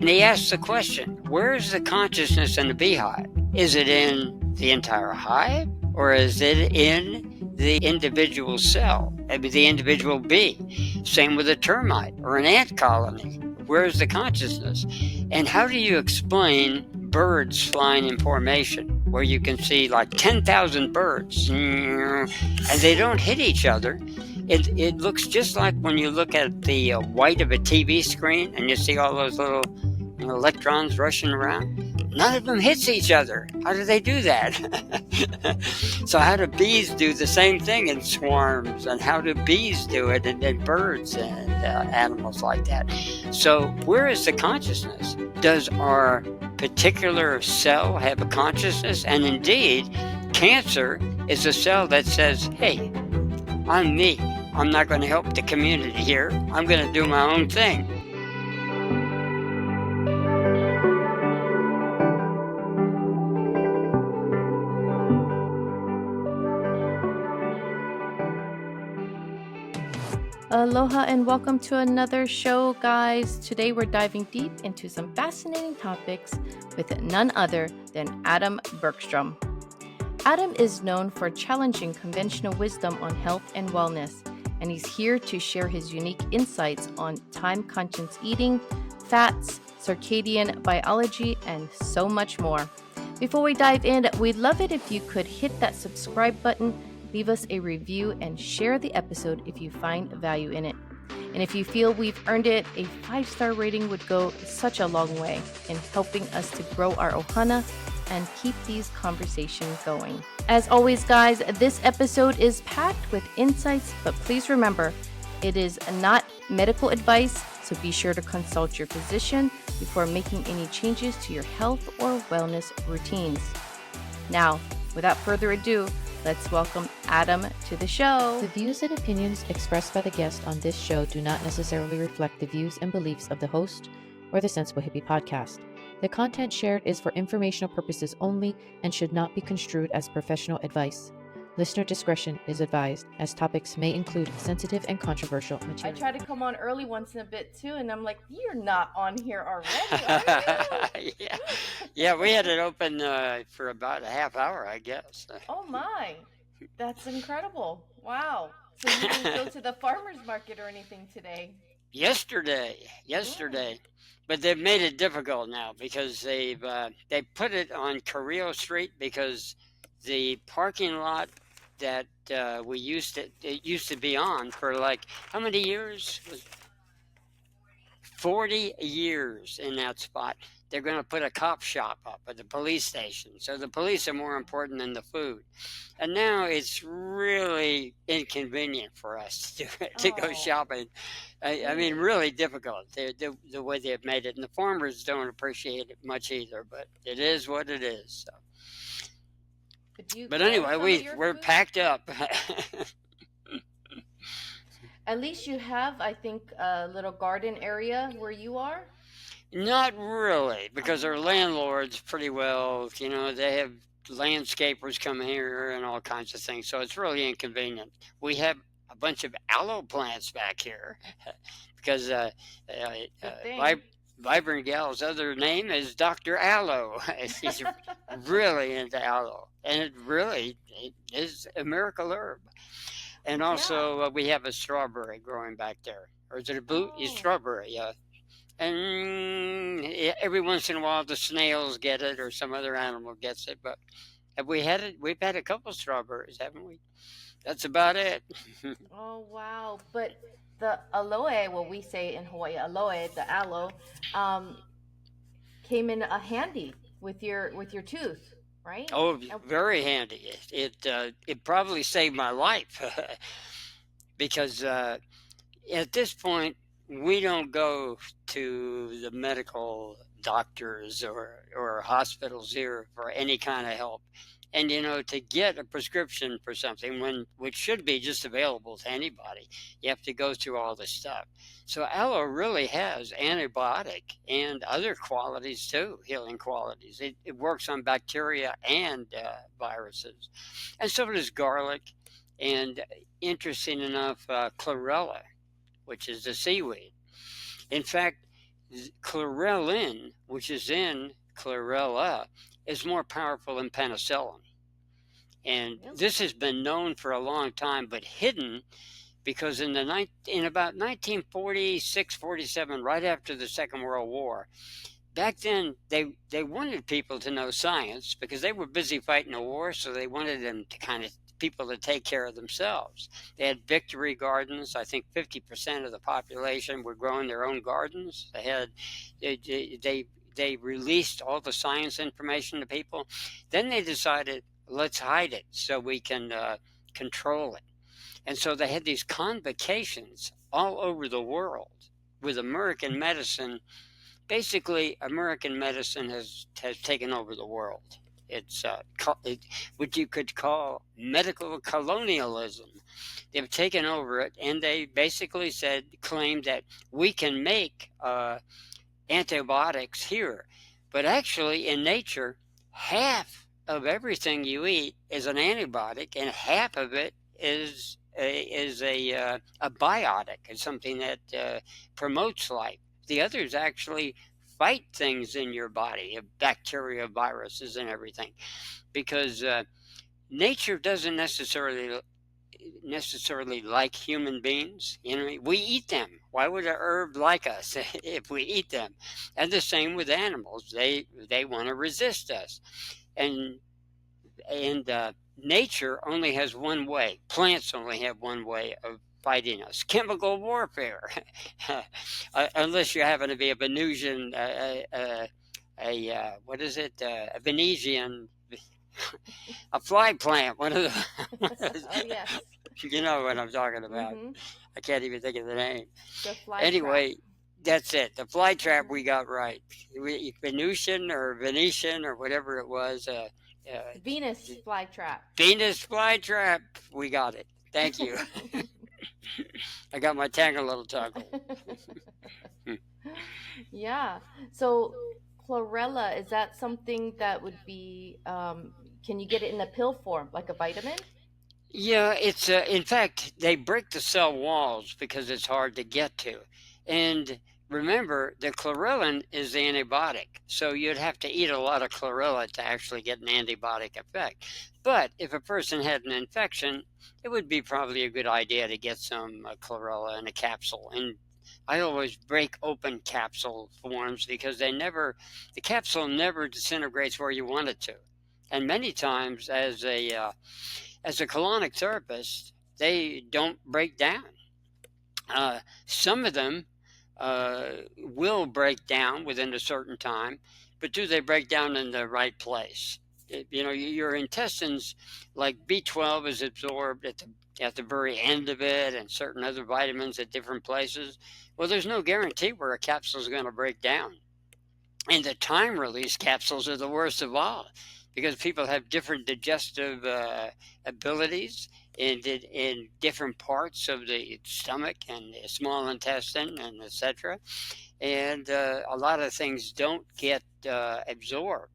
he asks the question, where's the consciousness in the beehive? Is it in the entire hive, or is it in the individual cell, maybe the individual bee? Same with a termite or an ant colony. Where's the consciousness? And how do you explain birds flying in formation, where you can see like 10,000 birds and they don't hit each other? It looks just like when you look at the white of a TV screen and you see all those little electrons rushing around. None of them hits each other. How do they do that? So how do bees do the same thing in swarms? And how do bees do it and birds and animals like that? So where is the consciousness? Does our particular cell have a consciousness? And indeed, cancer is a cell that says, hey, I'm me. I'm not going to help the community here. I'm going to do my own thing. Aloha and welcome to another show, guys. Today we're diving deep into some fascinating topics with none other than Atom Bergstrom. Atom is known for challenging conventional wisdom on health and wellness, and he's here to share his unique insights on time-conscious eating, fats, circadian biology, and so much more. Before we dive in, we'd love it if you could hit that subscribe button, leave us a review, and share the episode if you find value in it. And if you feel we've earned it, a 5-star rating would go such a long way in helping us to grow our ohana and keep these conversations going. As always, guys, this episode is packed with insights, but please remember, it is not medical advice, so be sure to consult your physician before making any changes to your health or wellness routines. Now, without further ado, let's welcome Atom to the show. The views and opinions expressed by the guest on this show do not necessarily reflect the views and beliefs of the host or the Sensible Hippie podcast. The content shared is for informational purposes only and should not be construed as professional advice. Listener discretion is advised, as topics may include sensitive and controversial material. I try to come on early once in a bit too, and I'm like, you're not on here already, are you? Yeah, we had it open for about a half hour, I guess. Oh my, that's incredible. Wow. So you didn't go to the farmer's market or anything today? Yesterday. But they've made it difficult now because they put it on Carrillo Street because the parking lot that it used to be on for like how many years? 40 years in that spot. They're going to put a cop shop up at the police station. So the police are more important than the food. And now it's really inconvenient for us to go shopping. I mean, really difficult, the way they've made it. And the farmers don't appreciate it much either, but it is what it is. So. But anyway, we're packed up. At least you have, I think, a little garden area where you are? Not really, because our landlords pretty well, they have landscapers come here and all kinds of things. So it's really inconvenient. We have a bunch of aloe plants back here because Vibrant Gal's other name is Dr. Aloe. She's really into aloe. And it is a miracle herb. And also we have a strawberry growing back there. Or is it a strawberry? Yeah. And every once in a while the snails get it or some other animal gets it. But have we had it? We've had a couple strawberries, haven't we? That's about it. Oh, wow. But the aloe, what we say in Hawaii, aloe, the aloe, came in handy with your tooth, right? Oh, very handy. It probably saved my life because at this point we don't go to the medical doctors or hospitals here for any kind of help. And, to get a prescription for something which should be just available to anybody, you have to go through all this stuff. So aloe really has antibiotic and other qualities too, healing qualities. It works on bacteria and viruses. And so does garlic and, interesting enough, chlorella, which is the seaweed. In fact, chlorella, which is in chlorella, is more powerful than penicillin. And Really? this has been known for a long time, but hidden, because in about 1946, 47, right after the Second World War, back then they wanted people to know science because they were busy fighting a war, so they wanted them to people to take care of themselves. They had victory gardens. I think 50% of the population were growing their own gardens. They released all the science information to people. Then they decided, let's hide it so we can control it. And so they had these convocations all over the world with American medicine. Basically, American medicine has taken over the world. It's what you could call medical colonialism. They've taken over it, and they basically claimed that we can make antibiotics here. But actually, in nature, half of everything you eat is an antibiotic, and half of it is a biotic. It's something that promotes life. The others actually fight things in your body, bacteria, viruses, and everything, because nature doesn't necessarily like human beings. We eat them. Why would a herb like us if we eat them? And the same with animals. They want to resist us, and nature only has one way. Plants only have one way of fighting us: chemical warfare. Unless you happen to be a Venusian, what is it? A Venetian, a fly plant. One of the. Oh, yes. You know what I'm talking about. Mm-hmm. I can't even think of the name. The fly Anyway, trap. that's it. The fly trap we got right. Venusian or Venetian or whatever it was. Venus flytrap. Venus flytrap. We got it. Thank you. I got my tongue a little toggle. Yeah. So chlorella, is that something that would be, can you get it in a pill form, like a vitamin? Yeah, it's in fact, they break the cell walls because it's hard to get to. And remember, the chlorella is the antibiotic. So you'd have to eat a lot of chlorella to actually get an antibiotic effect. But if a person had an infection, it would be probably a good idea to get some chlorella in a capsule. And I always break open capsule forms because the capsule never disintegrates where you want it to. And many times, as a colonic therapist, they don't break down. Some of them will break down within a certain time, but do they break down in the right place? Your intestines, like B12 is absorbed at the very end of it, and certain other vitamins at different places. Well, there's no guarantee where a capsule is going to break down. And the time release capsules are the worst of all, because people have different digestive abilities in different parts of the stomach and the small intestine and etc. And a lot of things don't get absorbed.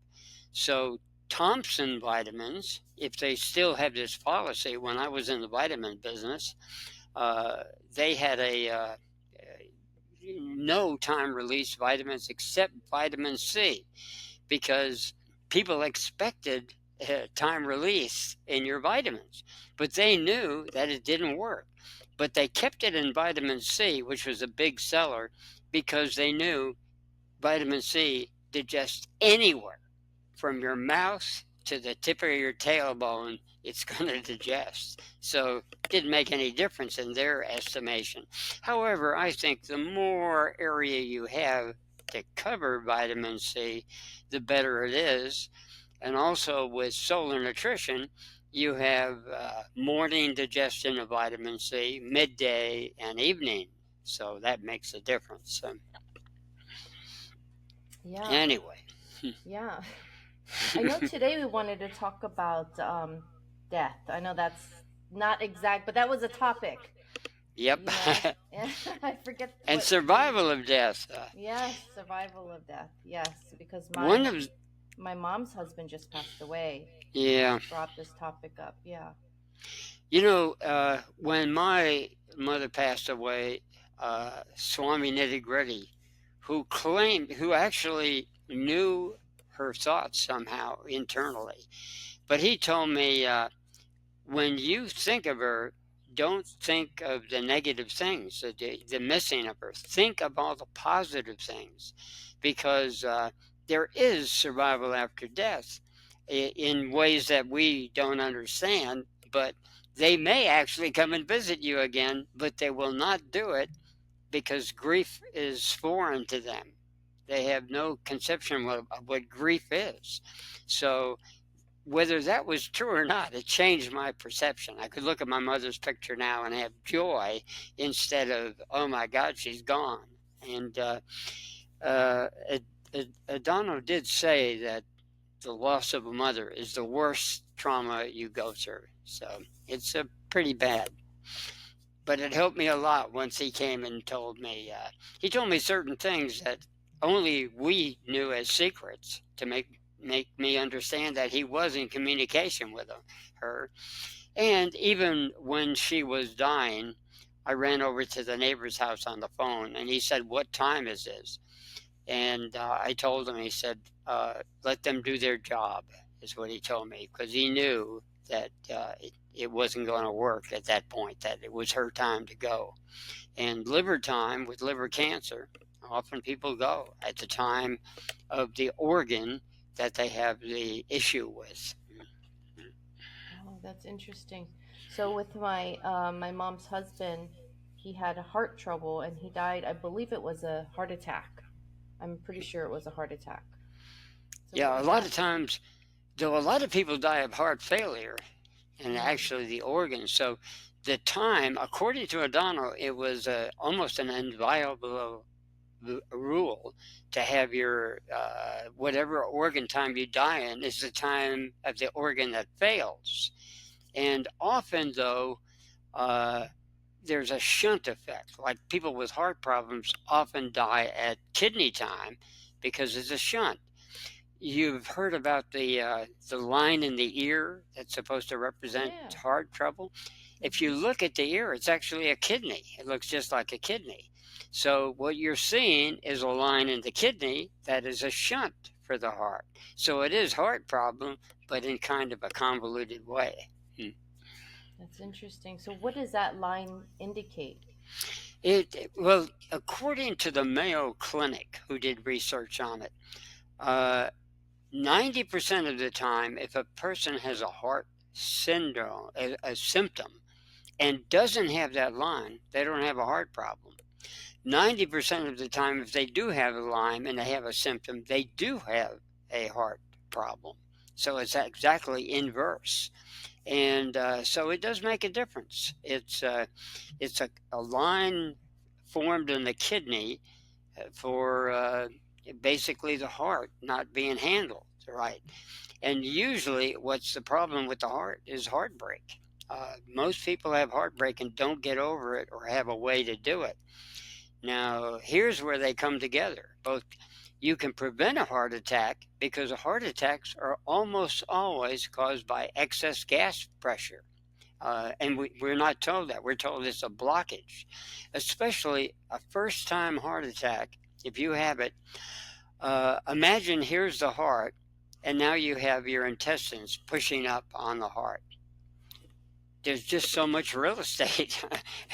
So Thompson vitamins, if they still have this policy, when I was in the vitamin business, they had no time release vitamins except vitamin C, because people expected time release in your vitamins, but they knew that it didn't work. But they kept it in vitamin C, which was a big seller, because they knew vitamin C digests anywhere from your mouth to the tip of your tailbone. It's going to digest. So it didn't make any difference in their estimation. However, I think the more area you have to cover vitamin C, the better it is. And also with solar nutrition, you have morning digestion of vitamin C, midday, and evening. So that makes a difference. Yeah. Anyway. Yeah. I know today we wanted to talk about death. I know that's not exact, but that was a topic. Yep. I forget. And survival of death. Yes, survival of death. Yes, because my mom's husband just passed away. Yeah. Brought this topic up. Yeah. When my mother passed away, Swami Nitty Gritty who actually knew her thoughts somehow internally. But he told me, when you think of her, don't think of the negative things, the missing of her. Think of all the positive things, because there is survival after death in ways that we don't understand, but they may actually come and visit you again, but they will not do it because grief is foreign to them. They have no conception of what grief is. So whether that was true or not, it changed my perception. I could look at my mother's picture now and have joy instead of, oh my God, she's gone. And Adano did say that the loss of a mother is the worst trauma you go through. So it's pretty bad. But it helped me a lot once he came and told me. He told me certain things that only we knew as secrets to make me understand that he was in communication with her. And even when she was dying, I ran over to the neighbor's house on the phone, and he said, "What time is this?" And I told him, he said, "Let them do their job," is what he told me, because he knew that it wasn't going to work at that point, that it was her time to go. And liver time with liver cancer, often people go at the time of the organ that they have the issue with. Oh, that's interesting. So with my my mom's husband, he had heart trouble and he died. I believe it was a heart attack. I'm pretty sure it was a heart attack. So Yeah, a lot of times, though, a lot of people die of heart failure and actually the organs. So the time, according to Adano, it was almost an inviolable rule to have your whatever organ time you die in is the time of the organ that fails. And often, though, there's a shunt effect. Like people with heart problems often die at kidney time because it's a shunt. You've heard about the line in the ear that's supposed to represent heart trouble. If you look at the ear, it's actually a kidney. It looks just like a kidney. So what you're seeing is a line in the kidney that is a shunt for the heart. So it is heart problem, but in kind of a convoluted way. That's interesting. So what does that line indicate? Well, according to the Mayo Clinic, who did research on it, 90% of the time, if a person has a heart syndrome, a symptom, and doesn't have that line, they don't have a heart problem. 90% of the time, if they do have a Lyme and they have a symptom, they do have a heart problem. So it's exactly inverse. And so it does make a difference. It's a line formed in the kidney for basically the heart not being handled right. And usually what's the problem with the heart is heartbreak. Most people have heartbreak and don't get over it or have a way to do it. Now, here's where they come together. Both you can prevent a heart attack because heart attacks are almost always caused by excess gas pressure. And we're not told that. We're told it's a blockage, especially a first-time heart attack. If you have it, imagine here's the heart, and now you have your intestines pushing up on the heart. There's just so much real estate,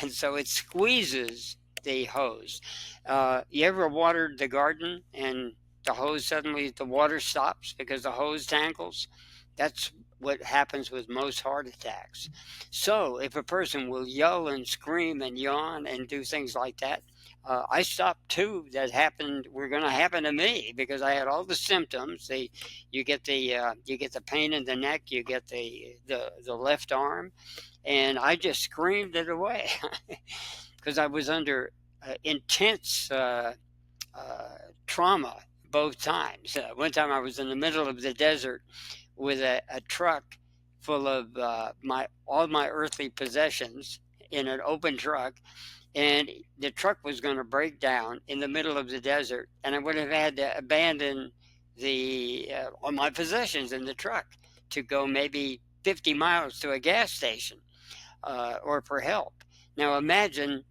and so it squeezes the hose. You ever watered the garden and the hose suddenly, the water stops because the hose tangles? That's what happens with most heart attacks. So if a person will yell and scream and yawn and do things like that, I stopped two that were going to happen to me because I had all the symptoms. You get the pain in the neck, you get the left arm, and I just screamed it away because I was under intense trauma both times. One time I was in the middle of the desert with a truck full of all my earthly possessions in an open truck, and the truck was going to break down in the middle of the desert, and I would have had to abandon all my possessions in the truck to go maybe 50 miles to a gas station or for help. Now imagine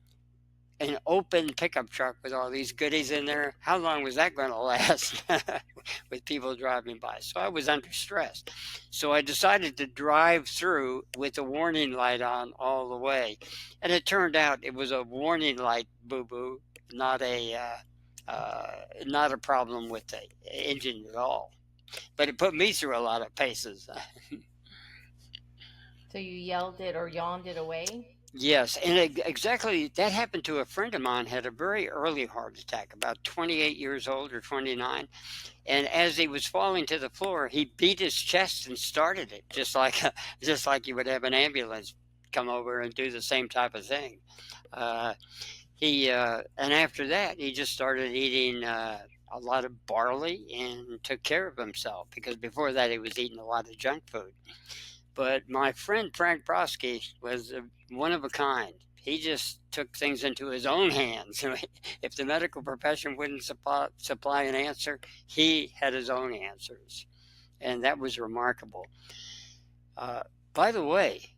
an open pickup truck with all these goodies in there. How long was that going to last with people driving by? So I was under stress. So I decided to drive through with the warning light on all the way. And it turned out it was a warning light boo-boo, not a problem with the engine at all. But it put me through a lot of paces. So you yelled it or yawned it away? Yes, and exactly that happened to a friend of mine, had a very early heart attack, about 28 years old or 29. And as he was falling to the floor, he beat his chest and started it, just like you would have an ambulance come over and do the same type of thing. And after that, he just started eating a lot of barley and took care of himself, because before that he was eating a lot of junk food. But my friend Frank Broski was one of a kind. He just took things into his own hands. If the medical profession wouldn't supply an answer, he had his own answers. And that was remarkable. By the way,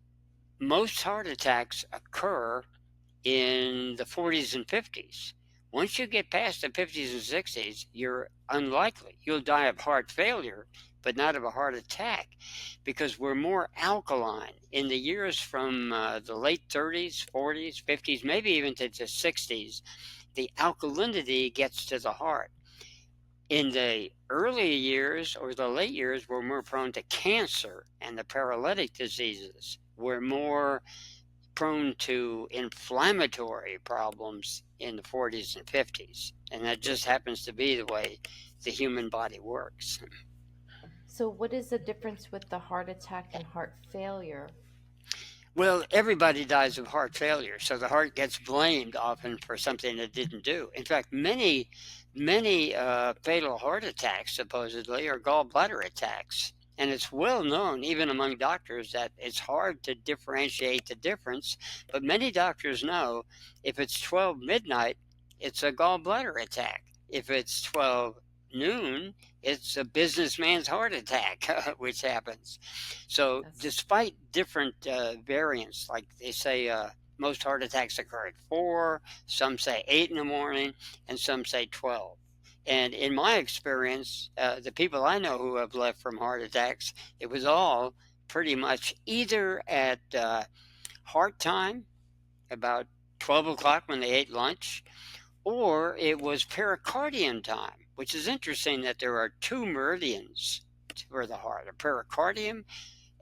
most heart attacks occur in the 40s and 50s. Once you get past the 50s and 60s, you're unlikely. You'll die of heart failure, but not of a heart attack, because we're more alkaline. In the years from the late 30s, 40s, 50s, maybe even to the 60s, the alkalinity gets to the heart. In the early years or the late years, we're more prone to cancer and the paralytic diseases. We're more prone to inflammatory problems in the 40s and 50s. And that just happens to be the way the human body works. So what is the difference with the heart attack and heart failure? Well, everybody dies of heart failure, so the heart gets blamed often for something it didn't do. In fact, many fatal heart attacks supposedly are gallbladder attacks. And it's well known, even among doctors, that it's hard to differentiate the difference. But many doctors know if it's 12 midnight, it's a gallbladder attack. If it's 12 noon, it's a businessman's heart attack, which happens. So despite different variants, like they say most heart attacks occur at 4, some say 8 in the morning, and some say 12. And in my experience, the people I know who have left from heart attacks, it was all pretty much either at heart time, about 12 o'clock when they ate lunch, or it was pericardium time, which is interesting that there are two meridians for the heart, a pericardium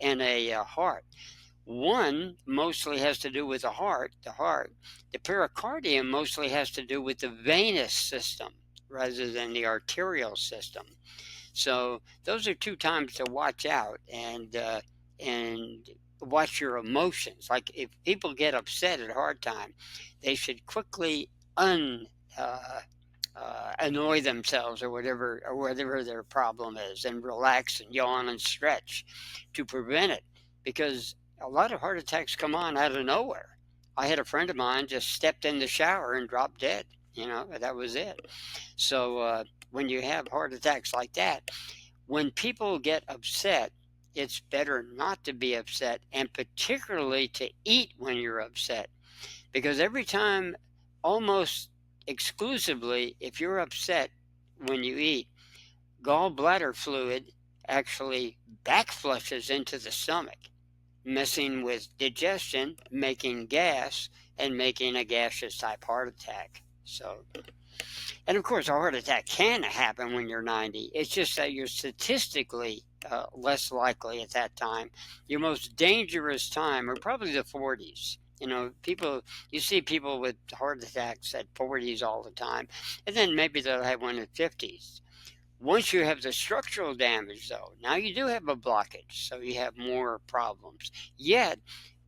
and a heart. One mostly has to do with the heart. The pericardium mostly has to do with the venous system rather than the arterial system. So those are two times to watch out and watch your emotions. Like if people get upset at hard time, they should quickly annoy themselves or whatever their problem is, and relax and yawn and stretch to prevent it, because a lot of heart attacks come on out of nowhere. I had a friend of mine just stepped in the shower and dropped dead. That was it. So when you have heart attacks like that, when people get upset, it's better not to be upset, and particularly to eat when you're upset, because every time, almost exclusively, if you're upset when you eat, gallbladder fluid actually backflushes into the stomach, messing with digestion, making gas, and making a gaseous type heart attack. So, and of course, a heart attack can happen when you're 90. It's just that you're statistically less likely at that time. Your most dangerous time are probably the 40s. You see people with heart attacks at 40s all the time, and then maybe they'll have one at 50s. Once you have the structural damage, though, now you do have a blockage, so you have more problems. Yet,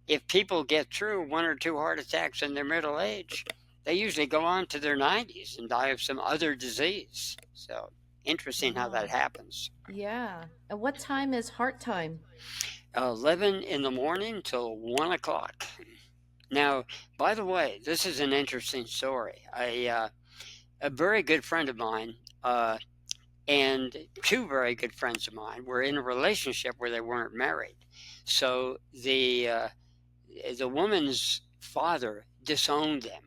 if people get through one or two heart attacks in their middle age, they usually go on to their 90s and die of some other disease. So, interesting how that happens. Yeah. And what time is heart time? 11 in the morning till 1 o'clock. Now, by the way, this is an interesting story. A very good friend of mine and two very good friends of mine were in a relationship where they weren't married. So the woman's father disowned them.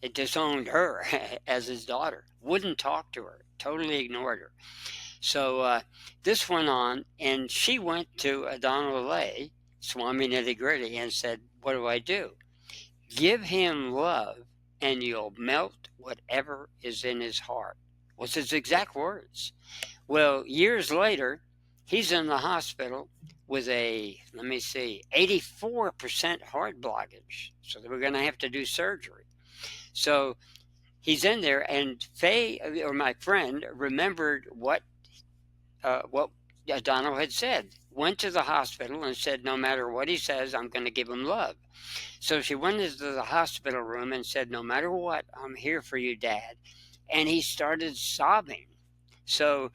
It disowned her as his daughter, wouldn't talk to her, totally ignored her. So this went on, and she went to Adonai, Swami Nitty Gritty, and said, "What do I do?" Give him love, and you'll melt whatever is in his heart, was his exact words. Well, years later, he's in the hospital with a, 84% heart blockage. So they were going to have to do surgery. So he's in there, and Faye, or my friend, remembered what Donald had said. Went to the hospital and said, no matter what he says, I'm going to give him love. So she went into the hospital room and said, no matter what, I'm here for you, Dad. And he started sobbing. So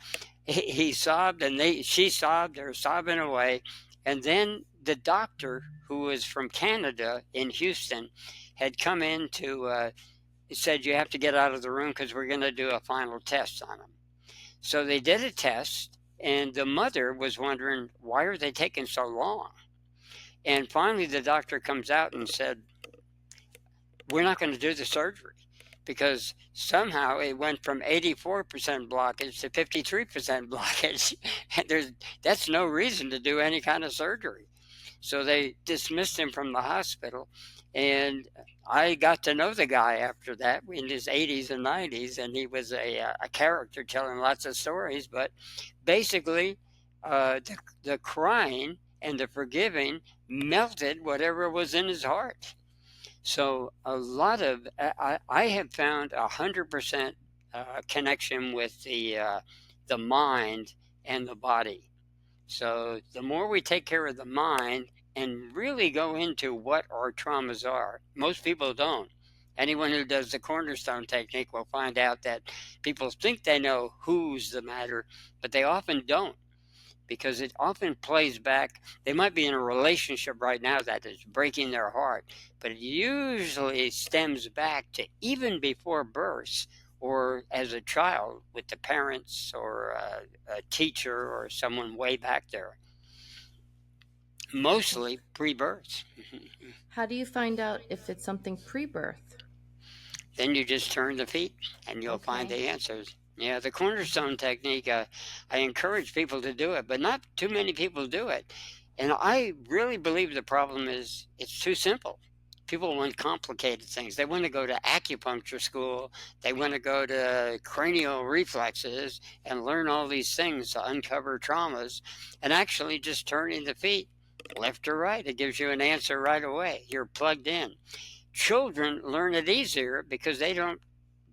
he sobbed, and she sobbed, they were sobbing away. And then the doctor, who was from Canada in Houston, had come in to, said, you have to get out of the room because we're going to do a final test on him. So they did a test, and the mother was wondering, why are they taking so long? And finally the doctor comes out and said, we're not going to do the surgery, because somehow it went from 84% blockage to 53% blockage. And that's no reason to do any kind of surgery. So they dismissed him from the hospital. And I got to know the guy after that in his 80s and 90s, and he was a character telling lots of stories. But basically, the crying and the forgiving melted whatever was in his heart. So a lot of, I have found 100% connection with the mind and the body. So the more we take care of the mind and really go into what our traumas are, most people don't. Anyone who does the cornerstone technique will find out that people think they know who's the matter, but they often don't, because it often plays back. They might be in a relationship right now that is breaking their heart, but it usually stems back to even before birth, or as a child with the parents or a teacher or someone way back there. Mostly pre-birth. How do you find out if it's something pre-birth? Then you just turn the feet and you'll find the answers. Yeah, the cornerstone technique, I encourage people to do it, but not too many people do it. And I really believe the problem is it's too simple. People want complicated things. They want to go to acupuncture school. They want to go to cranial reflexes and learn all these things to uncover traumas. And actually just turning the feet left or right, it gives you an answer right away. You're plugged in. Children learn it easier because they don't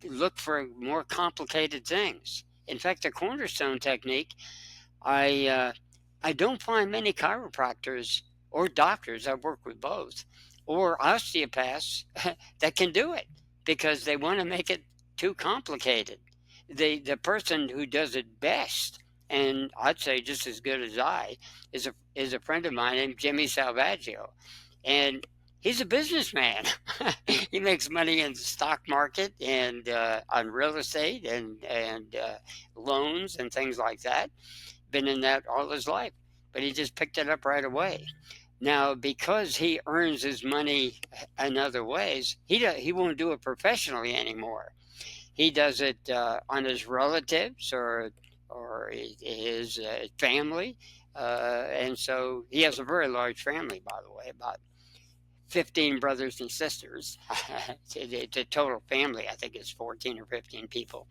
look for more complicated things. In fact, the cornerstone technique, I don't find many chiropractors or doctors, I've worked with both, or osteopaths that can do it, because they want to make it too complicated. The person who does it best, and I'd say just as good as I, is a friend of mine named Jimmy Salvaggio. And he's a businessman. He makes money in the stock market and on real estate and loans and things like that. Been in that all his life, but he just picked it up right away. Now, because he earns his money in other ways, he won't do it professionally anymore. He does it on his relatives or his family, and so he has a very large family, by the way, about 15 brothers and sisters. The total family, I think, is 14 or 15 people.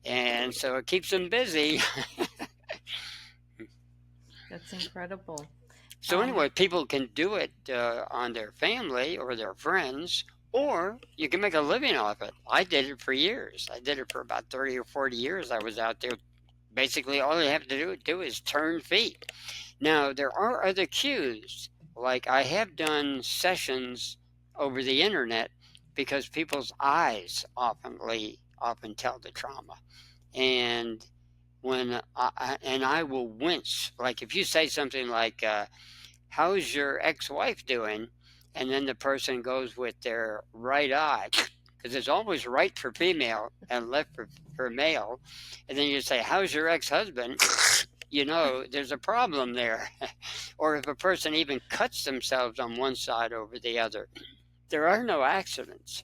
And so it keeps them busy. That's incredible. So anyway, people can do it on their family or their friends, or you can make a living off it. I did it for years. I did it for about 30 or 40 years. I was out there. Basically, all you have to do is turn feet. Now, there are other cues. Like, I have done sessions over the internet because people's eyes often tell the trauma. And when I will wince, like if you say something like, how's your ex-wife doing? And then the person goes with their right eye, because it's always right for female and left for male. And then you say, how's your ex-husband? You know, there's a problem there. Or if a person even cuts themselves on one side over the other. There are no accidents.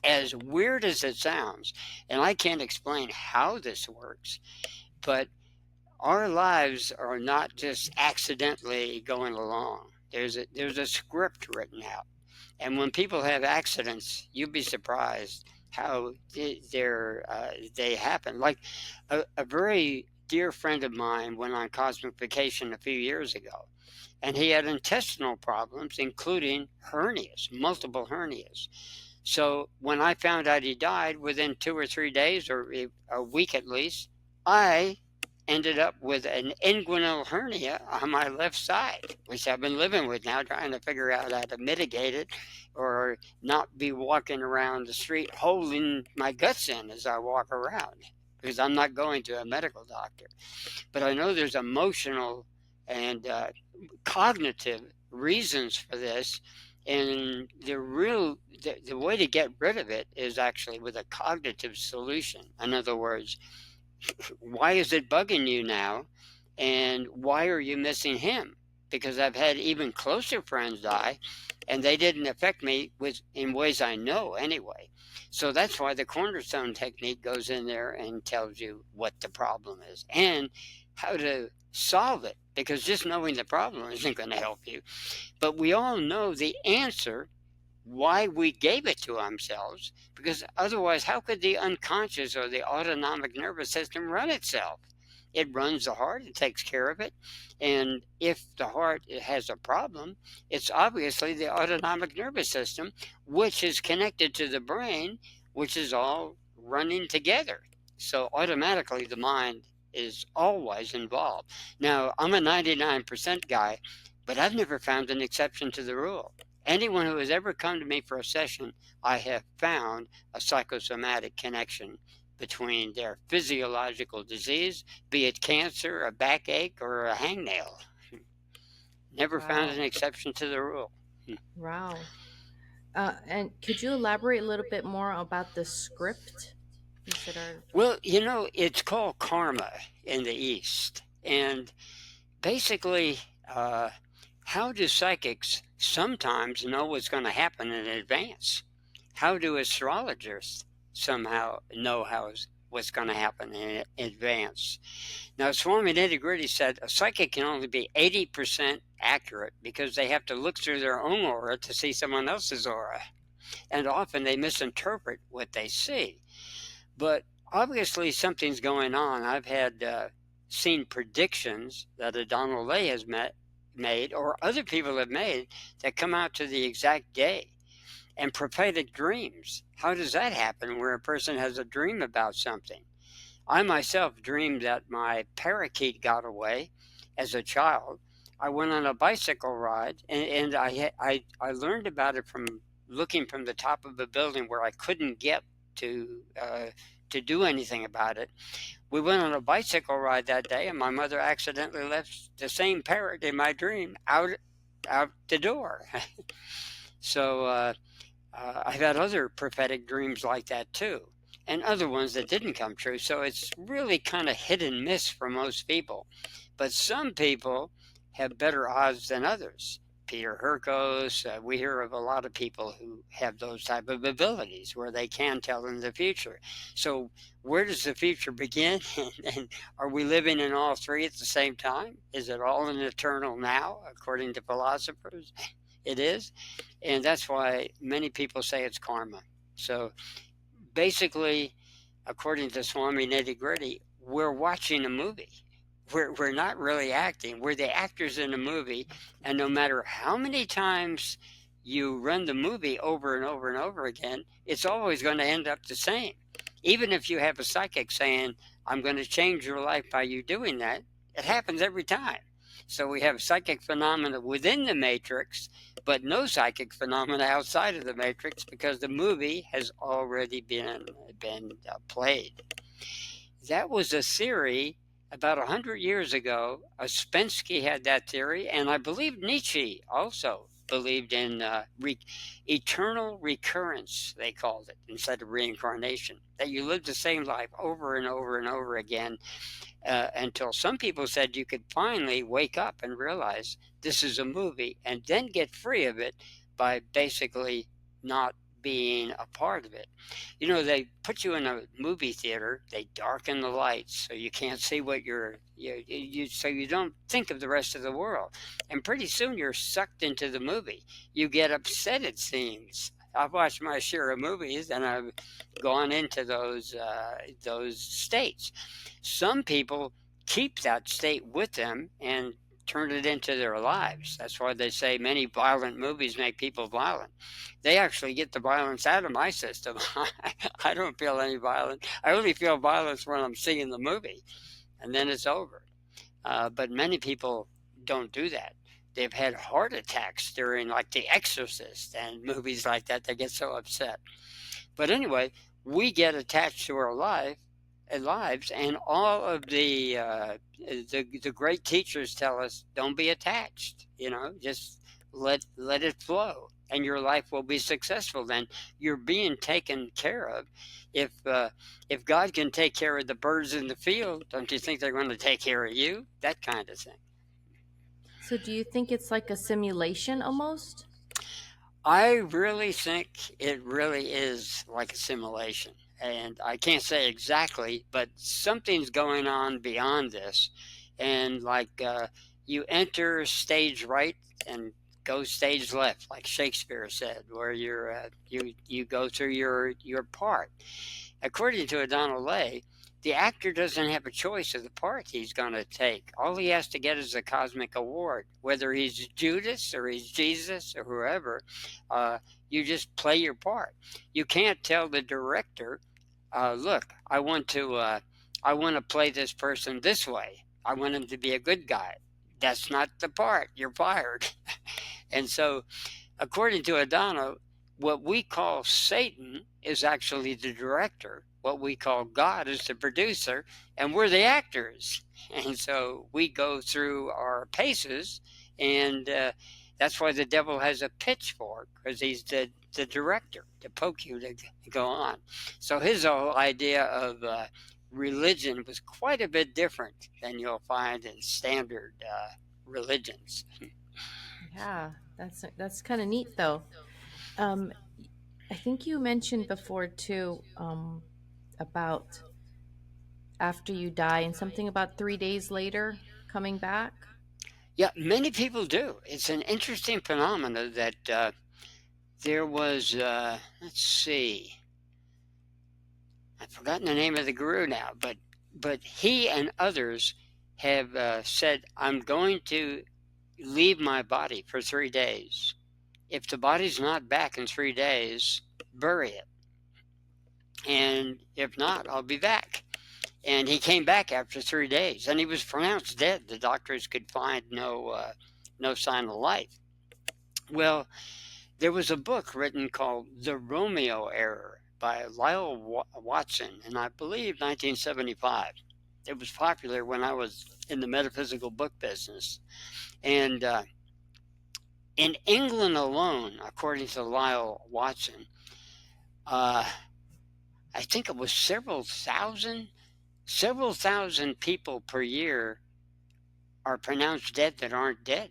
as weird as it sounds, and I can't explain how this works, but our lives are not just accidentally going along. There's a script written out. And when people have accidents, you'd be surprised how they happen. Like a very dear friend of mine went on cosmic vacation a few years ago, and he had intestinal problems, including hernias, multiple hernias. So when I found out he died within 2 or 3 days, or a week at least, I ended up with an inguinal hernia on my left side, which I've been living with now, trying to figure out how to mitigate it or not be walking around the street holding my guts in as I walk around, because I'm not going to a medical doctor. But I know there's emotional and cognitive reasons for this. And the way to get rid of it is actually with a cognitive solution. In other words, why is it bugging you now? And why are you missing him? Because I've had even closer friends die, and they didn't affect me in ways I know anyway. So that's why the cornerstone technique goes in there and tells you what the problem is and how to solve it, because just knowing the problem isn't going to help you. But we all know the answer, why we gave it to ourselves, because otherwise, how could the unconscious or the autonomic nervous system run itself? It runs the heart, it takes care of it. And if the heart has a problem, it's obviously the autonomic nervous system, which is connected to the brain, which is all running together. So automatically, the mind is always involved. Now, I'm a 99% guy, but I've never found an exception to the rule. Anyone who has ever come to me for a session, I have found a psychosomatic connection between their physiological disease, be it cancer, a backache, or a hangnail. Never found an exception to the rule. Wow. And could you elaborate a little bit more about the script? You said Well, it's called karma in the East. And basically, how do psychics sometimes know what's going to happen in advance? How do astrologers somehow know what's going to happen in advance? Now, Swami Nitty said a psychic can only be 80% accurate because they have to look through their own aura to see someone else's aura. And often they misinterpret what they see. But obviously something's going on. I've had seen predictions that Donald Lay has made, or other people have made, that come out to the exact day. And prophetic dreams. How does that happen where a person has a dream about something? I myself dreamed that my parakeet got away as a child. I went on a bicycle ride, and I learned about it from looking from the top of a building where I couldn't get to do anything about it. We went on a bicycle ride that day, and my mother accidentally left the same parrot in my dream out the door. So I've had other prophetic dreams like that too, and other ones that didn't come true. So it's really kind of hit and miss for most people. But some people have better odds than others. Peter Herkos, we hear of a lot of people who have those type of abilities where they can tell in the future. So where does the future begin? And are we living in all three at the same time? Is it all an eternal now, according to philosophers? It is. And that's why many people say it's karma. So basically, according to Swami Nitty, we're watching a movie. We're not really acting. We're the actors in a movie, and no matter how many times you run the movie over and over and over again, it's always going to end up the same. Even if you have a psychic saying, I'm going to change your life by you doing that, it happens every time. So we have psychic phenomena within the matrix, but no psychic phenomena outside of the matrix because the movie has already been played. That was a theory about 100 years ago. Ouspensky had that theory, and I believe Nietzsche also believed in eternal recurrence, they called it, instead of reincarnation, that you live the same life over and over and over again until some people said you could finally wake up and realize this is a movie and then get free of it by basically not being a part of it. You know, they put you in a movie theater, they darken the lights so you can't see what so you don't think of the rest of the world. And pretty soon you're sucked into the movie. You get upset, it seems. I've watched my share of movies and I've gone into those states. Some people keep that state with them and turn it into their lives. That's why they say many violent movies make people violent. They actually get the violence out of my system. I don't feel any violence. I only feel violence when I'm seeing the movie, and then it's over. But many people don't do that. They've had heart attacks during, like, The Exorcist and movies like that. They get so upset. But anyway, we get attached to our lives, and all of the great teachers tell us, don't be attached. Just let it flow, and your life will be successful. Then you're being taken care of. If God can take care of the birds in the field, don't you think they're going to take care of you? That kind of thing. So do you think it's like a simulation almost? I really think it really is like a simulation. And I can't say exactly, but something's going on beyond this. And you enter stage right and go stage left, like Shakespeare said, where you go through your part. According to Aloe, the actor doesn't have a choice of the part he's going to take. All he has to get is a cosmic award. Whether he's Judas or he's Jesus or whoever, you just play your part. You can't tell the director, look, I want to play this person this way. I want him to be a good guy. That's not the part. You're fired. And so, according to Adano, what we call Satan is actually the director. What we call God is the producer, and we're the actors. And so we go through our paces, and that's why the devil has a pitchfork, because he's the director to poke you to go on. So his whole idea of religion was quite a bit different than you'll find in standard religions. Yeah, that's kind of neat though. I think you mentioned before too about after you die and something about 3 days later coming back. Yeah, many people do. It's an interesting phenomena that there was, let's see, I've forgotten the name of the guru now, but he and others have said, I'm going to leave my body for 3 days. If the body's not back in 3 days, bury it. And if not, I'll be back. And he came back after 3 days, and he was pronounced dead. The doctors could find no sign of life. Well, there was a book written called The Romeo Error by Lyle Watson, in, I believe, 1975. It was popular when I was in the metaphysical book business. And in England alone, according to Lyle Watson, I think it was several thousand people per year are pronounced dead that aren't dead.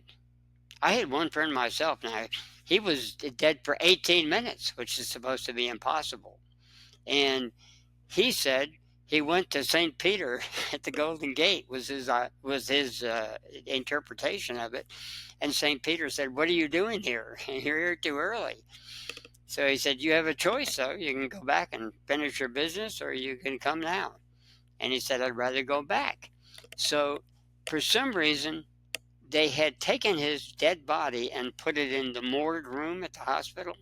I had one friend myself. Now, he was dead for 18 minutes, which is supposed to be impossible. And he said he went to St. Peter at the Golden Gate, was his interpretation of it. And St. Peter said, what are you doing here? You're here too early. So he said, you have a choice, though. You can go back and finish your business, or you can come now. And he said, I'd rather go back. So for some reason, they had taken his dead body and put it in the morgue room at the hospital.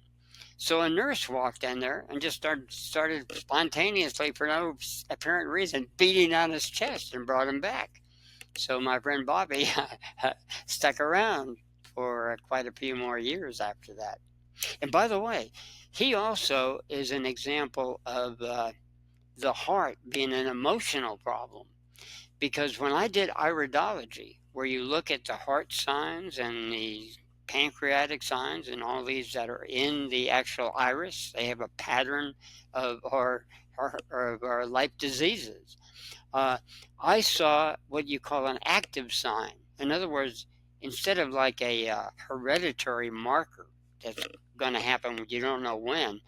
So a nurse walked in there and just started spontaneously, for no apparent reason, beating on his chest and brought him back. So my friend Bobby stuck around for quite a few more years after that. And by the way, he also is an example of the heart being an emotional problem. Because when I did Iridology, where you look at the heart signs and the pancreatic signs and all these that are in the actual iris, they have a pattern of our life diseases. I saw what you call an active sign. In other words, instead of like a hereditary marker that's going to happen. You don't know when.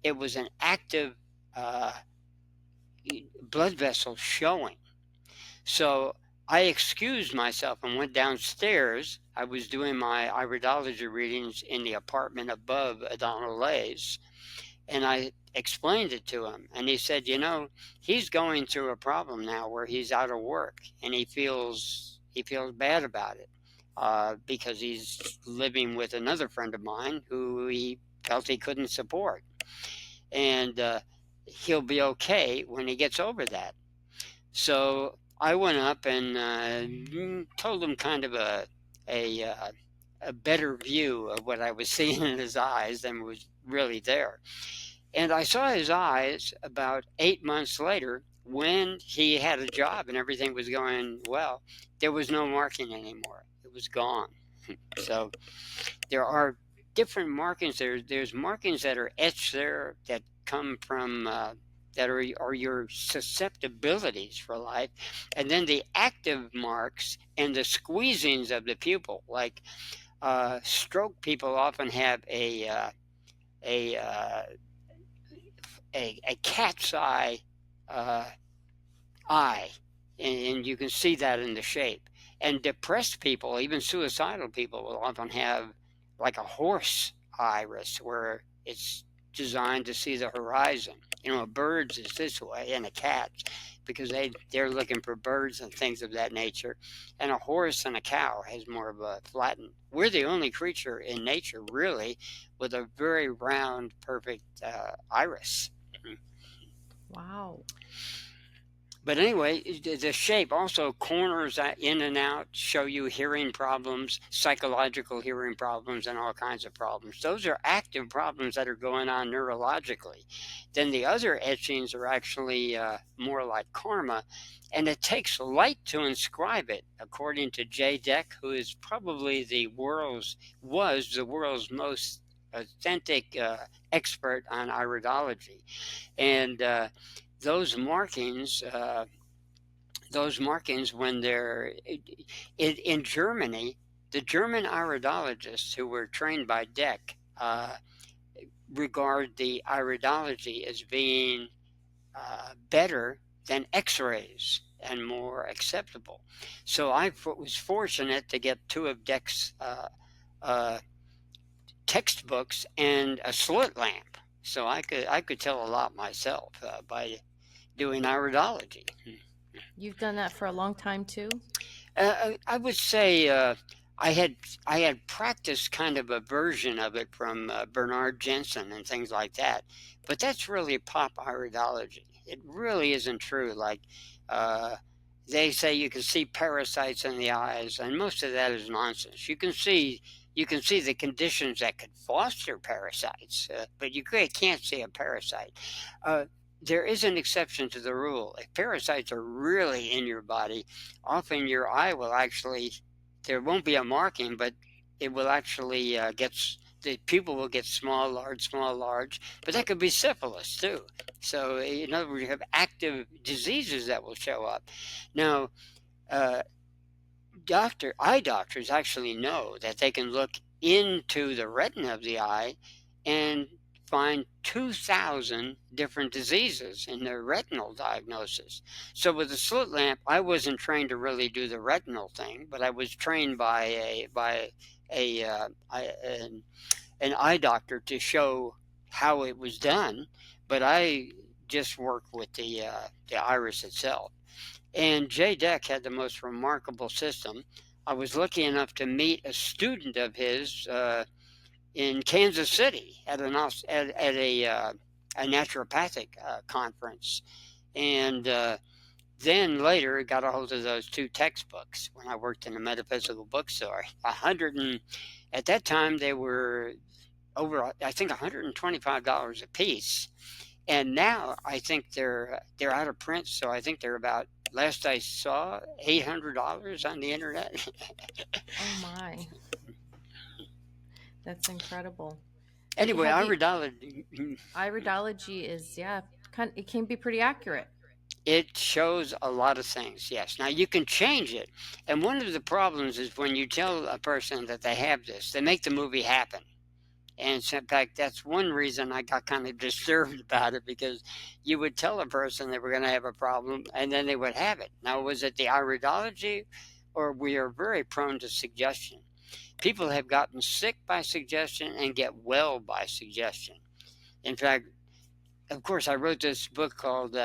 It was an active blood vessel showing. So I excused myself and went downstairs. I was doing my iridology readings in the apartment above Aloe's, and I explained it to him. And he said, he's going through a problem now where he's out of work, and he feels bad about it because he's living with another friend of mine who he felt he couldn't support. And he'll be okay when he gets over that. So I went up and told him kind of a better view of what I was seeing in his eyes than was really there. And I saw his eyes about 8 months later when he had a job and everything was going well. There was no marking anymore. It was gone. So there are different markings. There's markings that are etched there that come from that are your susceptibilities for life, and then the active marks and the squeezings of the pupil. Like stroke people often have a cat's eye eye, and you can see that in the shape. And depressed people, even suicidal people, will often have like a horse iris where it's designed to see the horizon. A bird's is this way, and a cat's because they're looking for birds and things of that nature. And a horse and a cow has more of a flattened. We're the only creature in nature, really, with a very round, perfect iris. Wow. But anyway, the shape also corners in and out, show you hearing problems, psychological hearing problems, and all kinds of problems. Those are active problems that are going on neurologically. Then the other etchings are actually more like karma, and it takes light to inscribe it, according to J. Deck, who is probably the world's most authentic expert on iridology. And those markings, when they're in Germany, the German iridologists who were trained by Deck regard the iridology as being better than X-rays and more acceptable. So I was fortunate to get two of Deck's textbooks and a slit lamp. So I could tell a lot myself by doing iridology. You've done that for a long time too? I would say I had practiced kind of a version of it from Bernard Jensen and things like that, but that's really pop iridology. It really isn't true. Like they say you can see parasites in the eyes, and most of that is nonsense. You can see the conditions that could foster parasites, but you can't see a parasite. There is an exception to the rule. If parasites are really in your body, often your eye will actually, there won't be a marking, but it will actually the pupil will get small, large, but that could be syphilis too. So in other words, you have active diseases that will show up. Now, eye doctors actually know that they can look into the retina of the eye and find 2,000 different diseases in their retinal diagnosis. So with the slit lamp, I wasn't trained to really do the retinal thing, but I was trained by an eye doctor to show how it was done. But I just worked with the iris itself. And J. Deck had the most remarkable system. I was lucky enough to meet a student of his in Kansas City at a naturopathic conference, and then later got a hold of those two textbooks when I worked in a metaphysical bookstore. At that time they were over, I think, $125 a piece, and now I think they're out of print. So I think they're about, last I saw, $800 on the internet. Oh my. That's incredible. Anyway, iridology is, it can be pretty accurate. It shows a lot of things, yes. Now, you can change it. And one of the problems is when you tell a person that they have this, they make the movie happen. And so in fact, that's one reason I got kind of disturbed about it, because you would tell a person they were going to have a problem and then they would have it. Now, was it the iridology, or we are very prone to suggestion? People have gotten sick by suggestion and get well by suggestion. In fact, of course, I wrote this book called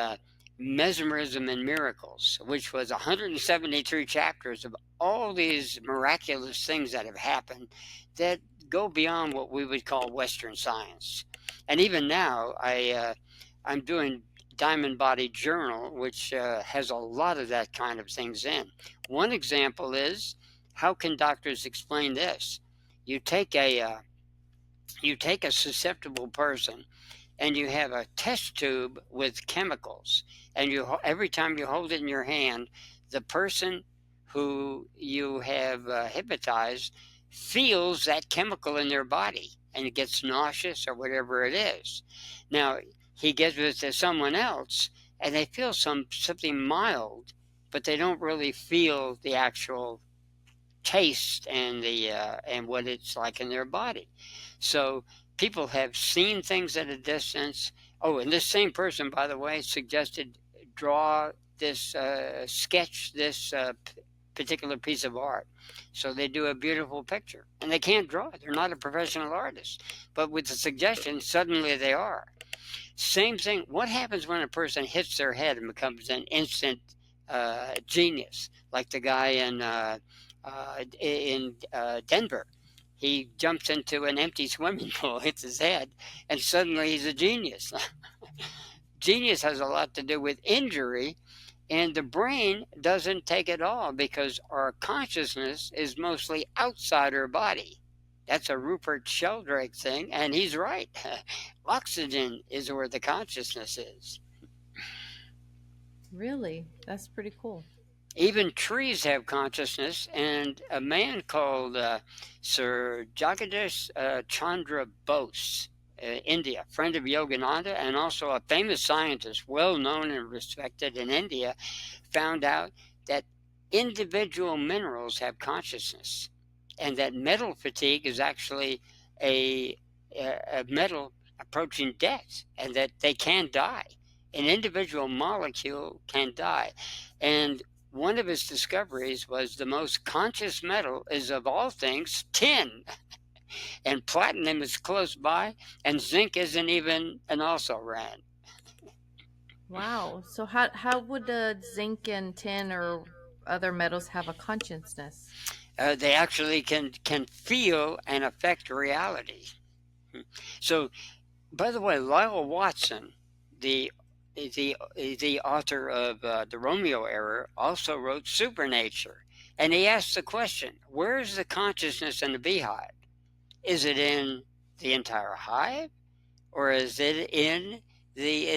Mesmerism and Miracles, which was 173 chapters of all these miraculous things that have happened that go beyond what we would call Western science. And even now, I'm doing Diamond Body Journal, which has a lot of that kind of things in. One example is, how can doctors explain this? You take a susceptible person, and you have a test tube with chemicals, and every time you hold it in your hand, the person who you have hypnotized feels that chemical in their body, and it gets nauseous or whatever it is. Now, he gives it to someone else, and they feel something mild, but they don't really feel the actual taste and what it's like in their body. So people have seen things at a distance. Oh, and this same person, by the way, suggested draw this, sketch this particular piece of art. So they do a beautiful picture, and they can't draw it. They're not a professional artist, but with the suggestion, suddenly they are. Same thing. What happens when a person hits their head and becomes an instant genius, like the guy in Denver? He jumps into an empty swimming pool, hits his head, and suddenly he's a genius. Genius has a lot to do with injury, and the brain doesn't take it all, because our consciousness is mostly outside our body. That's a Rupert Sheldrake thing, and he's right. Oxygen is where the consciousness is. Really? That's pretty cool. Even trees have consciousness, and a man called Sir Jagadish Chandra Bose, India, friend of Yogananda, and also a famous scientist, well known and respected in India, found out that individual minerals have consciousness, and that metal fatigue is actually a metal approaching death, and that they can die. An individual molecule can die. And one of his discoveries was the most conscious metal is, of all things, tin. And platinum is close by, and zinc isn't even an also-ran. Wow. So how would zinc and tin or other metals have a consciousness? They actually can feel and affect reality. So, by the way, Lyle Watson, the author of the Romeo Era, also wrote Supernature, and he asked the question: where is the consciousness in the beehive? Is it in the entire hive, or is it in the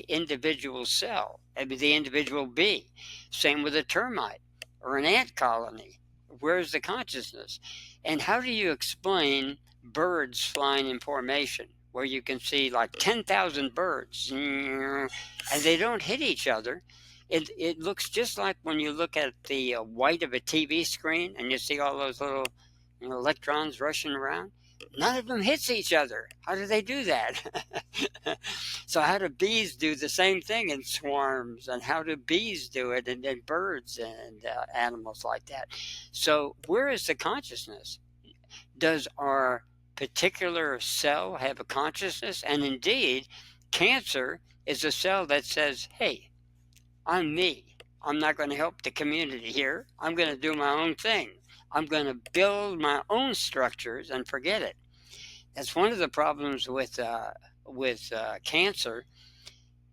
individual cell, I mean, the individual bee? Same with a termite or an ant colony. Where's the consciousness? And how do you explain birds flying in formation, where you can see like 10,000 birds and they don't hit each other? It looks just like when you look at the white of a TV screen and you see all those little electrons rushing around. None of them hits each other. How do they do that? So how do bees do the same thing in swarms? And how do bees do it in birds and animals like that? So where is the consciousness? Does our particular cell have a consciousness? And indeed, cancer is a cell that says, hey, I'm me. I'm not going to help the community here. I'm going to do my own thing. I'm going to build my own structures and forget it. That's one of the problems with cancer.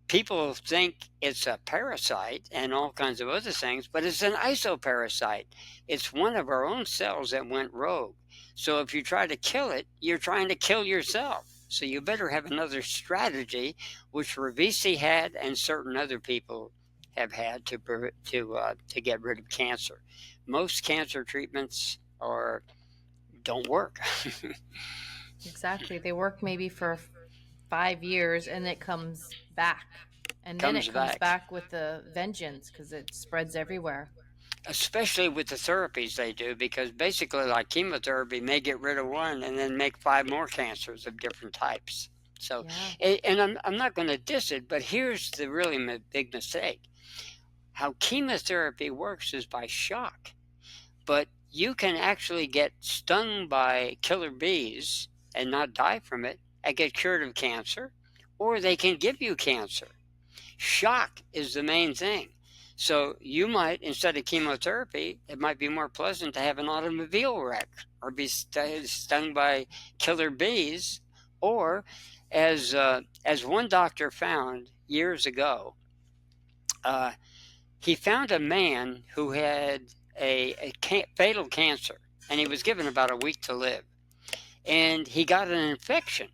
People think it's a parasite and all kinds of other things, but it's an isoparasite. It's one of our own cells that went rogue. So if you try to kill it, you're trying to kill yourself. So you better have another strategy, which Ravisi had and certain other people have had to get rid of cancer. Most cancer treatments don't work. Exactly. They work maybe for 5 years, and it comes back. And then it comes back with the vengeance, because it spreads everywhere. especially with the therapies they do, because basically, like chemotherapy may get rid of one and then make 5 more cancers of different types. So, Yeah. and I'm not going to diss it, but here's the really big mistake. How chemotherapy works is by shock, but you can actually get stung by killer bees and not die from it and get cured of cancer, or they can give you cancer. Shock is the main thing. So you might, instead of chemotherapy, it might be more pleasant to have an automobile wreck or be stung by killer bees, or as one doctor found years ago, uh, he found a man who had fatal cancer, and he was given about a week to live, and he got an infection.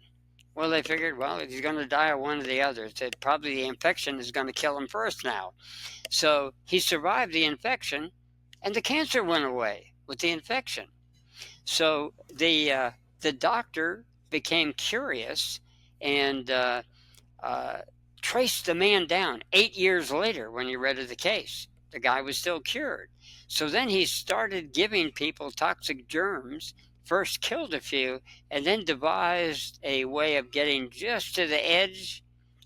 Well, they figured, well, if he's going to die of one or the other, that probably the infection is going to kill him first now. So he survived the infection, and the cancer went away with the infection. So the doctor became curious and traced the man down 8 years later when he read of the case. The guy was still cured. So then he started giving people toxic germs, first killed a few, and then devised a way of getting just to the edge,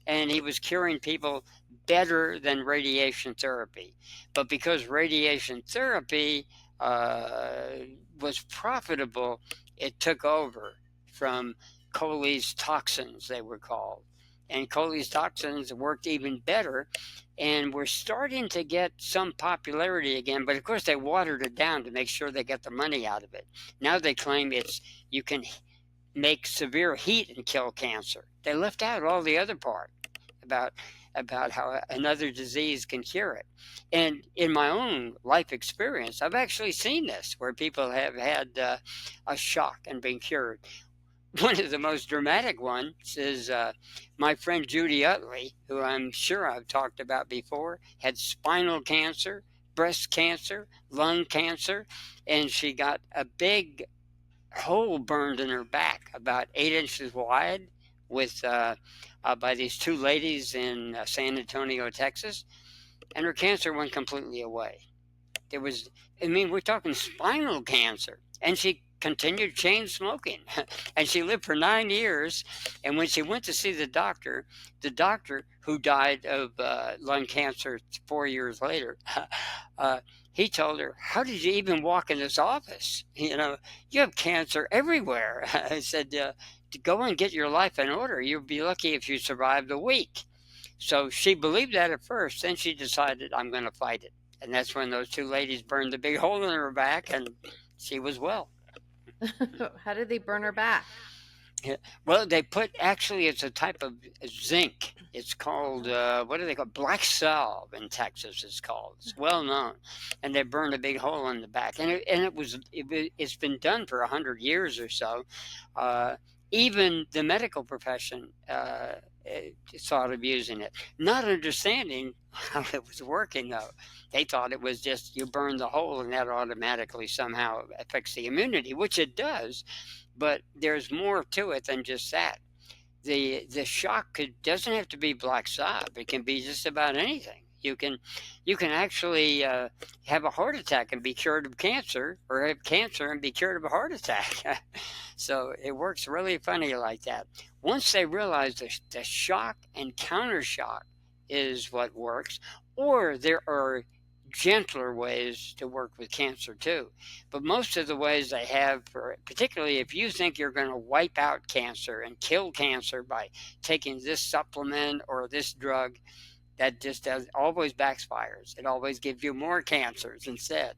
and he was curing people better than radiation therapy. But because radiation therapy was profitable, it took over from Coley's toxins, they were called. And Coley's toxins worked even better, and we're starting to get some popularity again. But of course, they watered it down to make sure they get the money out of it. Now they claim you can make severe heat and kill cancer. They left out all the other part about how another disease can cure it. And in my own life experience, I've actually seen this where people have had a shock and been cured. One of the most dramatic ones is my friend Judy Utley, who I'm sure I've talked about before, had spinal cancer, breast cancer, lung cancer, and she got a big hole burned in her back, about 8 inches wide, with by these 2 ladies in San Antonio, Texas, and her cancer went completely away. We're talking spinal cancer, and she continued chain smoking, and she lived for 9 years. And when she went to see the doctor who died of lung cancer 4 years later, he told her, "How did you even walk in this office? You have cancer everywhere." I said, "Go and get your life in order. You'll be lucky if you survived a week." So she believed that at first. Then she decided, "I'm going to fight it." And that's when those 2 ladies burned the big hole in her back, and she was well. How did they burn her back? Yeah. Well, it's a type of zinc. It's called, what do they call it? Black salve in Texas, it's called. It's well known. And they burned a big hole in the back. And it's been done for 100 years or so. Even the medical profession thought of using it, not understanding how it was working, though. They thought it was just you burn the hole and that automatically somehow affects the immunity, which it does, but there's more to it than just that. The shock doesn't have to be black salve. It can be just about anything. You can actually have a heart attack and be cured of cancer, or have cancer and be cured of a heart attack. So it works really funny like that. Once they realize the shock and counter shock is what works, or there are gentler ways to work with cancer too. But most of the ways they have, particularly if you think you're going to wipe out cancer and kill cancer by taking this supplement or this drug, that just always backfires. It always gives you more cancers instead.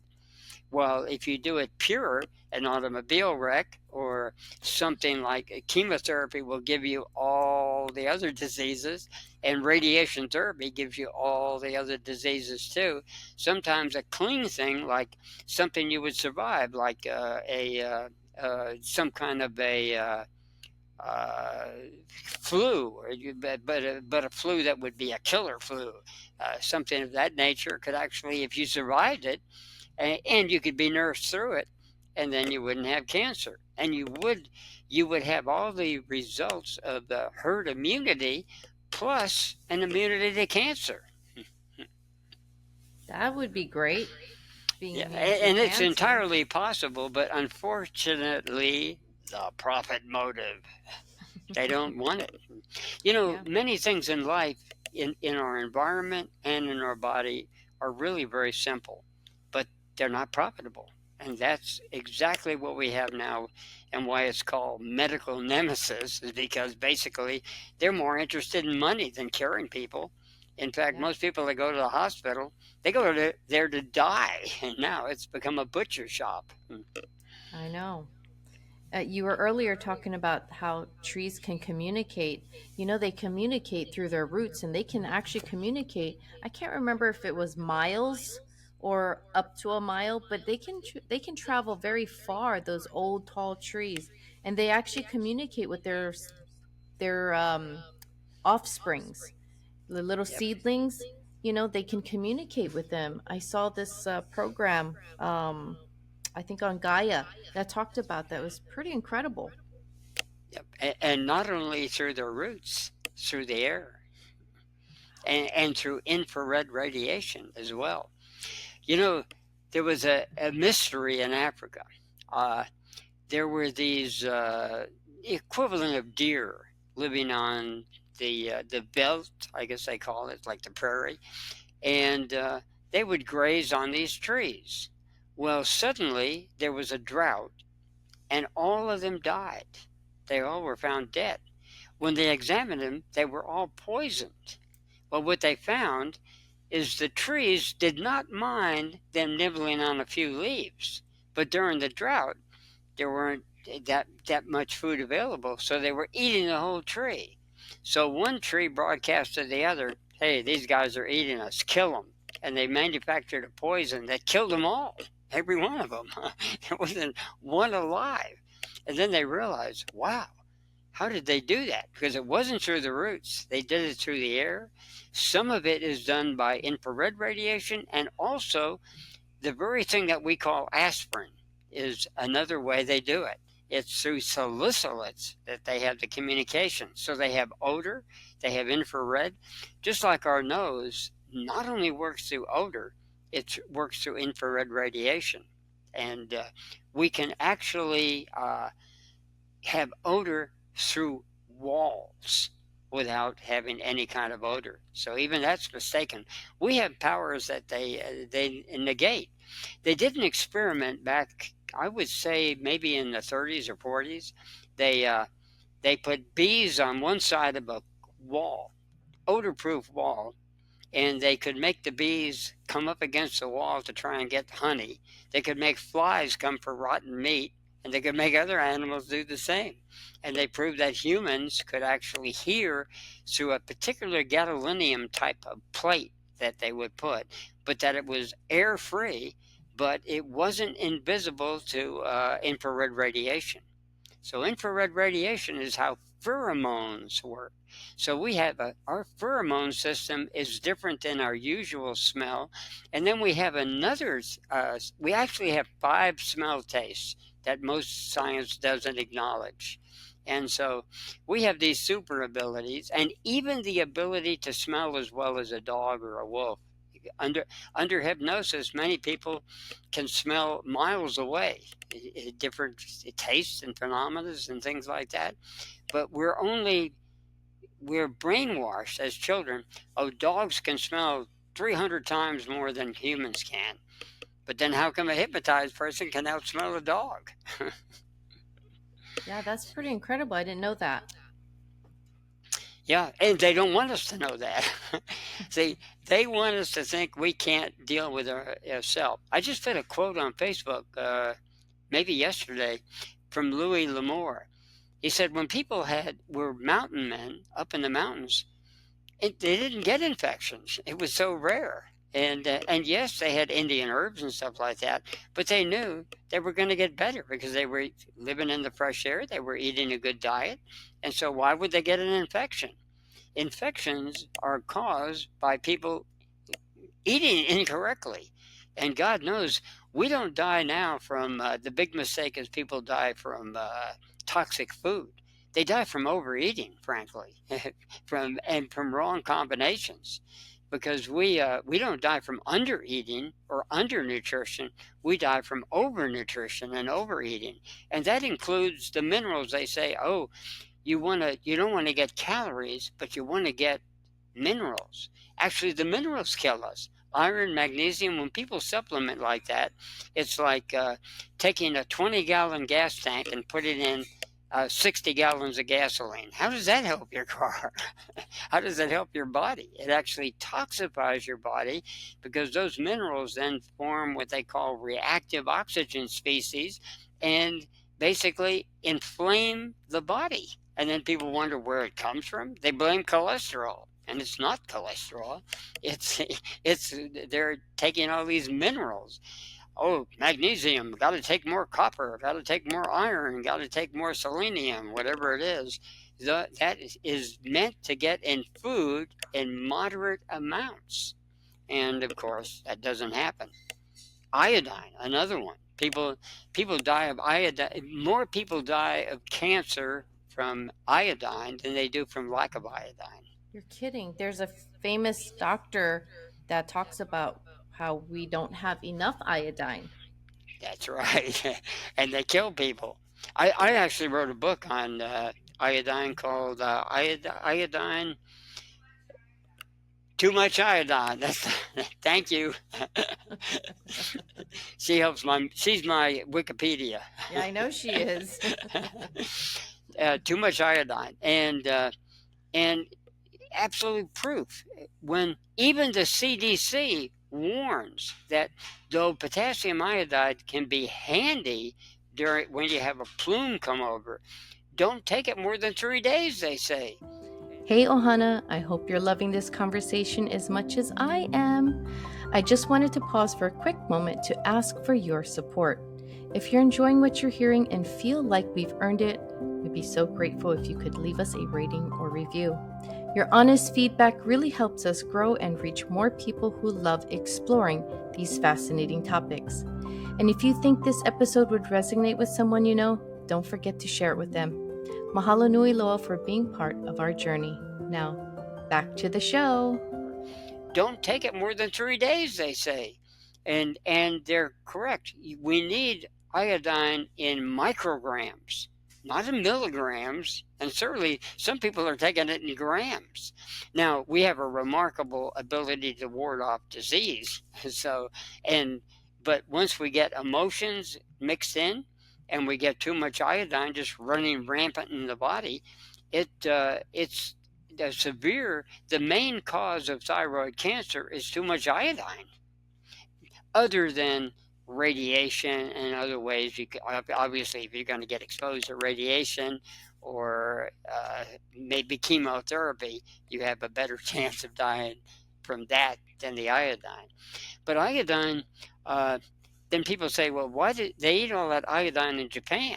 Well, if you do it pure, an automobile wreck or something like chemotherapy will give you all the other diseases, and radiation therapy gives you all the other diseases too. Sometimes a clean thing, like something you would survive, like some kind of a flu, but a flu that would be a killer flu, something of that nature could actually, if you survived it, and you could be nursed through it, and then you wouldn't have cancer, and you would have all the results of the herd immunity plus an immunity to cancer. That would be great. being Yeah, immune to and it's cancer. entirely possible, but unfortunately, the profit motive, they don't want it. Yeah. Many things in life, in our environment and in our body, are really very simple, but they're not profitable. And that's exactly what we have now, and why it's called medical nemesis, is because basically they're more interested in money than curing people. In fact, Yeah. most people that go to the hospital, they go there to die, and now it's become a butcher shop. I know. You were earlier talking about how trees can communicate. They communicate through their roots, and they can actually communicate. I can't remember if it was miles or up to a mile, but they can travel very far. Those old tall trees, and they actually communicate with their offsprings, the little Yep. seedlings. They can communicate with them. I saw this program. I think on Gaia that talked about that. It was pretty incredible. Yep. And not only through their roots, through the air, and through infrared radiation as well. You know, there was a mystery in Africa. Uh, there were these equivalent of deer living on the belt, I guess they call it, like the prairie, and they would graze on these trees. Well, suddenly there was a drought, and all of them died. They all were found dead. When they examined them, they were all poisoned. Well, what they found is the trees did not mind them nibbling on a few leaves, but during the drought, there weren't that much food available, so they were eating the whole tree. So one tree broadcast to the other, "Hey, these guys are eating us, kill them." And they manufactured a poison that killed them all, every one of them. There wasn't one alive. And then they realized, wow, how did they do that? Because it wasn't through the roots. They did it through the air. Some of it is done by infrared radiation, and also the very thing that we call aspirin is another way they do it. It's through salicylates that they have the communication. So they have odor, they have infrared, just like our nose not only works through odor, it works through infrared radiation. And we can actually have odor through walls without having any kind of odor. So even that's mistaken. We have powers that they negate. They did an experiment back, I would say maybe in the 30s or 40s. They put bees on one side of a wall, odor-proof wall, and they could make the bees come up against the wall to try and get honey. They could make flies come for rotten meat, and they could make other animals do the same. And they proved that humans could actually hear through a particular gadolinium type of plate that they would put, but that it was air free, but it wasn't invisible to infrared radiation. So infrared radiation is how pheromones work. So we have our pheromone system is different than our usual smell. And then we have another, we actually have 5 smell tastes that most science doesn't acknowledge. And so we have these super abilities, and even the ability to smell as well as a dog or a wolf. Under hypnosis, many people can smell miles away, different tastes and phenomena and things like that. But we're brainwashed as children. Oh, dogs can smell 300 times more than humans can. But then how come a hypnotized person can outsmell a dog? Yeah, that's pretty incredible. I didn't know that. Yeah, and they don't want us to know that. See, they want us to think we can't deal with ourselves. I just put a quote on Facebook, maybe yesterday, from Louis L'Amour. He said when people were mountain men up in the mountains, they didn't get infections. It was so rare. And yes, they had Indian herbs and stuff like that, but they knew they were going to get better because they were living in the fresh air. They were eating a good diet. And so why would they get an infection? Infections are caused by people eating incorrectly. And God knows we don't die now from the big mistake is people die from toxic food. They die from overeating, frankly, from wrong combinations. because we don't die from under eating or under nutrition. We die from over nutrition and overeating, and that includes the minerals. They say, oh, you don't want to get calories, but you want to get minerals. Actually, the minerals kill us. Iron, magnesium, when people supplement like that, it's like taking a 20-gallon gas tank and putting in 60 gallons of gasoline. How does that help your car? How does that help your body? It actually toxifies your body because those minerals then form what they call reactive oxygen species and basically inflame the body. And then people wonder where it comes from. They blame cholesterol. And it's not cholesterol. It's they're taking all these minerals. Oh, magnesium, got to take more copper, got to take more iron, got to take more selenium, whatever it is. That is meant to get in food in moderate amounts. And of course, that doesn't happen. Iodine, another one. People die of iodine. More people die of cancer from iodine than they do from lack of iodine. You're kidding. There's a famous doctor that talks about how we don't have enough iodine. That's right. And they kill people. I actually wrote a book on iodine called Iodine. Too much iodine. Thank you. She's my Wikipedia. Yeah, I know she is. Too much iodine. And absolute proof when even the CDC warns that though potassium iodide can be handy when you have a plume come over, don't take it more than 3 days, they say. Hey Ohana, I hope you're loving this conversation as much as I am. I just wanted to pause for a quick moment to ask for your support. If you're enjoying what you're hearing and feel like we've earned it, we'd be so grateful if you could leave us a rating or review. Your honest feedback really helps us grow and reach more people who love exploring these fascinating topics. And if you think this episode would resonate with someone you know, don't forget to share it with them. Mahalo nui loa for being part of our journey. Now, back to the show. Don't take it more than 3 days, they say. And they're correct. We need iodine in micrograms, not in milligrams, and certainly some people are taking it in grams. Now, we have a remarkable ability to ward off disease. But once we get emotions mixed in and we get too much iodine just running rampant in the body, it's severe. The main cause of thyroid cancer is too much iodine. Other than radiation and other ways, obviously, if you're going to get exposed to radiation or maybe chemotherapy, you have a better chance of dying from that than the iodine. But iodine, then people say, well, why did they eat all that iodine in Japan?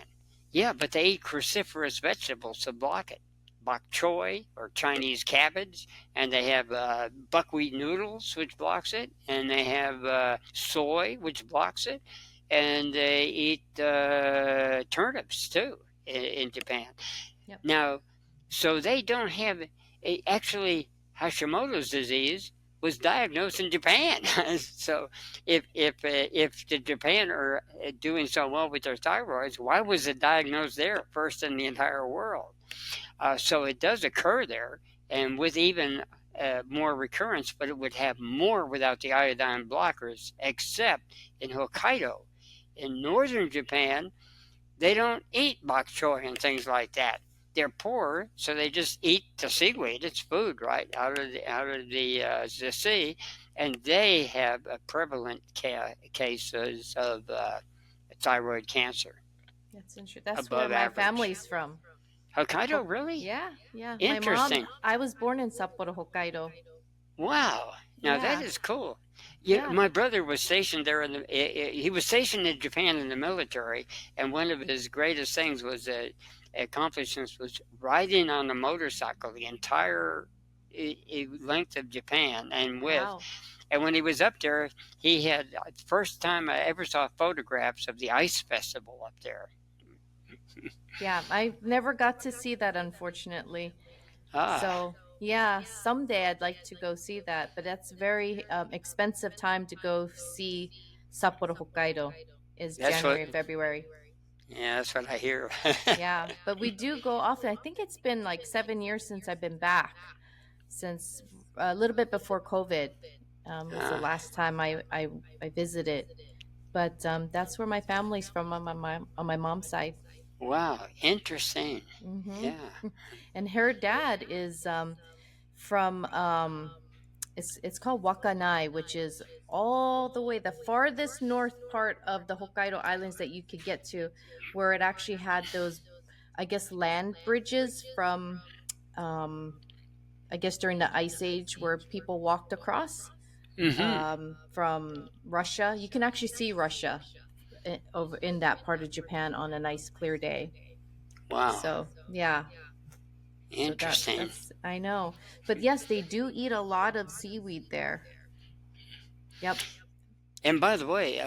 Yeah, but they eat cruciferous vegetables to block it. Bok choy or Chinese cabbage, and they have buckwheat noodles, which blocks it, and they have soy, which blocks it, and they eat turnips too in Japan. Yep. Now, so they don't have actually Hashimoto's disease was diagnosed in Japan. So if the Japan are doing so well with their thyroids, why was it diagnosed there first in the entire world? So it does occur there, and with even more recurrence, but it would have more without the iodine blockers, except in Hokkaido. In northern Japan, they don't eat bok choy and things like that. They're poor, so they just eat the seaweed. It's food, right, out of the sea, and they have a prevalent cases of thyroid cancer. That's interesting. That's where my family's from. Hokkaido, really? Yeah. Interesting. My mom, I was born in Sapporo, Hokkaido. Wow. Now that is cool. Yeah, my brother was stationed there he was stationed in Japan in the military, and one of his greatest things was accomplishments was riding on a motorcycle the entire length of Japan and width. Wow. And when he was up there, he had first time I ever saw photographs of the ice festival up there. Yeah, I never got to see that, unfortunately. So Yeah, someday I'd like to go see that, but that's very expensive time to go see Sapporo, Hokkaido. Is That's what, January, February. yeah, that's what I hear. Yeah, but we do go often. I think it's been like 7 years since I've been back, since a little bit before COVID was the Uh, last time I visited. But that's where my family's from on my mom's side. wow, interesting. Hmm. Yeah. And her dad is from it's called Wakanai, which is all the way the farthest north part of the Hokkaido Islands that you could get to, where it actually had those, I guess, land bridges from, um, I guess, during the Ice Age where people walked across Mm-hmm. from Russia. You can actually see Russia over in that part of Japan on a nice clear day. Wow. So yeah, so Interesting. that's I know, but yes, they do eat a lot of seaweed there. Yep. And by the way,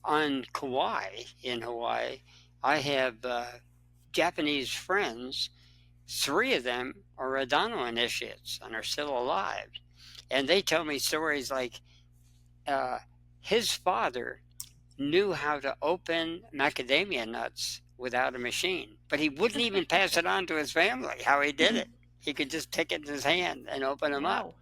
on Kauai in Hawaii, I have Japanese friends. Three of them are Adano initiates and are still alive. And they tell me stories like uh, his father knew how to open macadamia nuts without a machine, but he wouldn't even pass it on to his family how he did it. He could just take it in his hand and open them up, Wow.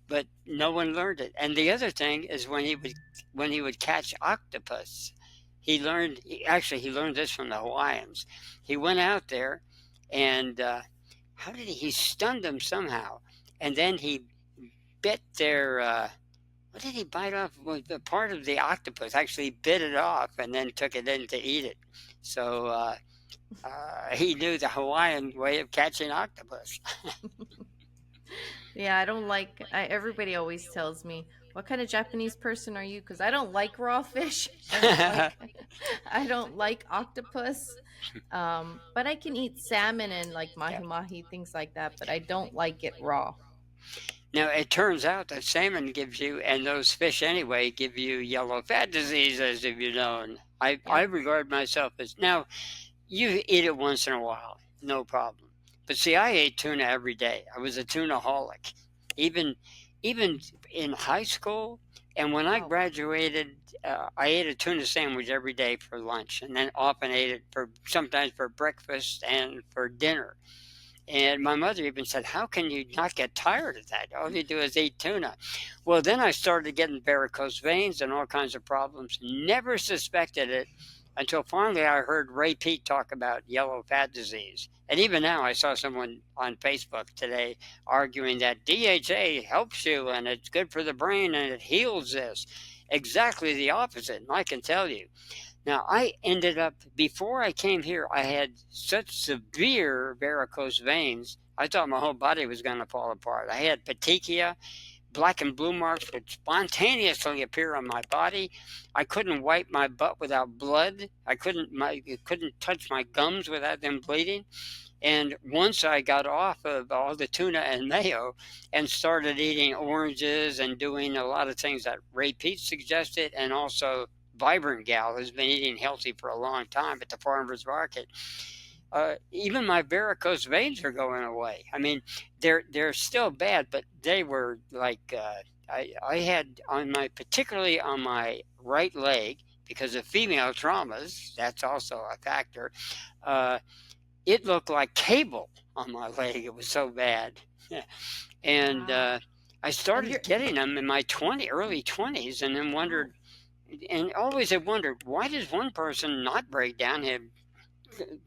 but no one learned it. And the other thing is when he would catch octopus, he learned this from the Hawaiians. He went out there and how did he stunned them somehow, and then he bit their what did he bite off? Well, the part of the octopus actually bit it off and then took it in to eat it. So he knew the Hawaiian way of catching octopus. Yeah, I don't like. Everybody always tells me, "What kind of Japanese person are you?" Because I don't like raw fish. I don't like. I don't like octopus. But I can eat salmon and like Yeah. mahi mahi things like that. But I don't like it raw. Now it turns out that salmon gives you, and those fish anyway, give you yellow fat disease, as if you known. I Yep. regard myself as now. You eat it once in a while, no problem. But see, I ate tuna every day. I was a tunaholic, even even in high school. And when I Wow. graduated, I ate a tuna sandwich every day for lunch, and then often ate it for sometimes for breakfast and for dinner. And my mother even said, "How can you not get tired of that? All you do is eat tuna." Well, then I started getting varicose veins and all kinds of problems. Never suspected it until finally I heard Ray Pete talk about yellow fat disease. And even now, I saw someone on Facebook today arguing that DHA helps you and it's good for the brain and it heals this. Exactly the opposite. And I can tell you. Now, I ended up, before I came here, I had such severe varicose veins. I thought my whole body was going to fall apart. I had petechia, black and blue marks would spontaneously appear on my body. I couldn't wipe my butt without blood. I couldn't touch my gums without them bleeding. And once I got off of all the tuna and mayo and started eating oranges and doing a lot of things that Ray Pete suggested, and also Vibrant Gal, who's been eating healthy for a long time at the farmer's market, even my varicose veins are going away. I mean, they're still bad, but they were like I had on my particularly on my right leg because of female traumas. That's also a factor. Uh, it looked like cable on my leg. It was so bad. And Wow. I And started you're getting them in my early 20s, and then wow. wondered, and always have wondered, why does one person not break down, have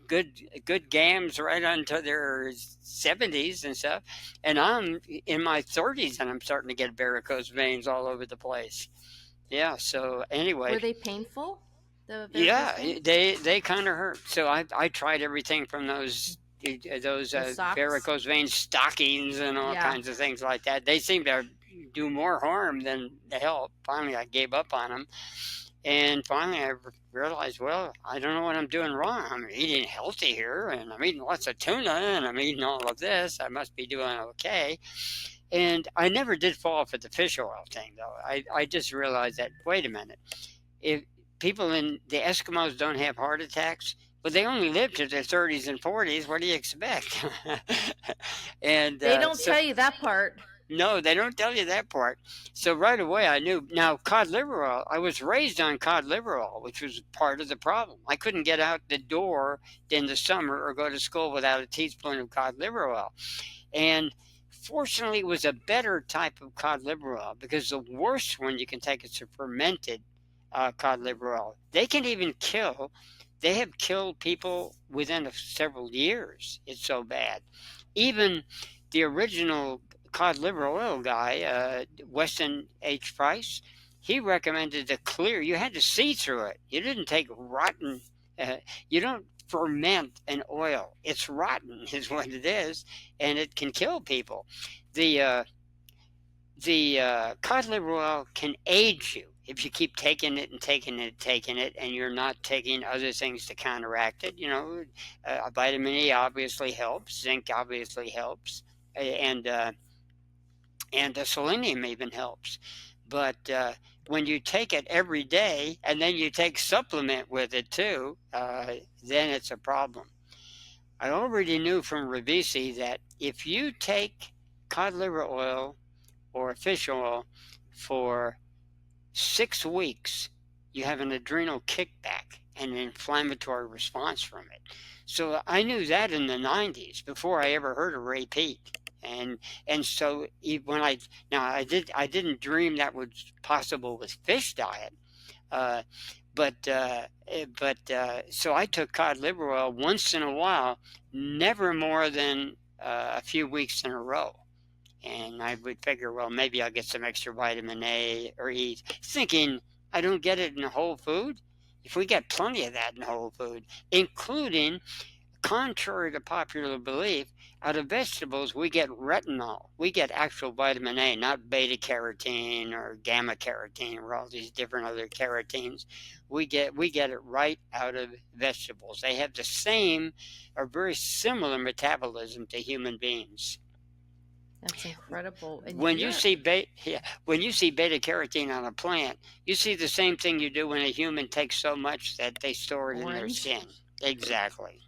good gams right onto their 70s and stuff, and I'm in my 30s and I'm starting to get varicose veins all over the place. Yeah. So Were anyway, they painful? The varicose yeah, veins? they kind of hurt. So I tried everything from those Those socks? varicose vein stockings and all Yeah. kinds of things like that. They seem to do more harm than help. Finally, I gave up on them, and finally I realized, well, I don't know what I'm doing wrong. I'm eating healthy here, and I'm eating lots of tuna, and I'm eating all of this. I must be doing okay. And I never did fall for the fish oil thing, though. I just realized that, wait a minute, if people in the Eskimos don't have heart attacks, Well, they only live to their 30s and 40s. What do you expect? And They don't so, tell you that part. no, they don't tell you that part. So right away I knew. Now, cod liver oil, I was raised on cod liver oil, which was part of the problem. I couldn't get out the door in the summer or go to school without a teaspoon of cod liver oil. And fortunately, it was a better type of cod liver oil, because the worst one you can take is a fermented cod liver oil. They can even kill. They have killed people within several years. It's so bad. Even the original cod liver oil guy, Weston H. Price, he recommended the clear. You had to see through it. You didn't take rotten. You don't ferment an oil. It's rotten, is what it is, and it can kill people. The cod liver oil can aid you if you keep taking it and taking it and taking it, and you're not taking other things to counteract it. Vitamin E obviously helps. Zinc obviously helps, and selenium even helps. But when you take it every day and then you take supplement with it too, then it's a problem. I already knew from Revisi that if you take cod liver oil or fish oil for 6 weeks, you have an adrenal kickback and an inflammatory response from it. So I knew that in the 90s before I ever heard of Ray Peat. And so when I didn't dream that was possible with fish diet. So I took cod liver oil once in a while, never more than a few weeks in a row. And I would figure, well, maybe I'll get some extra vitamin A or E, thinking I don't get it in whole food. If we get plenty of that in whole food, including, contrary to popular belief, out of vegetables we get retinol. We get actual vitamin A, not beta carotene or gamma carotene or all these different other carotenes. We get it right out of vegetables. They have the same or very similar metabolism to human beings. That's incredible. And When you see beta carotene on a plant, you see the same thing you do when a human takes so much that they store it in their skin. Exactly.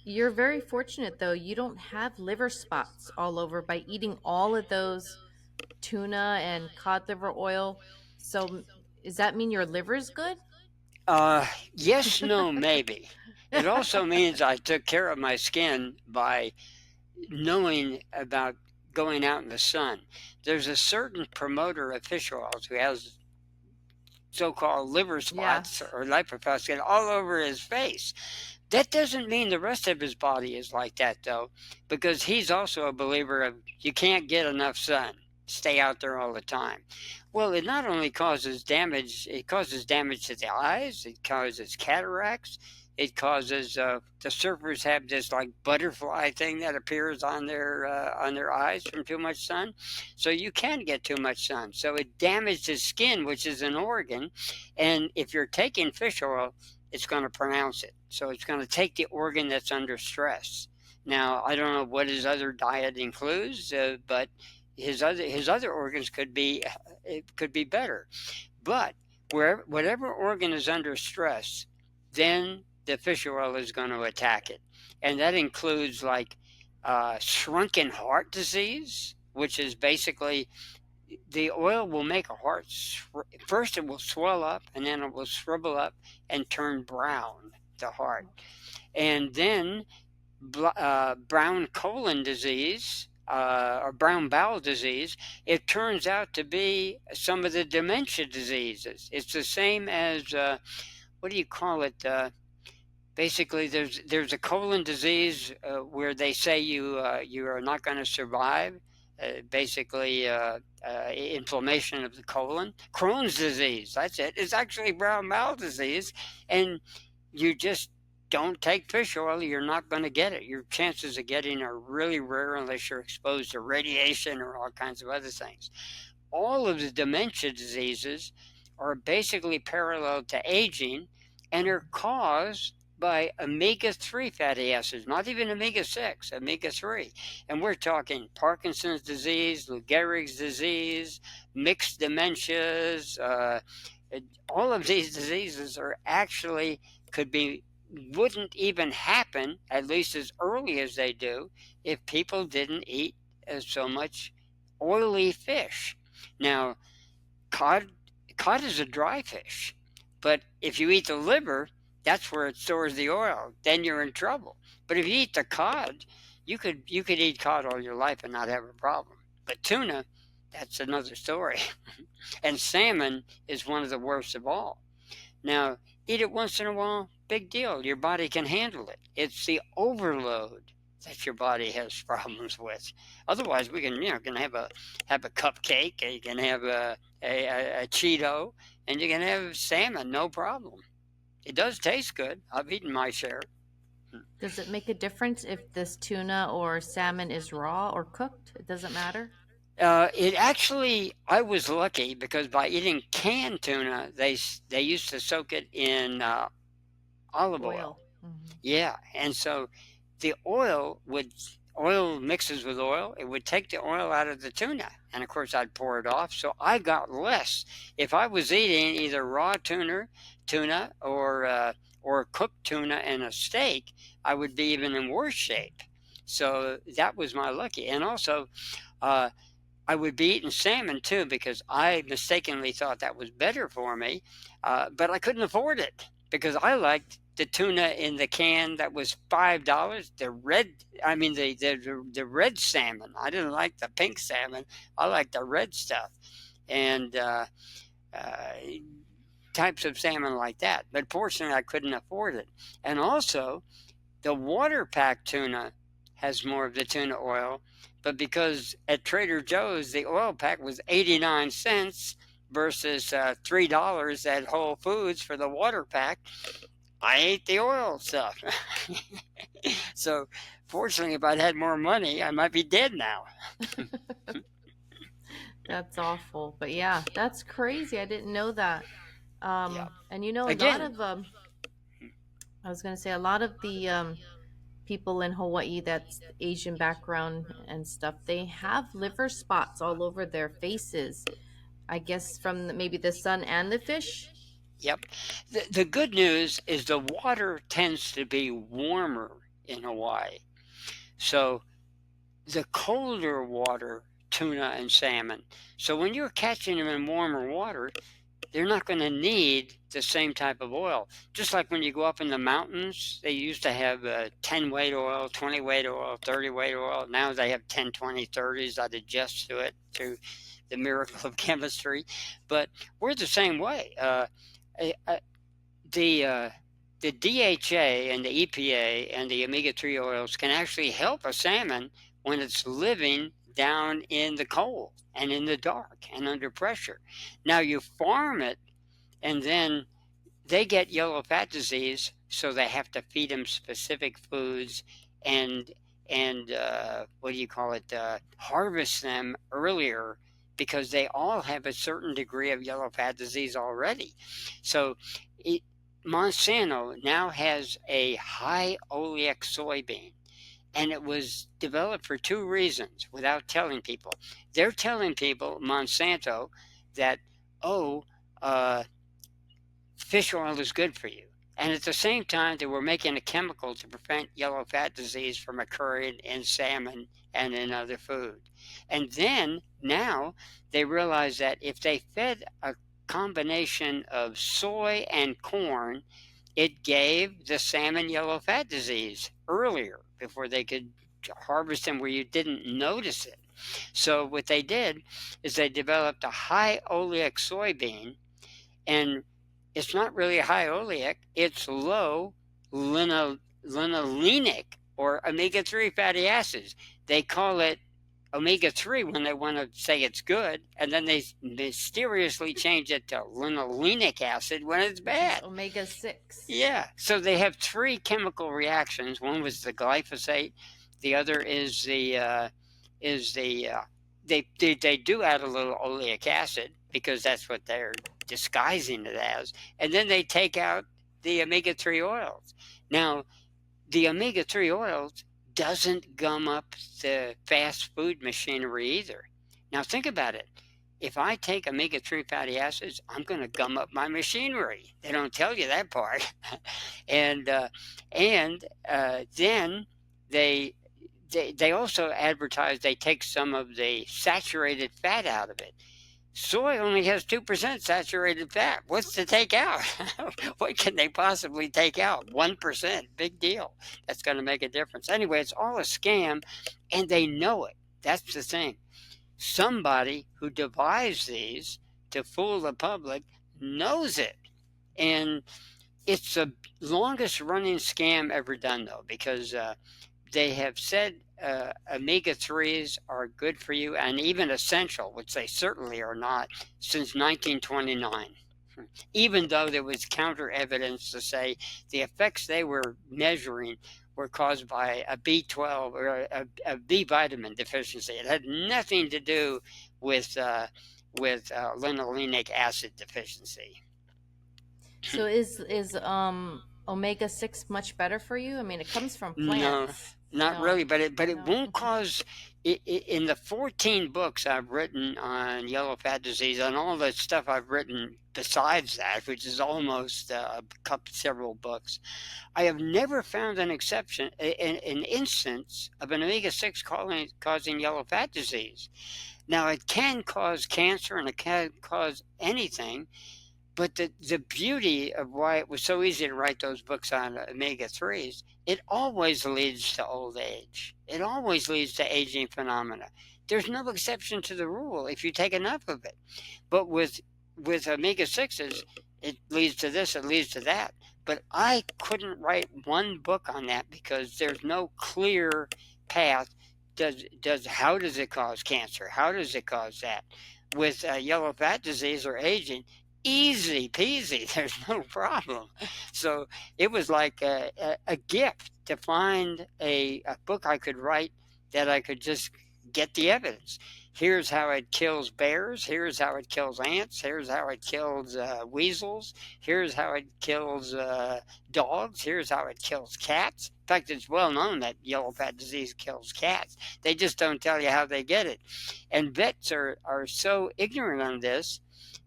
You're very fortunate, though. You don't have liver spots all over by eating all of those tuna and cod liver oil. So does that mean your liver is good? Yes, no, maybe. It also means I took care of my skin by knowing about going out in the sun. There's a certain promoter of fish oils who has so-called liver spots or lipopuscin all over his face. That doesn't mean the rest of his body is like that, though, because he's also a believer of you can't get enough sun. Stay out there all the time. Well, it not only causes damage, it causes damage to the eyes, it causes cataracts, it causes the surfers have this like butterfly thing that appears on their eyes from too much sun. So you can get too much sun. So it damages skin, which is an organ, and if you're taking fish oil, it's going to pronounce it. So it's going to take the organ that's under stress. Now, I don't know what his other diet includes, but his other organs could be better. But whatever organ is under stress, then the fish oil is going to attack it. And that includes like shrunken heart disease, which is basically the oil will make a heart, first it will swell up and then it will shrivel up and turn brown, the heart. And then brown colon disease or brown bowel disease, it turns out to be some of the dementia diseases. It's the same as, what do you call it? Basically, there's a colon disease where they say you are not going to survive. Inflammation of the colon. Crohn's disease, that's it. It's actually brown bowel disease, and you just don't take fish oil, you're not going to get it. Your chances of getting are really rare unless you're exposed to radiation or all kinds of other things. All of the dementia diseases are basically parallel to aging and are caused by omega-3 fatty acids, not even omega-6, omega-3. And we're talking Parkinson's disease, Lou Gehrig's disease, mixed dementias. All of these diseases are actually wouldn't even happen, at least as early as they do, if people didn't eat so much oily fish. Now, cod cod is a dry fish, but if you eat the liver, that's where it stores the oil. Then you're in trouble. But if you eat the cod, you could eat cod all your life and not have a problem. But tuna, that's another story. And salmon is one of the worst of all. Now, eat it once in a while, big deal. Your body can handle it. It's the overload that your body has problems with. Otherwise, we can have a cupcake, you can have a Cheeto, and you can have salmon, no problem. It does taste good. I've eaten my share. Does it make a difference if this tuna or salmon is raw or cooked? It doesn't matter. It actually, I was lucky because by eating canned tuna, they used to soak it in olive oil. Mhm. Yeah, and so the oil mixes with oil. It would take the oil out of the tuna, and of course I'd pour it off. So I got less. If I was eating either raw tuna or cooked tuna and a steak, I would be even in worse shape. So that was my lucky, and also. Uh, I would be eating salmon too because I mistakenly thought that was better for me, but I couldn't afford it because I liked the tuna in the can that was $5. The red salmon. I didn't like the pink salmon. I liked the red stuff, and uh, types of salmon like that. But fortunately, I couldn't afford it, and also the water pack tuna has more of the tuna oil, but because at Trader Joe's the oil pack was 89 cents versus $3 at Whole Foods for the water pack, I ate the oil stuff. So fortunately, if I'd had more money, I might be dead now. That's awful. But yeah, that's crazy. I didn't know that. Yeah. And a lot Again, of I was gonna say a lot of the people in Hawaii that's Asian background and stuff, they have liver spots all over their faces. I guess from maybe the sun and the fish. yep. The good news is the water tends to be warmer in Hawaii. So the colder water, tuna and salmon. So when you're catching them in warmer water, they're not going to need the same type of oil. Just like when you go up in the mountains, they used to have 10 weight oil, 20 weight oil, 30 weight oil. Now they have 10, 20, 30s that adjust to it through the miracle of chemistry. But we're the same way. The DHA and the EPA and the omega-3 oils can actually help a salmon when it's living down in the cold and in the dark and under pressure. Now you farm it and then they get yellow fat disease, so they have to feed them specific foods and harvest them earlier because they all have a certain degree of yellow fat disease already. So Monsanto now has a high oleic soybean, and it was developed for two reasons without telling people. They're telling people, Monsanto, that, fish oil is good for you. And at the same time, they were making a chemical to prevent yellow fat disease from occurring in salmon and in other food. And then now they realize that if they fed a combination of soy and corn, it gave the salmon yellow fat disease earlier before they could harvest them where you didn't notice it. So what they did is they developed a high oleic soybean, and it's not really high oleic, it's low linolenic or omega-3 fatty acids. They call it omega-3 when they want to say it's good, and then they mysteriously change it to linolenic acid when it's bad. Omega-6. Yeah, so they have three chemical reactions. One was the glyphosate, the other is they do add a little oleic acid because that's what they're disguising it as, and then they take out the omega-3 oils. Now, the omega-3 oils doesn't gum up the fast food machinery either. Now think about it. if I take omega-3 fatty acids, I'm going to gum up my machinery. They don't tell you that part. and then they, they also advertise they take some of the saturated fat out of it. Soy only has 2% saturated fat. What's to take out? What can they possibly take out? 1%. Big deal. That's going to make a difference. Anyway, it's all a scam, and they know it. That's the thing. Somebody who devised these to fool the public knows it. And it's the longest running scam ever done, though, because they have said omega-3s are good for you and even essential, which they certainly are not, since 1929. Even though there was counter evidence to say the effects they were measuring were caused by a B12 or a B vitamin deficiency. It had nothing to do with linolenic acid deficiency. So is omega-6 much better for you? I mean, it comes from plants. No, not really, but it No. won't cause. In the 14 books I've written on yellow fat disease and all the stuff I've written besides that, which is almost several books, I have never found an exception, an instance of an omega-6 causing yellow fat disease. Now, it can cause cancer and it can cause anything. But the beauty of why it was so easy to write those books on omega-3s, it always leads to old age. It always leads to aging phenomena. There's no exception to the rule if you take enough of it. But with omega-6s, it leads to this, it leads to that. But I couldn't write one book on that because there's no clear path. How does it cause cancer? How does it cause that? With yellow fat disease or aging, easy peasy, there's no problem. So it was like a gift to find a book I could write that I could just get the evidence. Here's how it kills bears. Here's how it kills ants. Here's how it kills weasels. Here's how it kills dogs. Here's how it kills cats. In fact, it's well known that yellow fat disease kills cats. They just don't tell you how they get it. And vets are so ignorant on this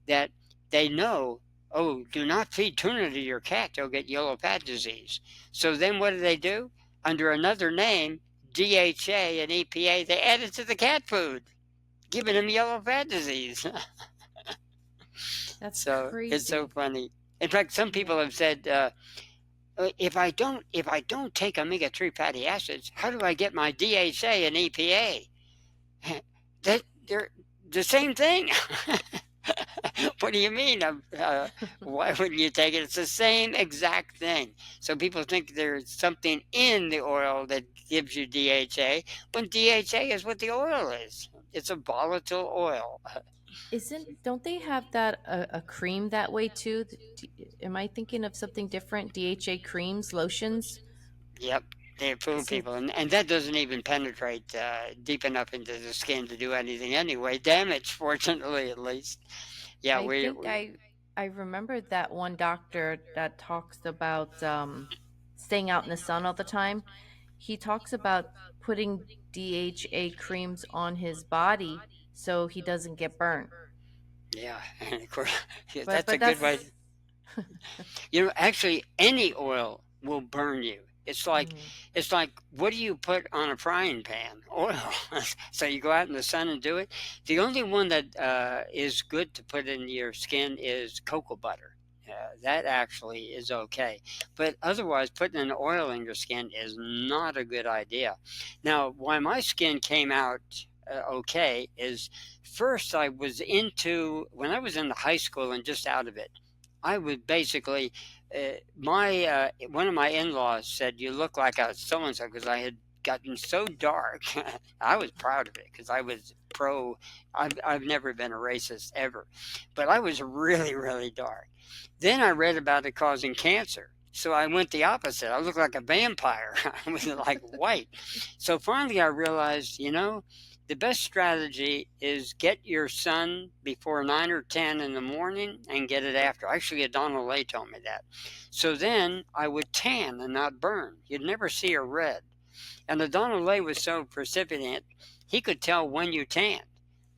that they know, oh, do not feed tuna to your cat, they'll get yellow fat disease. So then what do? Under another name, DHA and EPA, they add it to the cat food, giving them yellow fat disease. That's so crazy. It's so funny. In fact, some people have said, if I don't take omega-3 fatty acids, how do I get my DHA and EPA? They're the same thing. What do you mean? Why wouldn't you take it? It's the same exact thing. So people think there's something in the oil that gives you DHA, when DHA is what the oil is. It's a volatile oil. Don't they have that a cream that way too? Am I thinking of something different? DHA creams, lotions? Yep. They fool people, and that doesn't even penetrate deep enough into the skin to do anything anyway. Damage, fortunately, at least. Yeah, I remember that one doctor that talks about staying out in the sun all the time. He talks about putting DHA creams on his body so he doesn't get burnt. Yeah, and of course, that's a good way. Actually, any oil will burn you. It's like what do you put on a frying pan? Oil. So you go out in the sun and do it. The only one that is good to put in your skin is cocoa butter. That actually is okay. But otherwise, putting an oil in your skin is not a good idea. Now, why my skin came out okay is first I was when I was in the high school and just out of it, I would basically, one of my in-laws said, you look like a so-and-so, because I had gotten so dark. I was proud of it because I was I've never been a racist ever, but I was really, really dark. Then I read about it causing cancer. So I went the opposite. I looked like a vampire. I was like white. So finally I realized, the best strategy is get your sun before 9 or 10 in the morning and get it after. Actually, Aloe told me that. So then I would tan and not burn. You'd never see a red. And Aloe was so precipitant, he could tell when you tanned.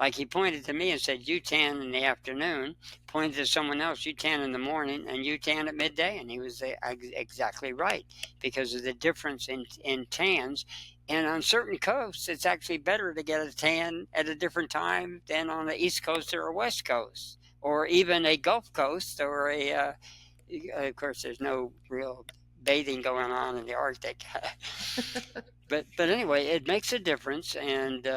Like he pointed to me and said, you tan in the afternoon, pointed to someone else, you tan in the morning, and you tan at midday. And he was exactly right because of the difference in tans. And on certain coasts, it's actually better to get a tan at a different time than on the East Coast or a West Coast, or even a Gulf Coast, or of course, there's no real bathing going on in the Arctic. but anyway, it makes a difference. And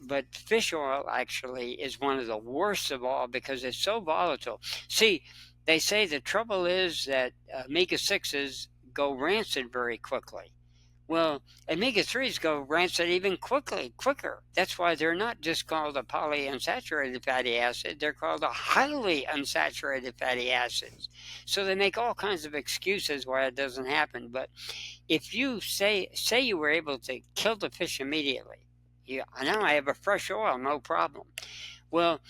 but fish oil actually is one of the worst of all because it's so volatile. See, they say the trouble is that omega-6s go rancid very quickly. Well, omega-3s go rancid even quicker. That's why they're not just called a polyunsaturated fatty acid. They're called a highly unsaturated fatty acids. So they make all kinds of excuses why it doesn't happen. But if you say you were able to kill the fish immediately, now I have a fresh oil, no problem. Well,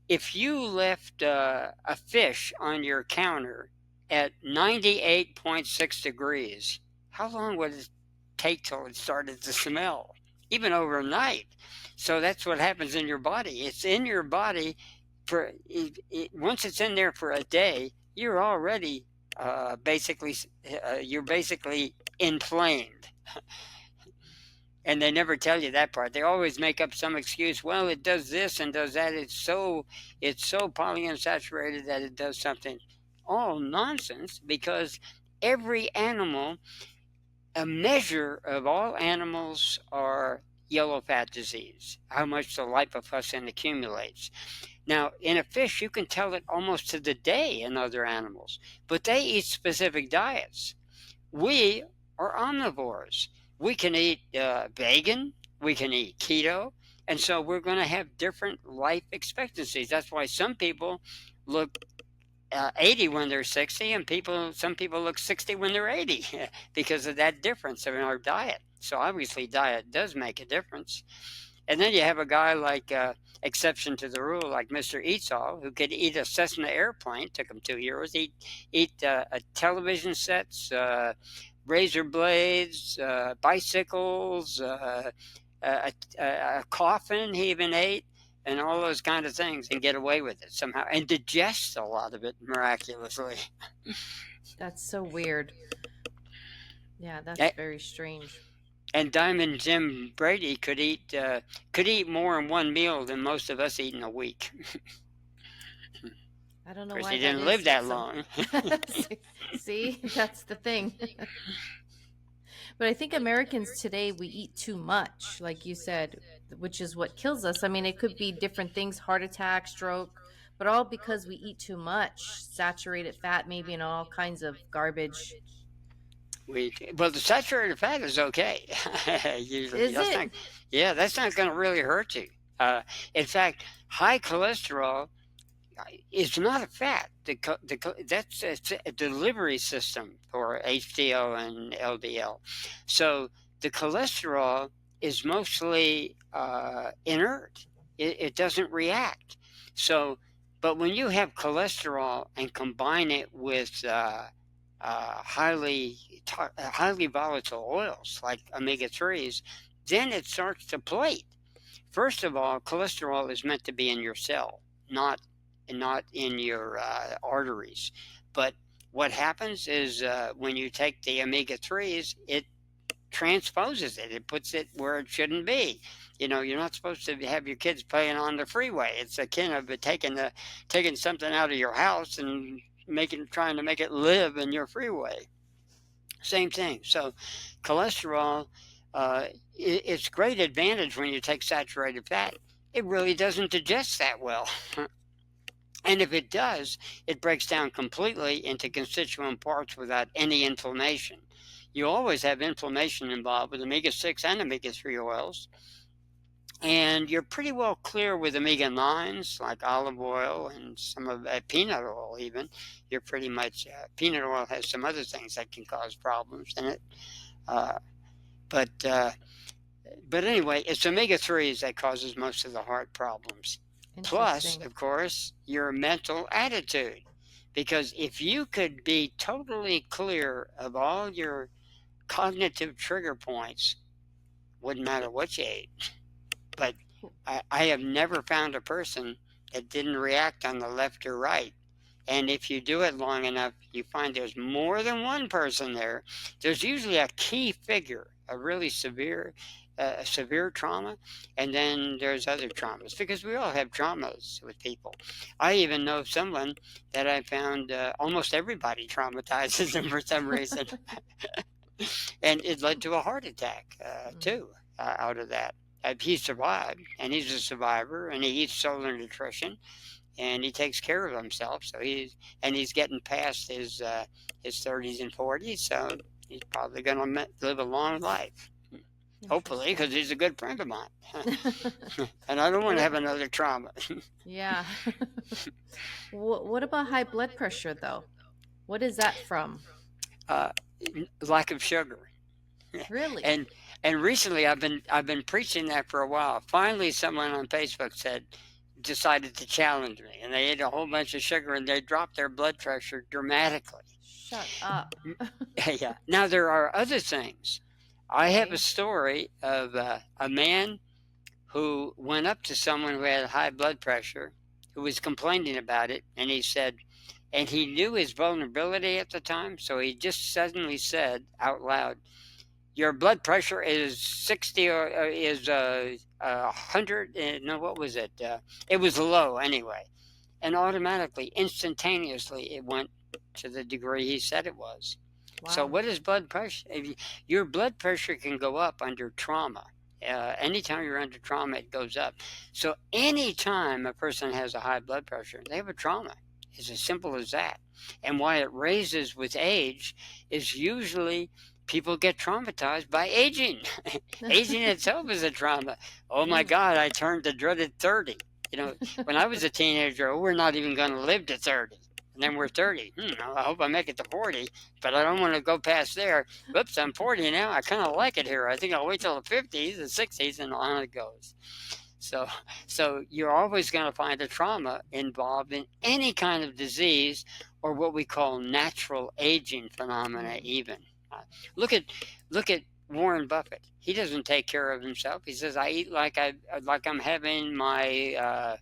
if you left a fish on your counter at 98.6 degrees, how long would it take till it started to smell? Even overnight. So that's what happens in your body. It's in your body once it's in there for a day, you're already basically inflamed. And they never tell you that part. They always make up some excuse. Well, it does this and does that. It's so polyunsaturated that it does something. All nonsense, because every animal, a measure of all animals are yellow fat disease, how much the lipofuscin accumulates. Now, in a fish, you can tell it almost to the day in other animals, but they eat specific diets. We are omnivores. We can eat vegan, we can eat keto, and so we're going to have different life expectancies. That's why some people look 80 when they're 60, and some people look 60 when they're 80 because of that difference in our diet. So obviously diet does make a difference. And then you have a guy like, exception to the rule, like Mr. Eatsall, who could eat a Cessna airplane, took him 2 years, eat television sets, razor blades, bicycles, a coffin he even ate, and all those kind of things, and get away with it somehow, and digest a lot of it miraculously. That's so weird. Yeah, that's very strange. And Diamond Jim Brady could eat more in one meal than most of us eat in a week. I don't know why he didn't live that long. See, that's the thing. But I think Americans today, we eat too much, like you said, which is what kills us. I mean, it could be different things, heart attack, stroke, but all because we eat too much, saturated fat maybe, and all kinds of garbage. Well, the saturated fat is okay. Usually, Is it? That's not going to really hurt you. In fact, high cholesterol is not a fat. That's a delivery system for HDL and LDL. So the cholesterol is mostly inert. It doesn't react. So, but when you have cholesterol and combine it with highly volatile oils like omega-3s, then it starts to plate. First of all, cholesterol is meant to be in your cell, not in your arteries. But what happens is when you take the omega-3s, it transposes it. It puts it where it shouldn't be. You're not supposed to have your kids playing on the freeway. It's akin of taking something out of your house and trying to make it live in your freeway. Same thing. So cholesterol, it's great advantage when you take saturated fat. It really doesn't digest that well. And if it does, it breaks down completely into constituent parts without any inflammation. You always have inflammation involved with omega-6 and omega-3 oils. And you're pretty well clear with omega-9s like olive oil and some of peanut oil even. You're pretty much, peanut oil has some other things that can cause problems in it. But anyway, it's omega-3s that causes most of the heart problems. Plus, of course, your mental attitude. Because if you could be totally clear of all your cognitive trigger points, wouldn't matter what you ate. But I have never found a person that didn't react on the left or right. And if you do it long enough, you find there's more than one person there. There's usually a key figure, a really severe trauma, and then there's other traumas, because we all have traumas with people. I even know someone that I found almost everybody traumatizes them for some reason. And it led to a heart attack, too, out of that. He survived, and he's a survivor, and he eats solar nutrition, and he takes care of himself. So he's getting past his 30s and 40s, so he's probably going to live a long life. Hopefully, because he's a good friend of mine. And I don't want to have another trauma. Yeah. What about high blood pressure, though? What is that from? Lack of sugar. Really? And recently I've been preaching that for a while. Finally, someone on Facebook decided to challenge me, and they ate a whole bunch of sugar, and they dropped their blood pressure dramatically. Shut up. Yeah. Now, there are other things. I have a story of a man who went up to someone who had high blood pressure, who was complaining about it, and he said, and he knew his vulnerability at the time, so he just suddenly said out loud, "Your blood pressure is 60 or is 100, no, what was it? It was low anyway." And automatically, instantaneously, it went to the degree he said it was. Wow. So what is blood pressure? Your blood pressure can go up under trauma. Anytime you're under trauma, it goes up. So anytime a person has a high blood pressure, they have a trauma. It's as simple as that. And why it raises with age is usually people get traumatized by aging. Aging itself is a trauma. Oh my God, I turned the dreaded 30. When I was a teenager, we're not even going to live to 30. And then we're 30. I hope I make it to 40, but I don't want to go past there. Whoops, I'm 40 now. I kind of like it here. I think I'll wait till the 50s, the 60s, and on it goes. So you're always going to find a trauma involved in any kind of disease, or what we call natural aging phenomena even. Look at Warren Buffett. He doesn't take care of himself. He says, "I eat like I'm having my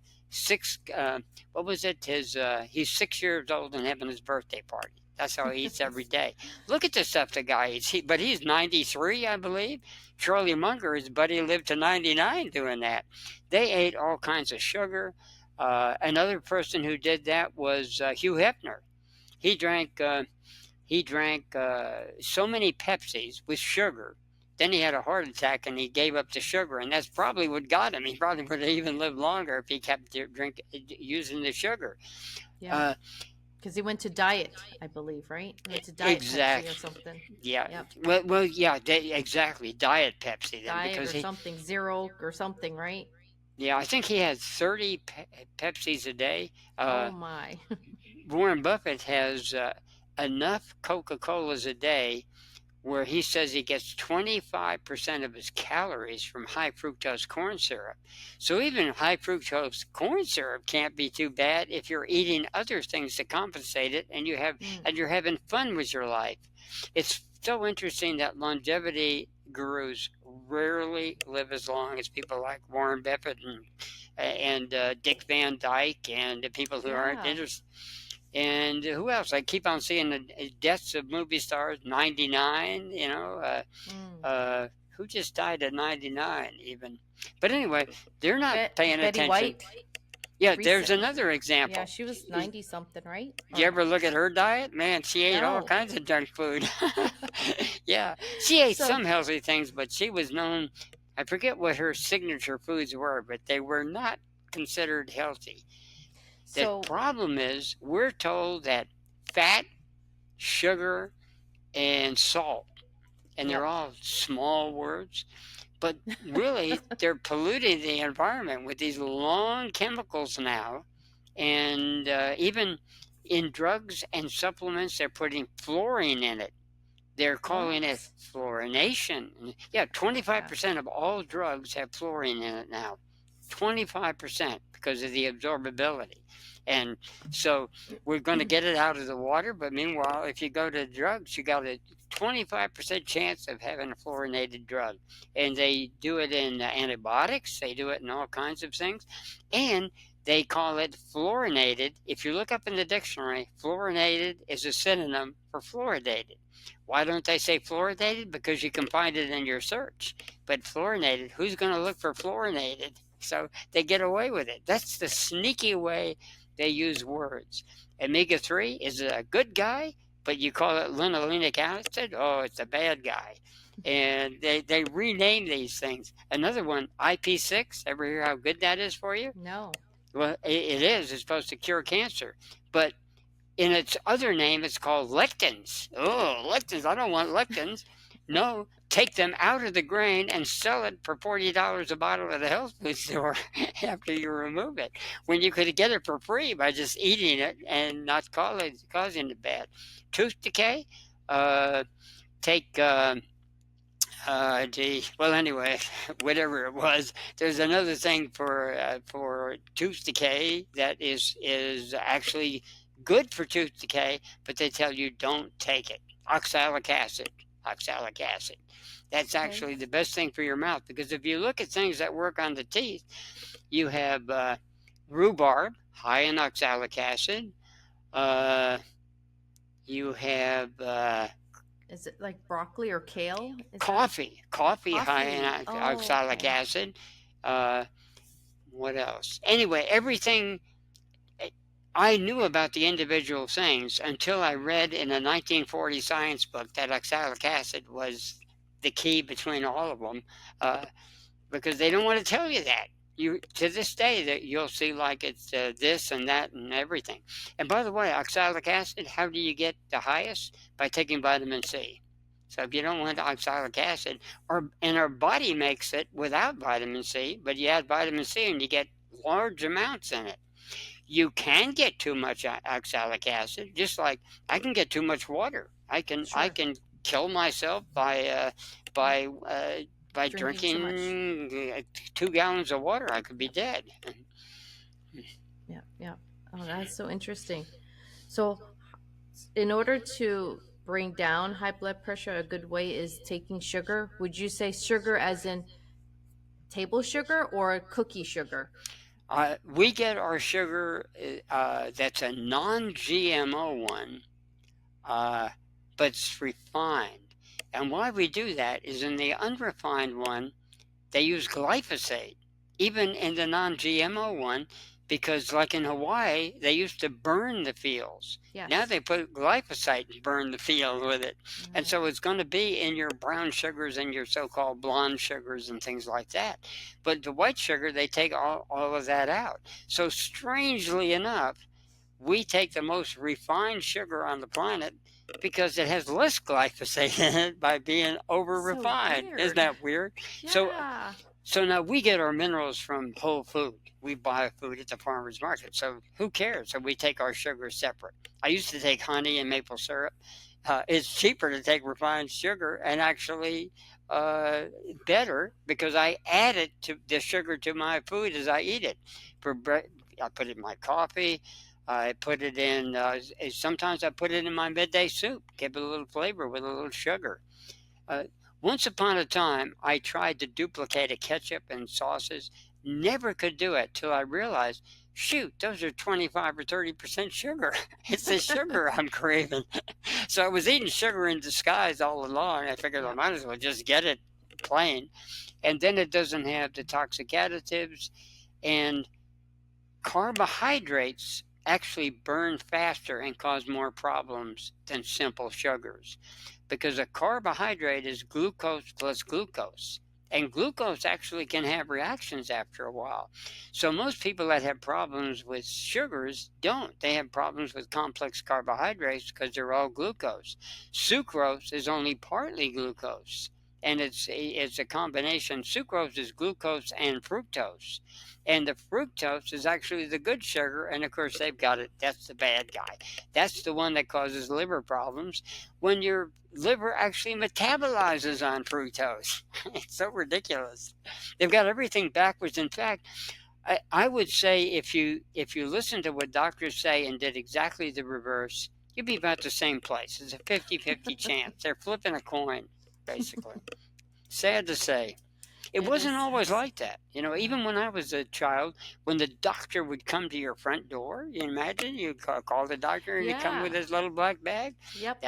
what was it? He's 6 years old and having his birthday party. That's how he eats every day." Look at the stuff the guy eats. But he's 93, I believe. Charlie Munger, his buddy, lived to 99 doing that. They ate all kinds of sugar. Another person who did that was Hugh Hefner. He drank so many Pepsis with sugar. Then he had a heart attack and he gave up the sugar, and that's probably what got him. He probably would have even lived longer if he kept using the sugar. Yeah. Because he went to diet, I believe, right? He went to diet exactly. Pepsi or something. Yeah. Yep. Well, yeah, exactly. Diet Pepsi. Then, diet because or something, zero or something, right? Yeah, I think he had 30 Pepsis a day. Oh my! Warren Buffett has enough Coca-Colas a day where he says he gets 25% of his calories from high fructose corn syrup. So even high fructose corn syrup can't be too bad if you're eating other things to compensate it, and you're having fun with your life. It's so interesting that longevity gurus rarely live as long as people like Warren Buffett and Dick Van Dyke and the people who aren't interested. And who else? I keep on seeing the deaths of movie stars, 99, who just died at 99 even. But anyway, they're not paying Betty attention. White? Yeah, Recent. There's another example. Yeah, she was 90-something, right? Did you ever look at her diet? Man, she ate all kinds of junk food. Yeah, she ate some healthy things, but she was known, I forget what her signature foods were, but they were not considered healthy. The problem is, we're told that fat, sugar, and salt, and they're all small words, but really they're polluting the environment with these long chemicals now, and even in drugs and supplements, they're putting fluorine in it. They're calling it fluorination. Yeah, 25% of all drugs have fluorine in it now. 25% because of the absorbability. And so we're going to get it out of the water, but meanwhile, if you go to drugs, you got a 25% chance of having a fluorinated drug. And they do it in antibiotics, they do it in all kinds of things, and they call it fluorinated. If you look up in the dictionary, fluorinated is a synonym for fluoridated. Why don't they say fluoridated? Because you can find it in your search. But fluorinated, who's going to look for fluorinated? So they get away with it. That's the sneaky way they use words. Omega-3 is a good guy, but you call it linolenic acid, oh, it's a bad guy. And they rename these things. Another one, IP6, ever hear how good that is for you? No. Well, it is. It's supposed to cure cancer. But in its other name, it's called lectins. Oh, lectins. I don't want lectins. No, take them out of the grain and sell it for $40 a bottle at the health food store after you remove it. When you could get it for free by just eating it and not causing it bad. Tooth decay, take... well, anyway, whatever it was, there's another thing for tooth decay that is actually good for tooth decay, but they tell you don't take it. Oxalic acid. That's actually the best thing for your mouth, because if you look at things that work on the teeth, you have rhubarb, high in oxalic acid. You have Is it like broccoli or kale? coffee, high in Oh, oxalic okay. acid. What else? Anyway, everything I knew about the individual things until I read in a 1940 science book that oxalic acid was the key between all of them, because they don't want to tell you that. You to this day that you'll see like it's this and that and everything. And by the way, oxalic acid, how do you get the highest? By taking vitamin C. So if you don't want oxalic acid, and our body makes it without vitamin C, but you add vitamin C and you get large amounts in it. You can get too much oxalic acid, just like I can get too much water. I can kill myself by Drinking drinking 2 gallons of water. I could be dead. Yeah. Oh, that's so interesting. So, in order to bring down high blood pressure, a good way is taking sugar. Would you say sugar as in table sugar or cookie sugar? We get our sugar that's a non-GMO one, but it's refined. And why we do that is in the unrefined one, they use glyphosate, even in the non-GMO one, because like in Hawaii, they used to burn the fields. Yes. Now they put glyphosate and burn the field with it. And so it's going to be in your brown sugars and your so-called blonde sugars and things like that. But the white sugar, they take all of that out. So strangely enough, we take the most refined sugar on the planet because it has less glyphosate in it by being over-refined. weird. Isn't that weird? Yeah. So now we get our minerals from whole food. We buy food at the farmer's market. So who cares? So we take our sugar separate. I used to take honey and maple syrup. It's cheaper to take refined sugar and actually better because I add it to the sugar to my food as I eat it. For bread, I put it in my coffee. I put it in, sometimes I put it in my midday soup, give it a little flavor with a little sugar. Once upon a time, I tried to duplicate a ketchup and sauces, never could do it till I realized, shoot, those are 25 or 30% sugar. It's the sugar I'm craving. So I was eating sugar in disguise all along. I figured I might as well just get it plain. And then it doesn't have the toxic additives, and carbohydrates actually burn faster and cause more problems than simple sugars, because a carbohydrate is glucose plus glucose, and glucose actually can have reactions after a while. So most people that have problems with sugars don't. They have problems with complex carbohydrates because they're all glucose. Sucrose is only partly glucose, and it's a combination. Sucrose is glucose and fructose, and the fructose is actually the good sugar, and of course they've got it. That's the bad guy. That's the one that causes liver problems when your liver actually metabolizes on fructose. It's so ridiculous. They've got everything backwards. In fact, I would say if you listen to what doctors say and did exactly the reverse, you'd be about the same place. It's a 50-50 chance. They're flipping a coin, basically. Sad to say. It wasn't always like that. Even when I was a child, when the doctor would come to your front door, you imagine, you call the doctor and he'd come with his little black bag. Yep.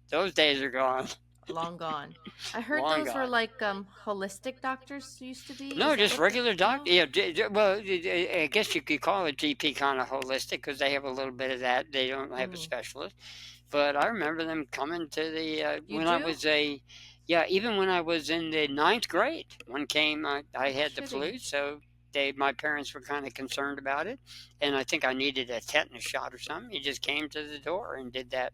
Those days are gone. Long gone. I heard Long those were gone. like holistic doctors used to be. No, Is that just what regular no? doctor. Yeah, well, I guess you could call a GP kind of holistic because they have a little bit of that. They don't have a specialist. But I remember them coming to the You when I do? was even when I was in the ninth grade. One came. I had the Kidding. flu, so my parents were kind of concerned about it, and I think I needed a tetanus shot or something. He just came to the door and did that.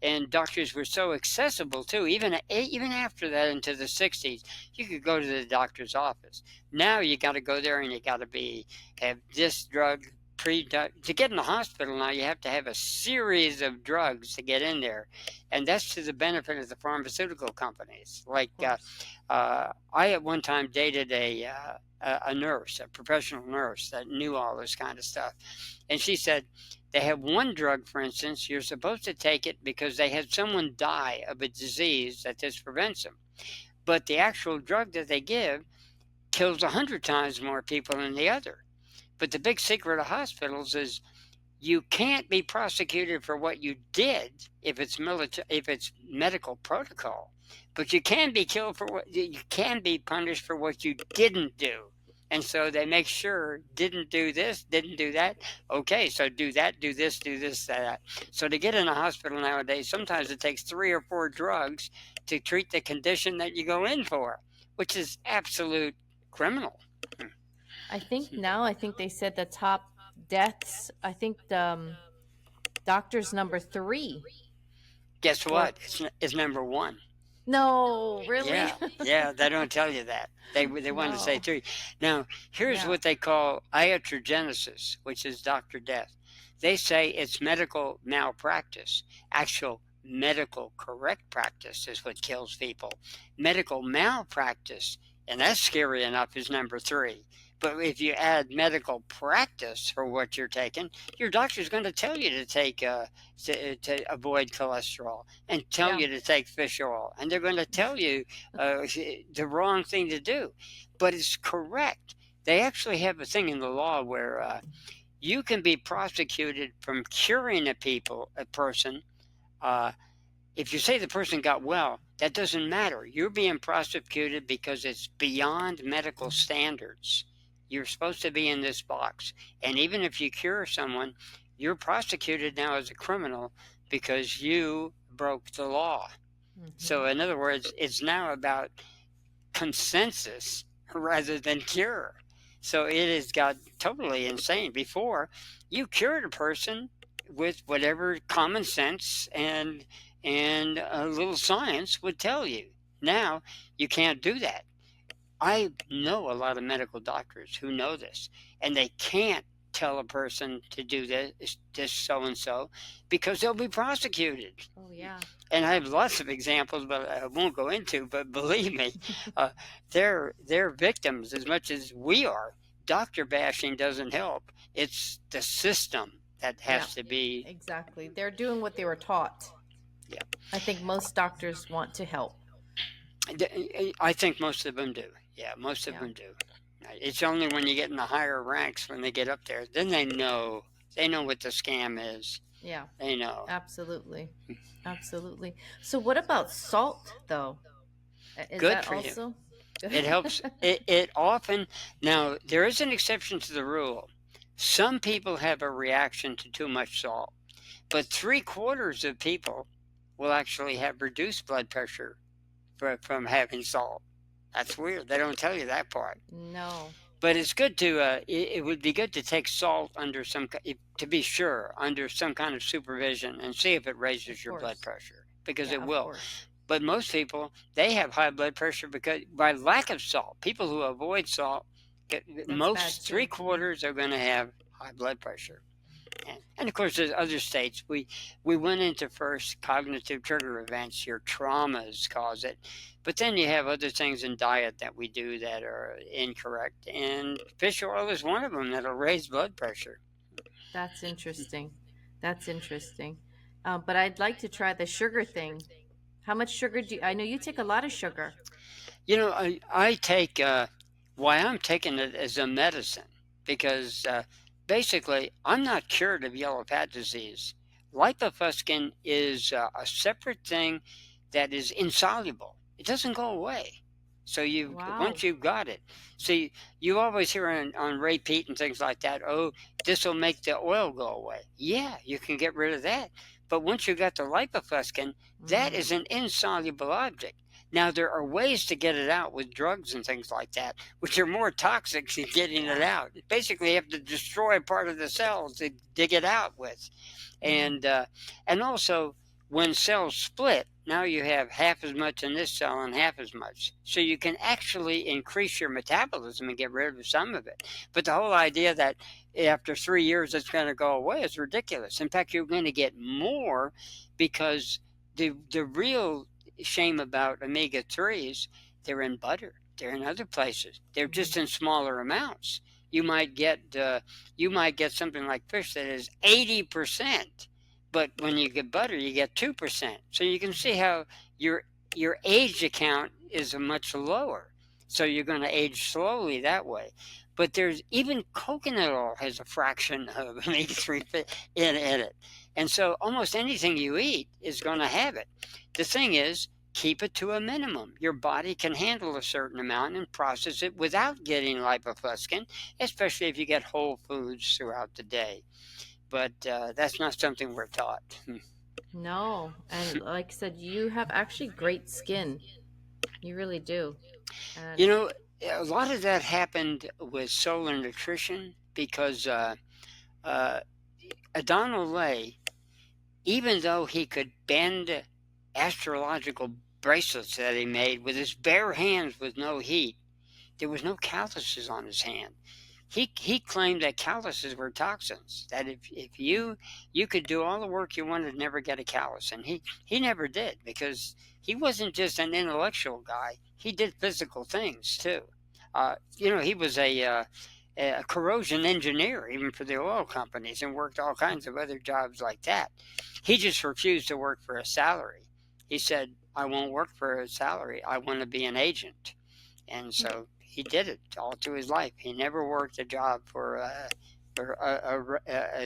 And doctors were so accessible too. Even after that, into the 60s, you could go to the doctor's office. Now you got to go there and you got to have this drug to get in the hospital. Now you have to have a series of drugs to get in there, and that's to the benefit of the pharmaceutical companies. Like I at one time dated a nurse, a professional nurse that knew all this kind of stuff, and she said they have one drug, for instance, you're supposed to take it because they had someone die of a disease that this prevents them. But the actual drug that they give kills 100 times more people than the other. But the big secret of hospitals is you can't be prosecuted for what you did if it's medical protocol, but you can be you can be punished for what you didn't do. And so they make sure didn't do this, didn't do that. Okay, so do that, do this, that. So to get in a hospital nowadays, sometimes it takes 3 or 4 drugs to treat the condition that you go in for, which is absolute criminal. I think they said the top deaths. I think doctor's number 3. Guess what? It's number 1. No, really? Yeah, they don't tell you that. They want to say 3. Now, here's what they call iatrogenesis, which is doctor death. They say it's medical malpractice. Actual medical correct practice is what kills people. Medical malpractice, and that's scary enough, is number 3. But if you add medical practice for what you're taking, your doctor's going to tell you to take to avoid cholesterol and tell you to take fish oil, and they're going to tell you the wrong thing to do. But it's correct. They actually have a thing in the law where you can be prosecuted from curing a person. If you say the person got well, that doesn't matter. You're being prosecuted because it's beyond medical standards. You're supposed to be in this box. And even if you cure someone, you're prosecuted now as a criminal because you broke the law. Mm-hmm. So in other words, it's now about consensus rather than cure. So it has got totally insane. Before, you cured a person with whatever common sense and a little science would tell you. Now, you can't do that. I know a lot of medical doctors who know this, and they can't tell a person to do this so-and-so because they'll be prosecuted. Oh, yeah. And I have lots of examples, but I won't go into, but believe me, they're victims as much as we are. Doctor bashing doesn't help. It's the system that has to be. Exactly. They're doing what they were taught. Yeah. I think most doctors want to help. I think most of them do. Yeah, most of them do. It's only when you get in the higher ranks, when they get up there, then they know what the scam is. Yeah. They know. Absolutely. Absolutely. So what about salt, though? Is Good that for also? you. It helps. It often, now, there is an exception to the rule. Some people have a reaction to too much salt, but 3/4 of people will actually have reduced blood pressure from having salt. That's weird. They don't tell you that part. No. But it's good to. It would be good to take salt under to be sure, under some kind of supervision and see if it raises your blood pressure, because it will. Course. But most people, they have high blood pressure because by lack of salt. People who avoid salt, That's bad most too. 3/4 are going to have high blood pressure. And of course, there's other states. We went into first cognitive trigger events. Your traumas cause it, but then you have other things in diet that we do that are incorrect, and fish oil is one of them that'll raise blood pressure. That's interesting. That's interesting. But I'd like to try the sugar thing. How much sugar do you, I know you take a lot of sugar. I take why I'm taking it as a medicine because basically I'm not cured of yellow fat disease. Lipofuscin is a separate thing that is insoluble. It doesn't go away. So Wow. once you've got it, see, you always hear on Ray Peat and things like that. Oh, this will make the oil go away. Yeah, you can get rid of that. But once you got the lipofuscin, that is Mm. an insoluble object. Now, there are ways to get it out with drugs and things like that, which are more toxic than getting it Yeah. out. Basically, you have to destroy part of the cells to dig it out with. Mm. And, uh, and also, when cells split, now you have half as much in this cell and half as much. So you can actually increase your metabolism and get rid of some of it. But the whole idea that after 3 years it's going to go away is ridiculous. In fact, you're going to get more because the real shame about omega 3s, they're in butter, they're in other places, they're just in smaller amounts. You might get something like fish that is 80%, but when you get butter you get 2%. So you can see how your age account is much lower. So you're going to age slowly that way. But there's even coconut oil has a fraction of omega 3 in it. And so almost anything you eat is going to have it. The thing is, keep it to a minimum. Your body can handle a certain amount and process it without getting lipofuscin, especially if you get whole foods throughout the day. But that's not something we're taught. No. And like I said, you have actually great skin. You really do. You And know, a lot of that happened with solar nutrition because uh, Adon Olay, even though he could bend astrological bracelets that he made with his bare hands with no heat, there was no calluses on his hand. He claimed that calluses were toxins. That if you could do all the work you wanted, never get a callus, and he never did because he wasn't just an intellectual guy. He did physical things too. He was a corrosion engineer even for the oil companies and worked all kinds of other jobs like that. He just refused to work for a salary. He said, "I won't work for a salary. I want to be an agent." And so he did it all through his life. He never worked a job for a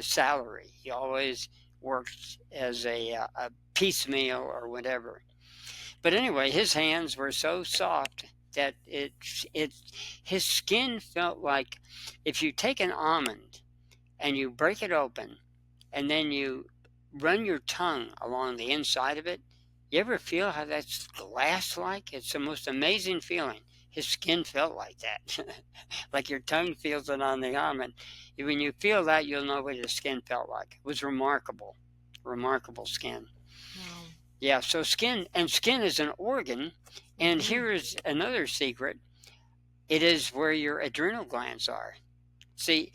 salary. He always worked as a piecemeal or whatever. But anyway, his hands were so soft that his skin felt like if you take an almond and you break it open and then you run your tongue along the inside of it. You ever feel how that's glass like? It's the most amazing feeling. His skin felt like that. Like your tongue feels it on the almond. When you feel that, you'll know what his skin felt like. It was remarkable. Remarkable skin. wow. Yeah, so skin is an organ. And Mhm. here is another secret. It is where your adrenal glands are. See,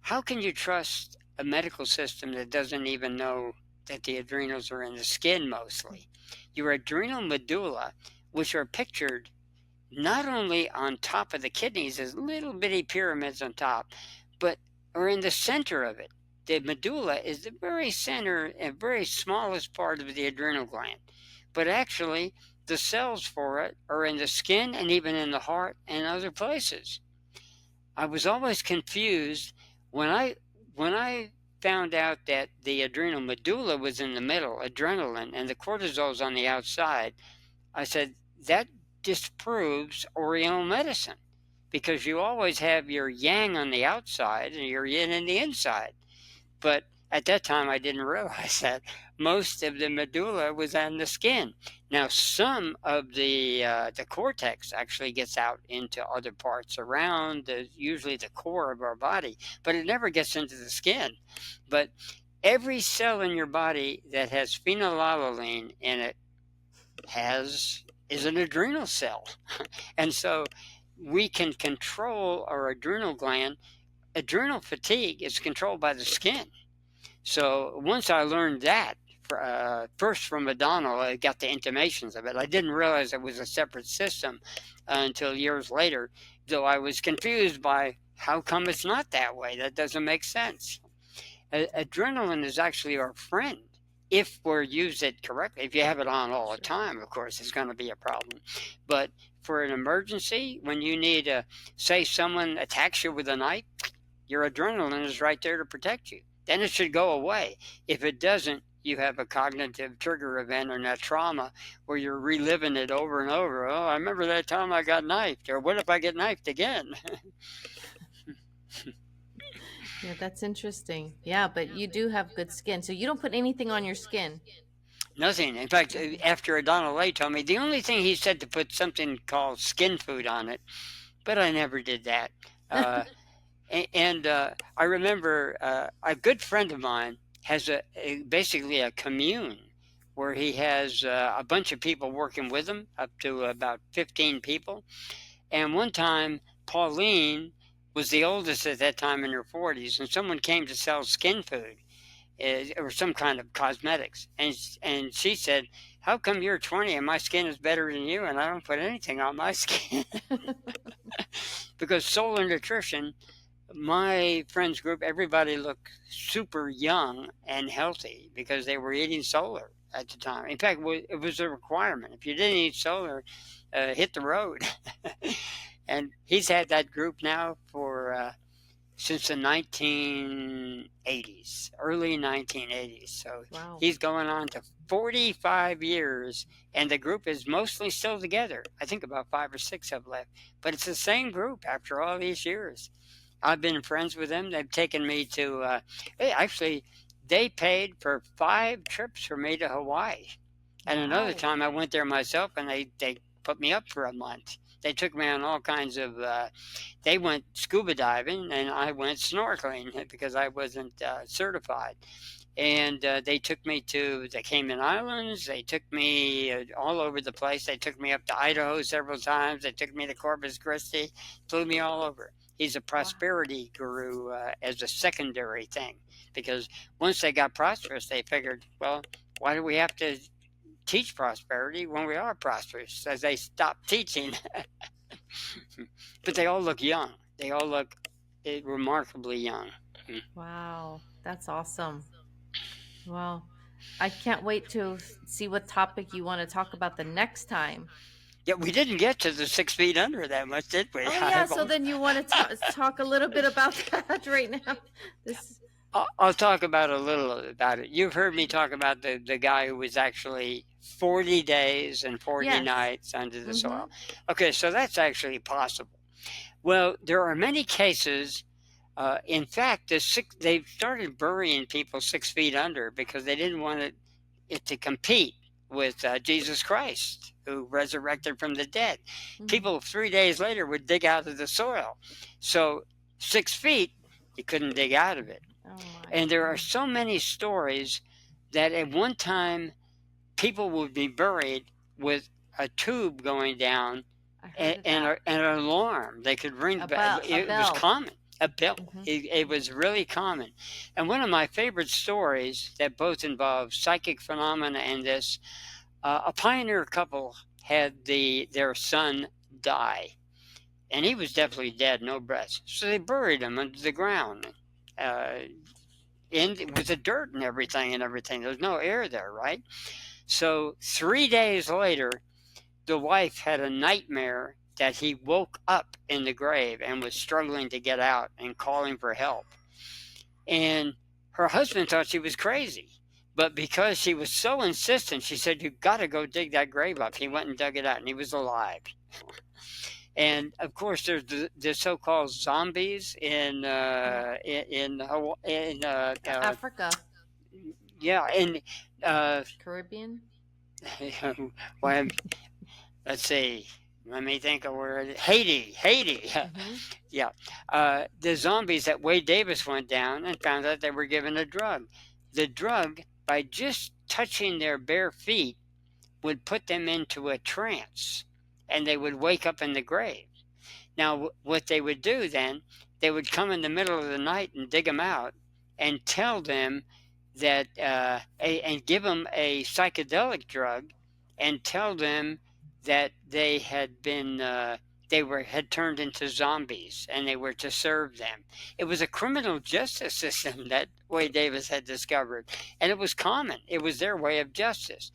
how can you trust a medical system that doesn't even know that the adrenals are in the skin mostly? Your adrenal medulla, which are pictured not only on top of the kidneys as little bitty pyramids on top, but are in the center of it. The medulla is the very center and very smallest part of the adrenal gland. But actually, the cells for it are in the skin and even in the heart and other places. I was always confused when I found out that the adrenal medulla was in the middle, adrenaline, and the cortisol's on the outside. I said that disproves Oriental medicine because you always have your yang on the outside and your yin on the inside. But at that time, I didn't realize that most of the medulla was on the skin. Now, some of the cortex actually gets out into other parts around, usually the core of our body, but it never gets into the skin. But every cell in your body that has phenylalanine in it is an adrenal cell. And so we can control our adrenal gland. Adrenal fatigue is controlled by the skin. So once I learned that, first from O'Donnell, I got the intimations of it. I didn't realize it was a separate system until years later, though I was confused by how come it's not that way. That doesn't make sense. Adrenaline is actually our friend if we're use it correctly. If you have it on all the time, of course, it's going to be a problem. But for an emergency, when you need say someone attacks you with a knife, your adrenaline is right there to protect you. Then it should go away. If it doesn't, you have a cognitive trigger event or that trauma where you're reliving it over and over. Oh, I remember that time I got knifed, or what if I get knifed again? Yeah, that's interesting. Yeah, but you do have good skin. So you don't put anything on your skin. Nothing. In fact, after O'Donnell Lay told me, the only thing he said to put something called skin food on it, but I never did that. And I remember a good friend of mine has basically a commune where he has a bunch of people working with him, up to about 15 people. And one time, Pauline was the oldest at that time in her 40s, and someone came to sell skin food or some kind of cosmetics. And she said, how come you're 20 and my skin is better than you and I don't put anything on my skin? Because Solar Nutrition, my friends group, everybody looked super young and healthy because they were eating Solar at the time. In fact, it was a requirement. If you didn't eat Solar, hit the road. And he's had that group now for since the 1980s, early 1980s. So Wow. He's going on to 45 years, and the group is mostly still together. I think about 5 or 6 have left, but it's the same group after all these years. I've been friends with them. They've taken me to, actually, they paid for 5 trips for me to Hawaii. And another time I went there myself, and they put me up for a month. They took me on all kinds of, they went scuba diving and I went snorkeling because I wasn't certified. And they took me to the Cayman Islands. They took me all over the place. They took me up to Idaho several times. They took me to Corpus Christi, flew me all over. He's a prosperity guru as a secondary thing, because once they got prosperous, they figured, well, why do we have to teach prosperity when we are prosperous? As they stopped teaching. But they all look young. They all look remarkably young. Wow, that's awesome. Well, I can't wait to see what topic you want to talk about the next time. Yeah, we didn't get to the 6 feet under that much, did we? Oh yeah, so then you want to talk a little bit about that right now? I'll talk about a little about it. You've heard me talk about the guy who was actually 40 days and 40 nights under the soil. Okay, so that's possible. Well, there are many cases. In fact, they started burying people 6 feet under because they didn't want it to compete with Jesus Christ, who resurrected from the dead. People 3 days later would dig out of the soil. So 6 feet, you couldn't dig out of it. And there are so many stories that at one time people would be buried with a tube going down and an alarm. They could ring. It was common. A bell. It was really common. And one of my favorite stories that both involve psychic phenomena and this, a pioneer couple had their son die. And he was definitely dead, no breath. So they buried him under the ground. With the dirt and everything. There's no air there, right? So 3 days later, the wife had a nightmare that he woke up in the grave and was struggling to get out and calling for help. And her husband thought she was crazy. But because she was so insistent, she said, "You've got to go dig that grave up." He went and dug it out, and he was alive. And of course, there's the so-called zombies in Africa. Yeah, in Caribbean. Well, let's see. Let me think of where Haiti. Yeah. The zombies that Wade Davis went down and found out they were given a drug. The drug, by just touching their bare feet, would put them into a trance, and they would wake up in the grave. Now, what they would do then, they would come in the middle of the night and dig them out and tell them that, and give them a psychedelic drug and tell them that they had been, had turned into zombies and they were to serve them. It was a criminal justice system that Wade Davis had discovered, and it was common. It was their way of justice.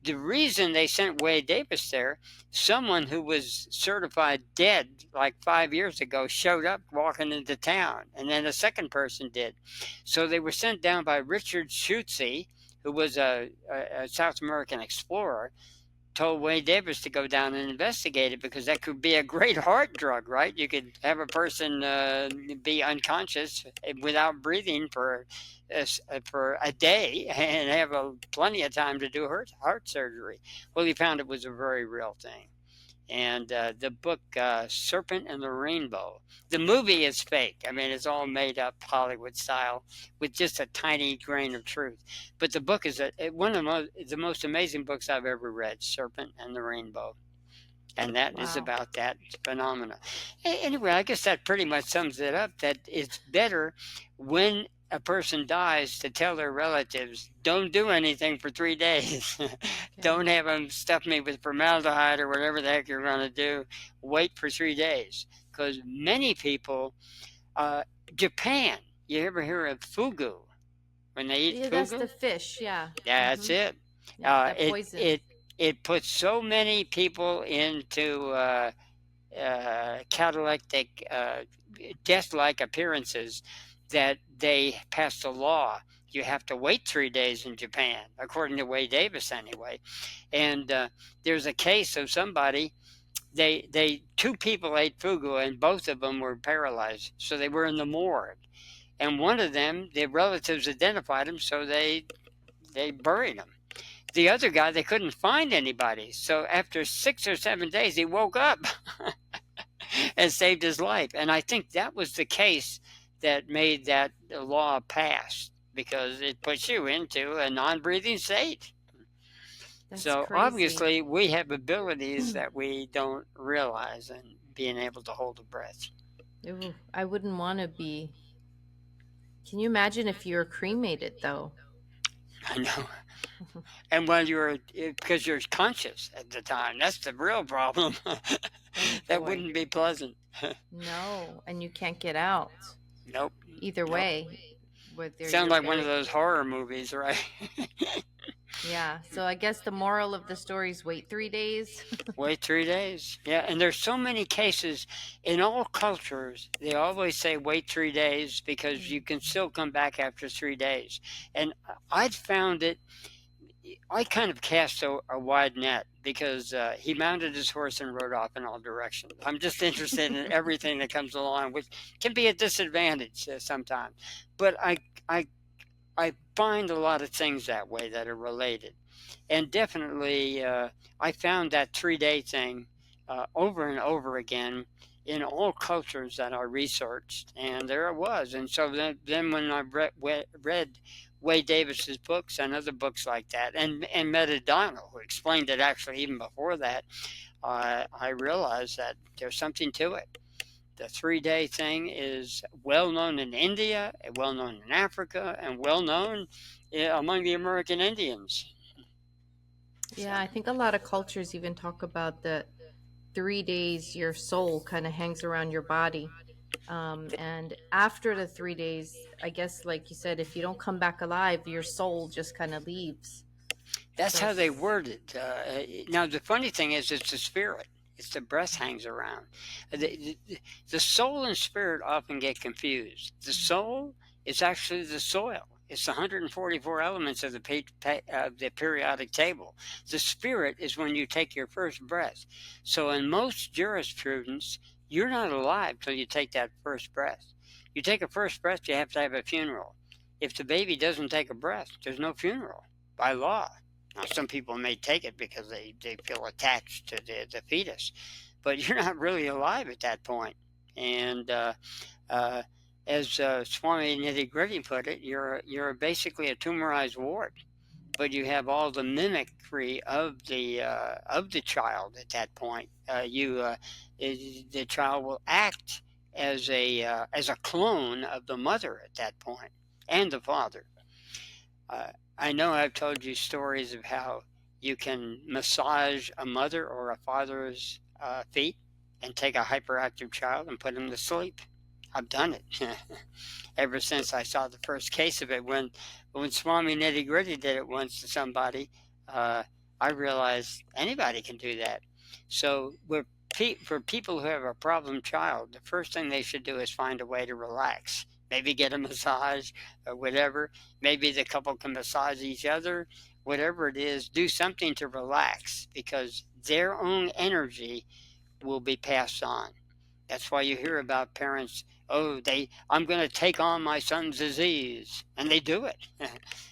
The reason they sent Wade Davis there, someone who was certified dead like 5 years ago showed up walking into town, and then a second person did. So they were sent down by Richard Schutze, who was a South American explorer, told Wade Davis to go down and investigate it because that could be a great heart drug, right? You could have a person be unconscious without breathing for a day and have plenty of time to do heart surgery. Well, he found it was a very real thing. And the book Serpent and the Rainbow. The movie is fake. I mean, it's all made up Hollywood style with just a tiny grain of truth. But the book is one of the most amazing books I've ever read, Serpent and the Rainbow. And that is about that phenomena. Anyway, I guess that pretty much sums it up, that it's better when a person dies to tell their relatives, don't do anything for 3 days. Don't have them stuff me with formaldehyde or whatever the heck you're going to do. Wait for 3 days. Because many people, Japan, you ever hear of fugu? When they eat fugu? That's the fish, yeah. That's it. Yeah, poison. It puts so many people into cataleptic, death-like appearances that they passed a law. You have to wait 3 days in Japan, according to Wade Davis anyway. And there's a case of somebody, two people ate fugu and both of them were paralyzed. So they were in the morgue. And one of them, the relatives identified him, so they buried him. The other guy, they couldn't find anybody. So after 6 or 7 days, he woke up and saved his life. And I think that was the case that made that law pass, because it puts you into a non-breathing state. That's so crazy. Obviously we have abilities that we don't realize, and being able to hold a breath. Ooh, I wouldn't want to be. Can you imagine if you were cremated, though? I know. And when because you're conscious at the time, that's the real problem. That wouldn't be pleasant. No, and you can't get out. Nope. Either way. Sounds like one of those horror movies, right? Yeah, so I guess the moral of the story is wait 3 days. Wait 3 days. Yeah, and there's so many cases in all cultures. They always say wait 3 days because you can still come back after 3 days. And I'd found it, I kind of cast a wide net because he mounted his horse and rode off in all directions. I'm just interested in everything that comes along, which can be a disadvantage sometimes. But I find a lot of things that way that are related. And definitely, I found that 3-day thing over and over again in all cultures that I researched, and there it was. And so then when I read Wade Davis's books and other books like that, and O'Donnell, who explained it actually even before that, I realized that there's something to it. The 3-day thing is well known in India, well known in Africa, and well known among the American Indians. Yeah, I think a lot of cultures even talk about the 3 days your soul kind of hangs around your body. And after the 3 days, I guess, like you said, if you don't come back alive, your soul just kind of leaves. That's how they word it. Now, the funny thing is, it's the spirit. It's the breath hangs around. The soul and spirit often get confused. The soul is actually the soil. It's the 144 elements of the periodic table. The spirit is when you take your first breath. So in most jurisprudence, you're not alive till you take that first breath. You take a first breath, you have to have a funeral. If the baby doesn't take a breath, there's no funeral by law. Now, some people may take it because they feel attached to the fetus, but you're not really alive at that point. And as Swami Nitty Gritty put it, you're basically a tumorized wart. but you have all the mimicry of the child at that point. The child will act as a clone of the mother at that point, and the father. I know I've told you stories of how you can massage a mother or a father's feet and take a hyperactive child and put him to sleep. I've done it ever since I saw the first case of it. When Swami Nitty Gritty did it once to somebody, I realized anybody can do that. So for people who have a problem child, the first thing they should do is find a way to relax. Maybe get a massage or whatever. Maybe the couple can massage each other. Whatever it is, do something to relax, because their own energy will be passed on. That's why you hear about parents, I'm going to take on my son's disease, and they do it.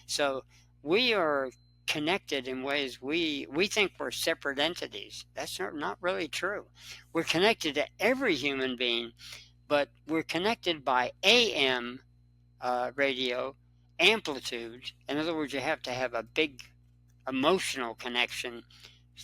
So we are connected in ways we think we're separate entities. That's not really true. We're connected to every human being, but we're connected by AM radio amplitude. In other words, you have to have a big emotional connection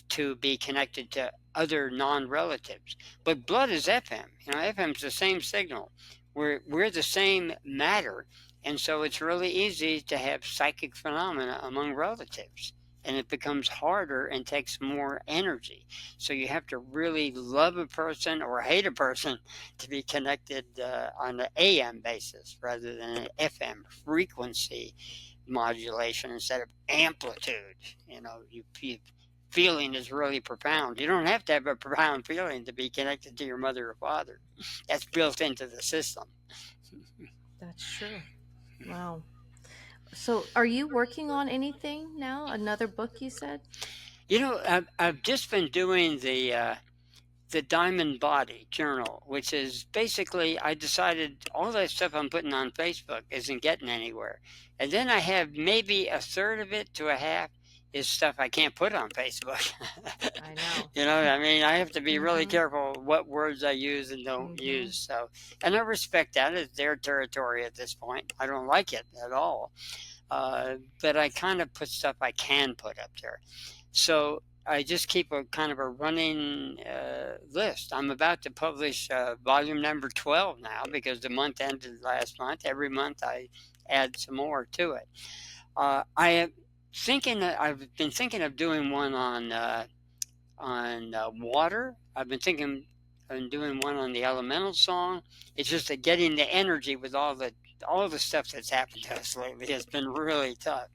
to be connected to other non-relatives. But blood is FM. FM is the same signal. We're the same matter, and so it's really easy to have psychic phenomena among relatives, and it becomes harder and takes more energy. So you have to really love a person or hate a person to be connected on an AM basis rather than an FM frequency modulation instead of amplitude. Feeling is really profound. You don't have to have a profound feeling to be connected to your mother or father. That's built into the system. That's true. Wow. So are you working on anything now? Another book, you said? I've just been doing the Diamond Body Journal, which is basically, I decided all that stuff I'm putting on Facebook isn't getting anywhere. And then I have maybe a third of it to a half is stuff I can't put on Facebook. I know. I have to be really careful what words I use and don't use. So, and I respect that. It's their territory at this point. I don't like it at all. But I kind of put stuff I can put up there. So I just keep a kind of a running list. I'm about to publish volume number 12 now, because the month ended last month. Every month I add some more to it. I've been thinking of doing one on water. I've been thinking of doing one on the elemental song. It's just that getting the energy with all the stuff that's happened to us lately has been really tough.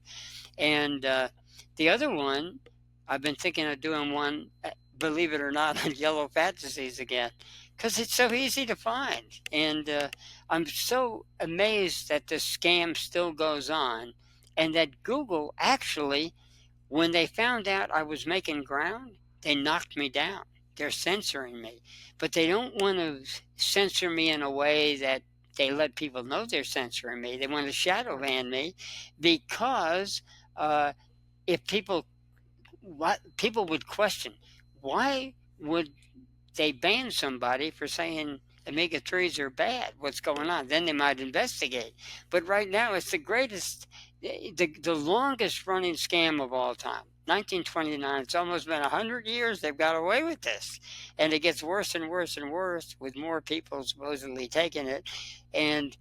And the other one, I've been thinking of doing one, believe it or not, on yellow fat disease again, because it's so easy to find. And I'm so amazed that the scam still goes on, and that Google actually, when they found out I was making ground, they knocked me down. They're censoring me. But they don't want to censor me in a way that they let people know they're censoring me. They want to shadow ban me, because if people would question, why would they ban somebody for saying omega-3s are bad? What's going on? Then they might investigate. But right now, it's the greatest, the longest running scam of all time. 1929, it's almost been 100 years they've got away with this. And it gets worse and worse and worse with more people supposedly taking it. And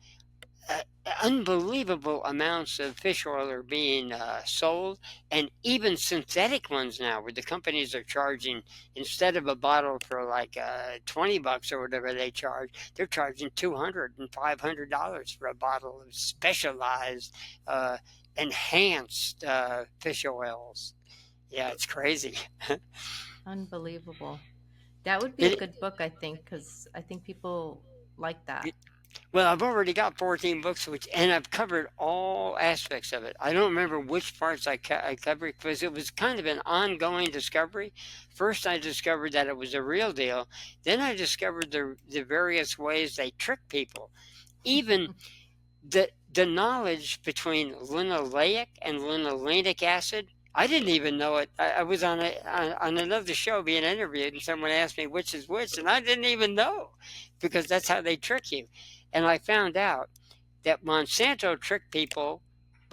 unbelievable amounts of fish oil are being sold, and even synthetic ones now, where the companies are charging, instead of a bottle for like $20 or whatever they charge, they're charging $200 and $500 for a bottle of specialized enhanced fish oils. Yeah, it's crazy. Unbelievable. That would be a good book, I think, because I think people like that. Well, I've already got 14 books, and I've covered all aspects of it. I don't remember which parts I covered, because it was kind of an ongoing discovery. First, I discovered that it was a real deal. Then I discovered the various ways they trick people. Even the knowledge between linoleic and linolenic acid, I didn't even know it. I was on another show being interviewed, and someone asked me which is which, and I didn't even know, because that's how they trick you. And I found out that Monsanto tricked people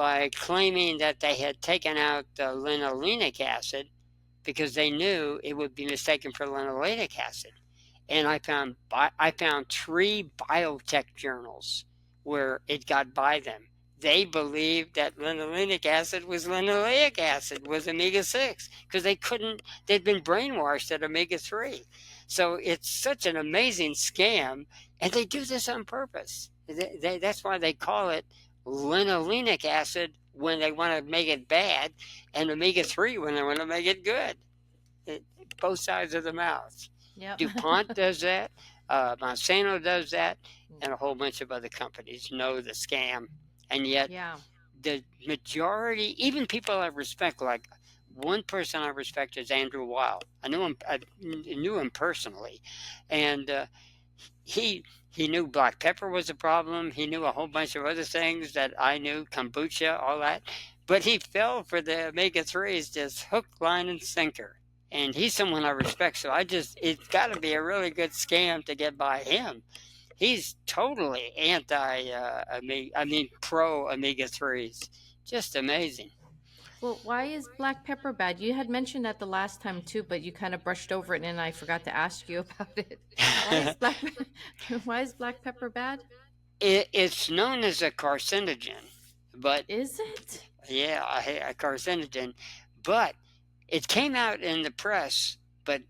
by claiming that they had taken out the linolenic acid because they knew it would be mistaken for linoleic acid. And I found 3 biotech journals where it got by them. They believed that linolenic acid was linoleic acid, was omega-6, because they'd been brainwashed at omega-3. So it's such an amazing scam, and they do this on purpose. That's why they call it linolenic acid when they want to make it bad, and omega-3 when they want to make it good. Both sides of the mouth. Yep. DuPont does that, Monsanto does that, and a whole bunch of other companies know the scam. And yet, Yeah. the majority, even people I respect, like one person I respect is Andrew Weil. I knew him personally, and he knew black pepper was a problem. He knew a whole bunch of other things that I knew, kombucha, all that. But he fell for the omega-3s just hook, line, and sinker. And he's someone I respect, so it's got to be a really good scam to get by him. He's totally pro omega-3s. Just amazing. Well, why is black pepper bad? You had mentioned that the last time too, but you kind of brushed over it, and I forgot to ask you about it. Why is black pepper bad? It's known as a carcinogen, but Is it? yeah, a carcinogen, but it came out in the press. But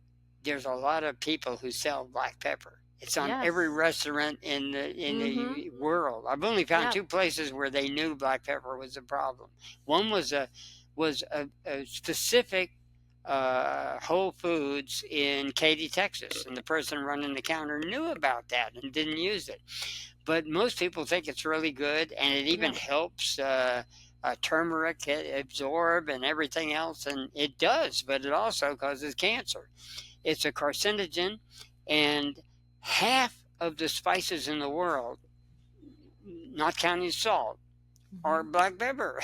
there's a lot of people who sell black pepper. It's on every restaurant in the world. I've only found 2 places where they knew black pepper was a problem. One was a specific Whole Foods in Katy, Texas, and the person running the counter knew about that and didn't use it. But most people think it's really good, and it even helps turmeric absorb and everything else, and it does, but it also causes cancer. It's a carcinogen, and half of the spices in the world, not counting salt, are black pepper.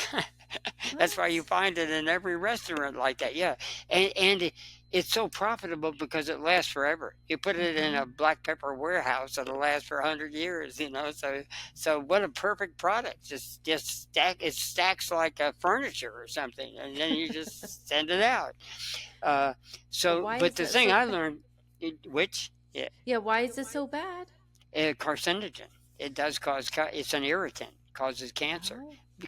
That's why you find it in every restaurant like that. Yeah, and it's so profitable because it lasts forever. You put it in a black pepper warehouse, it'll last for 100 years. So what a perfect product. It stacks like a furniture or something, and then you just send it out. But the thing I learned, why is it so bad? Carcinogen. It does cause. It's an irritant. Causes cancer.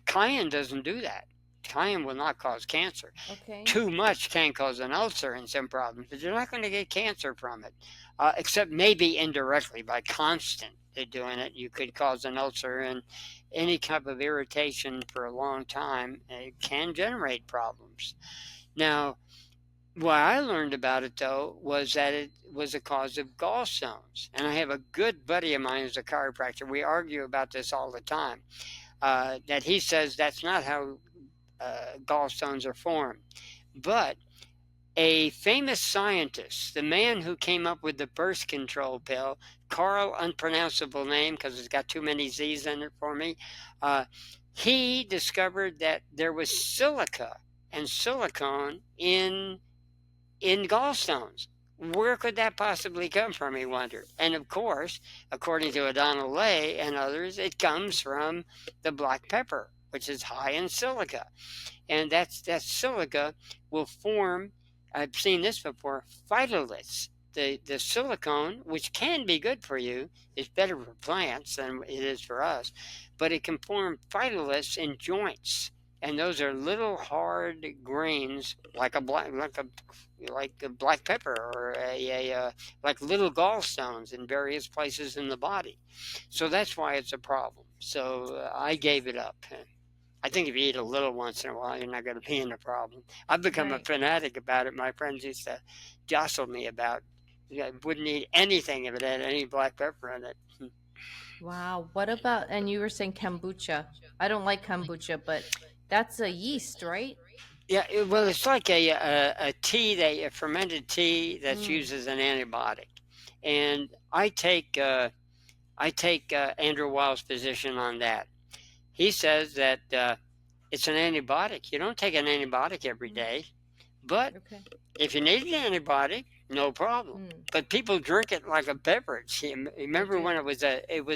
Cayenne doesn't do that. Cayenne will not cause cancer. Okay. Too much can cause an ulcer and some problems, but you're not going to get cancer from it, except maybe indirectly by constantly doing it. You could cause an ulcer, and any type of irritation for a long time can generate problems. Now, what I learned about it, though, was that it was a cause of gallstones. And I have a good buddy of mine who's a chiropractor. We argue about this all the time, that he says that's not how gallstones are formed. But a famous scientist, the man who came up with the birth control pill, Carl, unpronounceable name because it's got too many Z's in it for me, he discovered that there was silica and silicone in gallstones. Where could that possibly come from, he wondered. And of course, according to Aloe and others, it comes from the black pepper, which is high in silica. And that silica will form, I've seen this before, phytoliths. The silicone, which can be good for you, is better for plants than it is for us, but it can form phytoliths in joints. And those are little hard grains, like a black pepper, or like little gallstones in various places in the body. So that's why it's a problem. So I gave it up. I think if you eat a little once in a while, you're not going to be in a problem. I've become a fanatic about it. My friends used to jostle me about. I wouldn't eat anything if it had any black pepper in it. Wow. What about? And you were saying kombucha. I don't like kombucha, but that's a yeast, right? Yeah, it's like a tea, a fermented tea that's used as an antibiotic. And I take Andrew Weil's position on that. He says that it's an antibiotic. You don't take an antibiotic every day, but if you need an antibiotic, no problem. But people drink it like a beverage. You remember when it was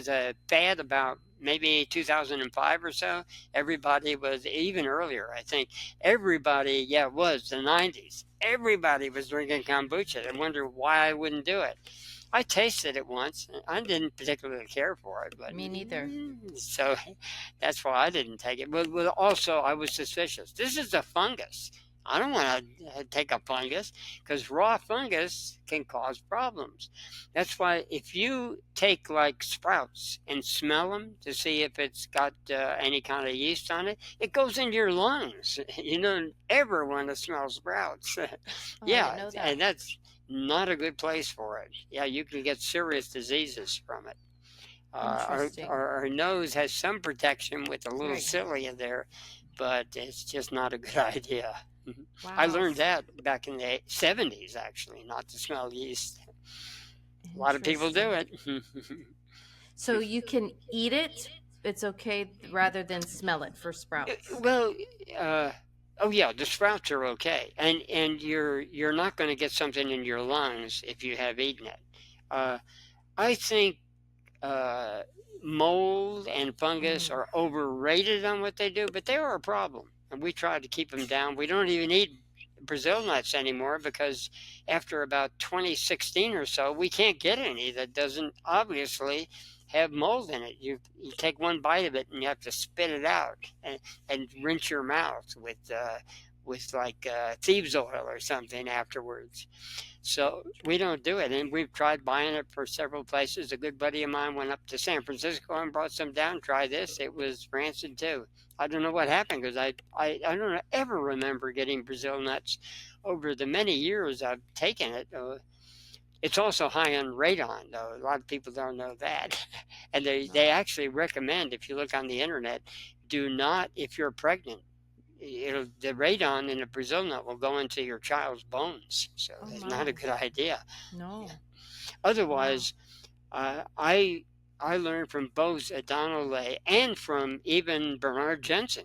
a fad about maybe 2005 or so, everybody was, even earlier, I think, everybody, yeah, it was the 90s. Everybody was drinking kombucha. I wonder why I wouldn't do it. I tasted it once. I didn't particularly care for it, but Me neither. so that's why I didn't take it. But also, I was suspicious. This is a fungus. I don't want to take a fungus because raw fungus can cause problems. That's why if you take like sprouts and smell them to see if it's got any kind of yeast on it, it goes into your lungs. You don't ever want to smell sprouts. Oh, I Yeah, didn't know that. and that's not a good place for it. Yeah, you can get serious diseases from it. Interesting. Our nose has some protection with a little Right. cilia there, but it's just not a good idea. Wow. I learned that back in the 70s, actually, not to smell yeast. A lot of people do it. So you can eat it. It's okay rather than smell it for sprouts. Well, oh yeah, the sprouts are okay, and you're not going to get something in your lungs if you have eaten it. I think mold and fungus are overrated on what they do, but they are a problem, and we try to keep them down. We don't even eat Brazil nuts anymore because after about 2016 or so, we can't get any that doesn't obviously have mold in it. You take one bite of it and you have to spit it out and rinse your mouth with like thieves oil or something afterwards. So we don't do it, and we've tried buying it for several places. A good buddy of mine went up to San Francisco and brought some down. Try this; it was rancid too. I don't know what happened because I don't ever remember getting Brazil nuts over the many years I've taken it. It's also high on radon, though. A lot of people don't know that, and they actually recommend, if you look on the internet, do not, if you're pregnant. The radon in a Brazil nut will go into your child's bones, so it's not a good idea. No. Yeah. Otherwise, I learned from both Don Olay and from even Bernard Jensen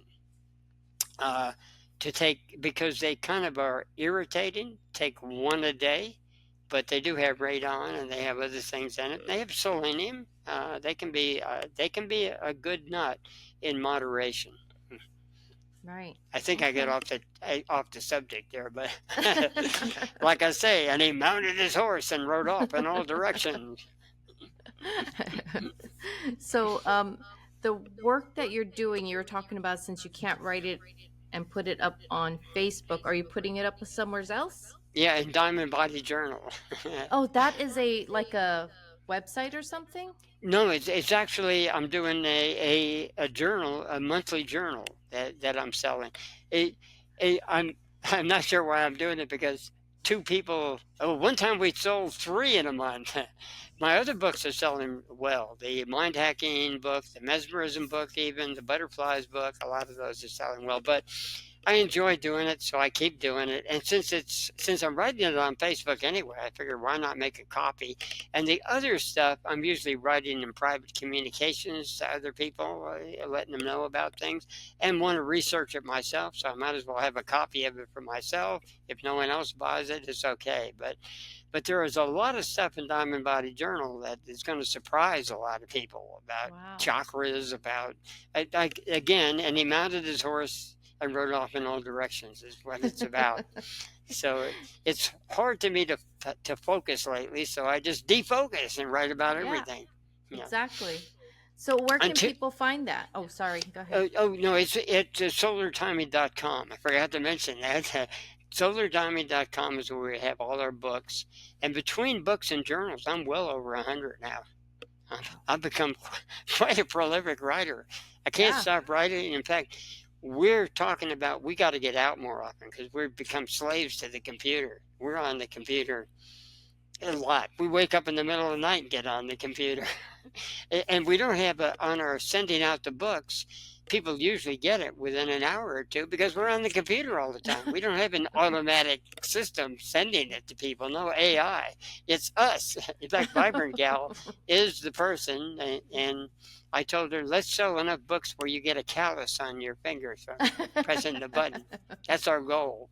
to take, because they kind of are irritating. Take one a day, but they do have radon and they have other things in it. They have selenium. They can be a good nut in moderation. Right. I think I get off the subject there, but like I say, and he mounted his horse and rode off in all directions. So, the work that you're doing, you were talking about, since you can't write it and put it up on Facebook, are you putting it up somewhere else? Yeah, in Diamond Body Journal. Oh, that is like a website or something? No, it's actually, I'm doing a journal, a monthly journal that I'm selling. I'm not sure why I'm doing it because two people. Oh, one time we sold 3 in a month. My other books are selling well. The mind hacking book, the mesmerism book, even the butterflies book. A lot of those are selling well, but I enjoy doing it, so I keep doing it. And since I'm writing it on Facebook anyway, I figured why not make a copy. And the other stuff, I'm usually writing in private communications to other people, letting them know about things, and want to research it myself. So I might as well have a copy of it for myself. If no one else buys it, it's okay. But there is a lot of stuff in Diamond Body Journal that is going to surprise a lot of people about chakras, about again. And he mounted his horse and rode off in all directions is what it's about. So it's hard to me to focus lately, so I just defocus and write about everything. Yeah. Exactly. So where can people find that? Oh, sorry. Go ahead. No, it's solartiming.com. I forgot to mention that. Solartiming.com is where we have all our books. And between books and journals, I'm well over 100 now. I've become quite a prolific writer. I can't stop writing. In fact, we're talking about we got to get out more often because we've become slaves to the computer. We're on the computer a lot. We wake up in the middle of the night and get on the computer. And we don't have on our sending out the books, people usually get it within an hour or two because we're on the computer all the time. We don't have an automatic system sending it to people. No AI. It's us. In fact, Vibrant Gal is the person, and I told her, let's sell enough books where you get a callus on your finger from pressing the button. That's our goal.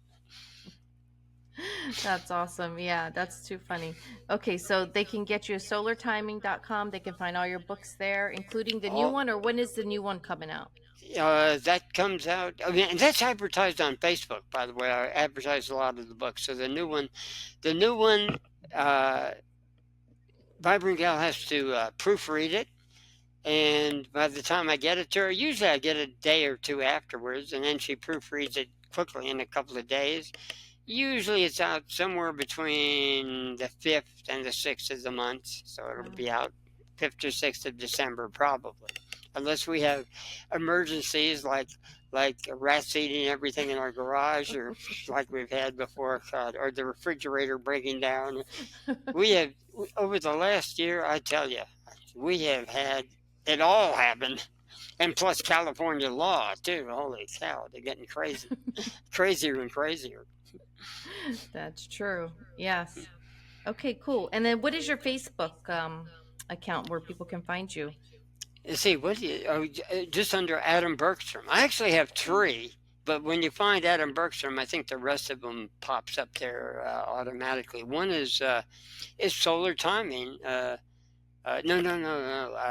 That's awesome. Yeah, that's too funny. Okay, so they can get you solartiming.com. They can find all your books there, including the new All, one, or when is the new one coming out? that comes out. I mean, and that's advertised on Facebook, by the way. I advertise a lot of the books. So the new one, uh, Vibrant Gal has to proofread it. And by the time I get it to her, usually I get a day or two afterwards, and then she proofreads it quickly in a couple of days. Usually it's out somewhere between the 5th and the 6th of the month, so it'll be out 5th or 6th of December probably. Unless we have emergencies like rats eating everything in our garage, or like we've had before, or the refrigerator breaking down. We have, over the last year, I tell you, we have had it all happen. And plus California law too. Holy cow, they're getting crazy. Crazier and crazier. That's true. Yes. Okay, cool. And then what is your Facebook account where people can find you? You see, what do you, just under Atom Bergstrom. I actually have three, but when you find Atom Bergstrom, I think the rest of them pops up there automatically. One is solar timing. No.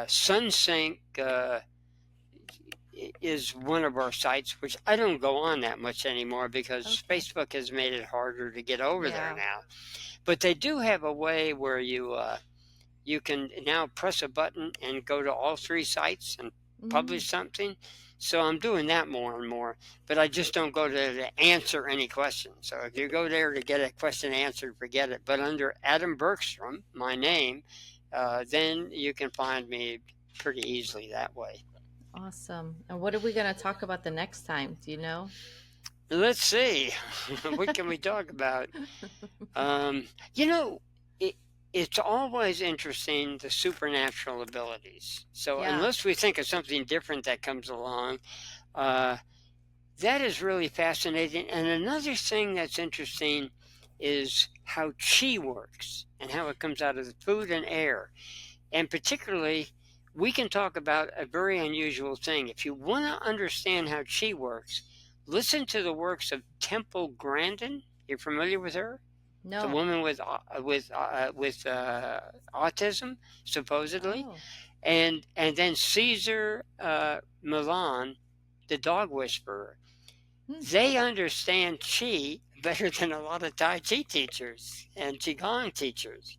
SunSync is one of our sites, which I don't go on that much anymore because Okay. Facebook has made it harder to get over there Yeah. now. But they do have a way where you can now press a button and go to all three sites and Mm, publish something. So I'm doing that more and more, but I just don't go there to answer any questions. So if you go there to get a question answered, forget it. But under Adam Bergstrom, my name, then you can find me pretty easily that way. awesome. And what are we going to talk about the next time? Do you know? Let's see. What can we talk about? You know, it, it's always interesting, the supernatural abilities. So Yeah. unless we think of something different that comes along, uh, that is really fascinating. And another thing that's interesting is how chi works and how it comes out of the food and air. And particularly, we can talk about a very unusual thing. If you want to understand how chi works, listen to the works of Temple Grandin. You're familiar with her? The No. woman with autism, supposedly, Oh. and then Caesar Milan, the dog whisperer. Hmm. They understand chi better than a lot of Tai Chi teachers and Qigong teachers.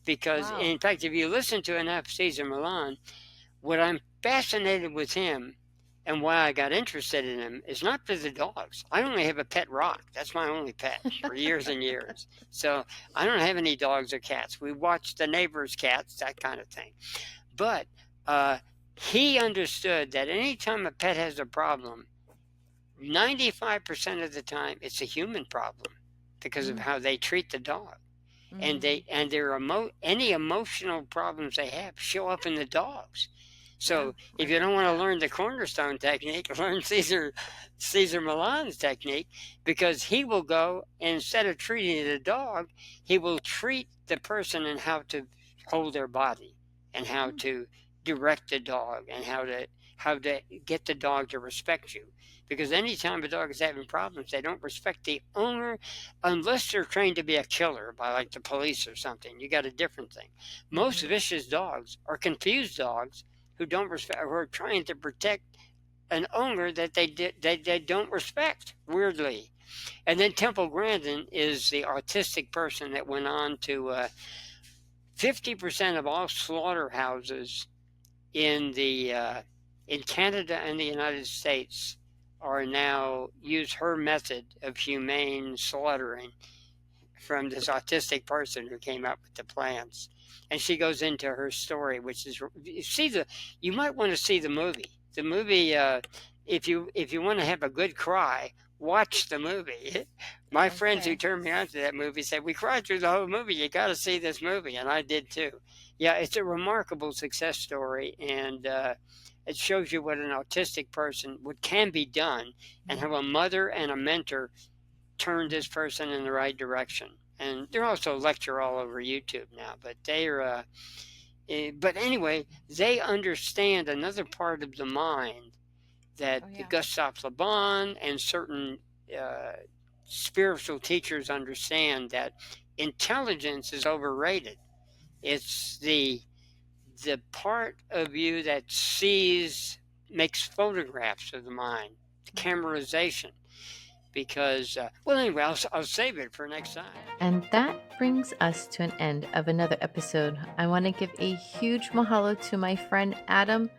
Because, Wow. in fact, if you listen to enough Caesar Milan, what I'm fascinated with him and why I got interested in him is not for the dogs. I only have a pet rock. That's my only pet for years and years. So I don't have any dogs or cats. We watch the neighbor's cats, that kind of thing. But uh, he understood that anytime a pet has a problem, 95% of the time it's a human problem because of Mm, how they treat the dog. And mm, any emotional problems they have show up in the dogs. yeah. So if I you can don't see want to that. learn the cornerstone technique, learn Caesar Milan's technique, because he will go, and instead of treating the dog, he will treat the person and how to hold their body and how Mm, to direct the dog and how to get the dog to respect you. Because anytime a dog is having problems, they don't respect the owner unless they're trained to be a killer by like the police or something. You got a different thing. Most mhm, vicious dogs are confused dogs who don't respect, who are trying to protect an owner that they don't respect, weirdly. And then Temple Grandin is the autistic person that went on to 50% of all slaughterhouses in the in Canada and the United States are now use her method of humane slaughtering from this autistic person who came up with the plans. And she goes into her story, which is you might want to see the movie. The movie, if you want to have a good cry, watch the movie. My friends who okay. turned me on to that movie said, "We cried through the whole movie. You got to see this movie," and I did too. Yeah, it's a remarkable success story, and it shows you what an autistic person, what can be done, and Mm, how a mother and a mentor turned this person in the right direction. And they're also lecture all over YouTube now, but but anyway, they understand another part of the mind that oh yeah. Gustav Le Bon and certain uh, spiritual teachers understand that intelligence is overrated. It's the part of you that makes photographs of the mind, camerization. Because, well, anyway, I'll save it for next time. And that brings us to an end of another episode. I want to give a huge mahalo to my friend Adam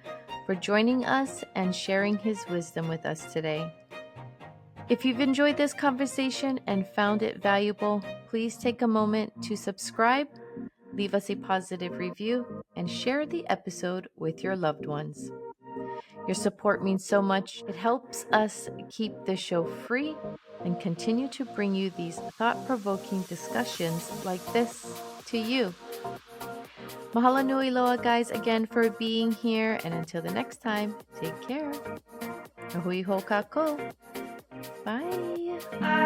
for joining us and sharing his wisdom with us today. If you've enjoyed this conversation and found it valuable, please take a moment to subscribe, leave us a positive review, and share the episode with your loved ones. Your support means so much. It helps us keep the show free and continue to bring you these thought-provoking discussions like this to you. Mahalo nui loa, guys, again for being here. And until the next time, take care. Ahui ho kako. Bye.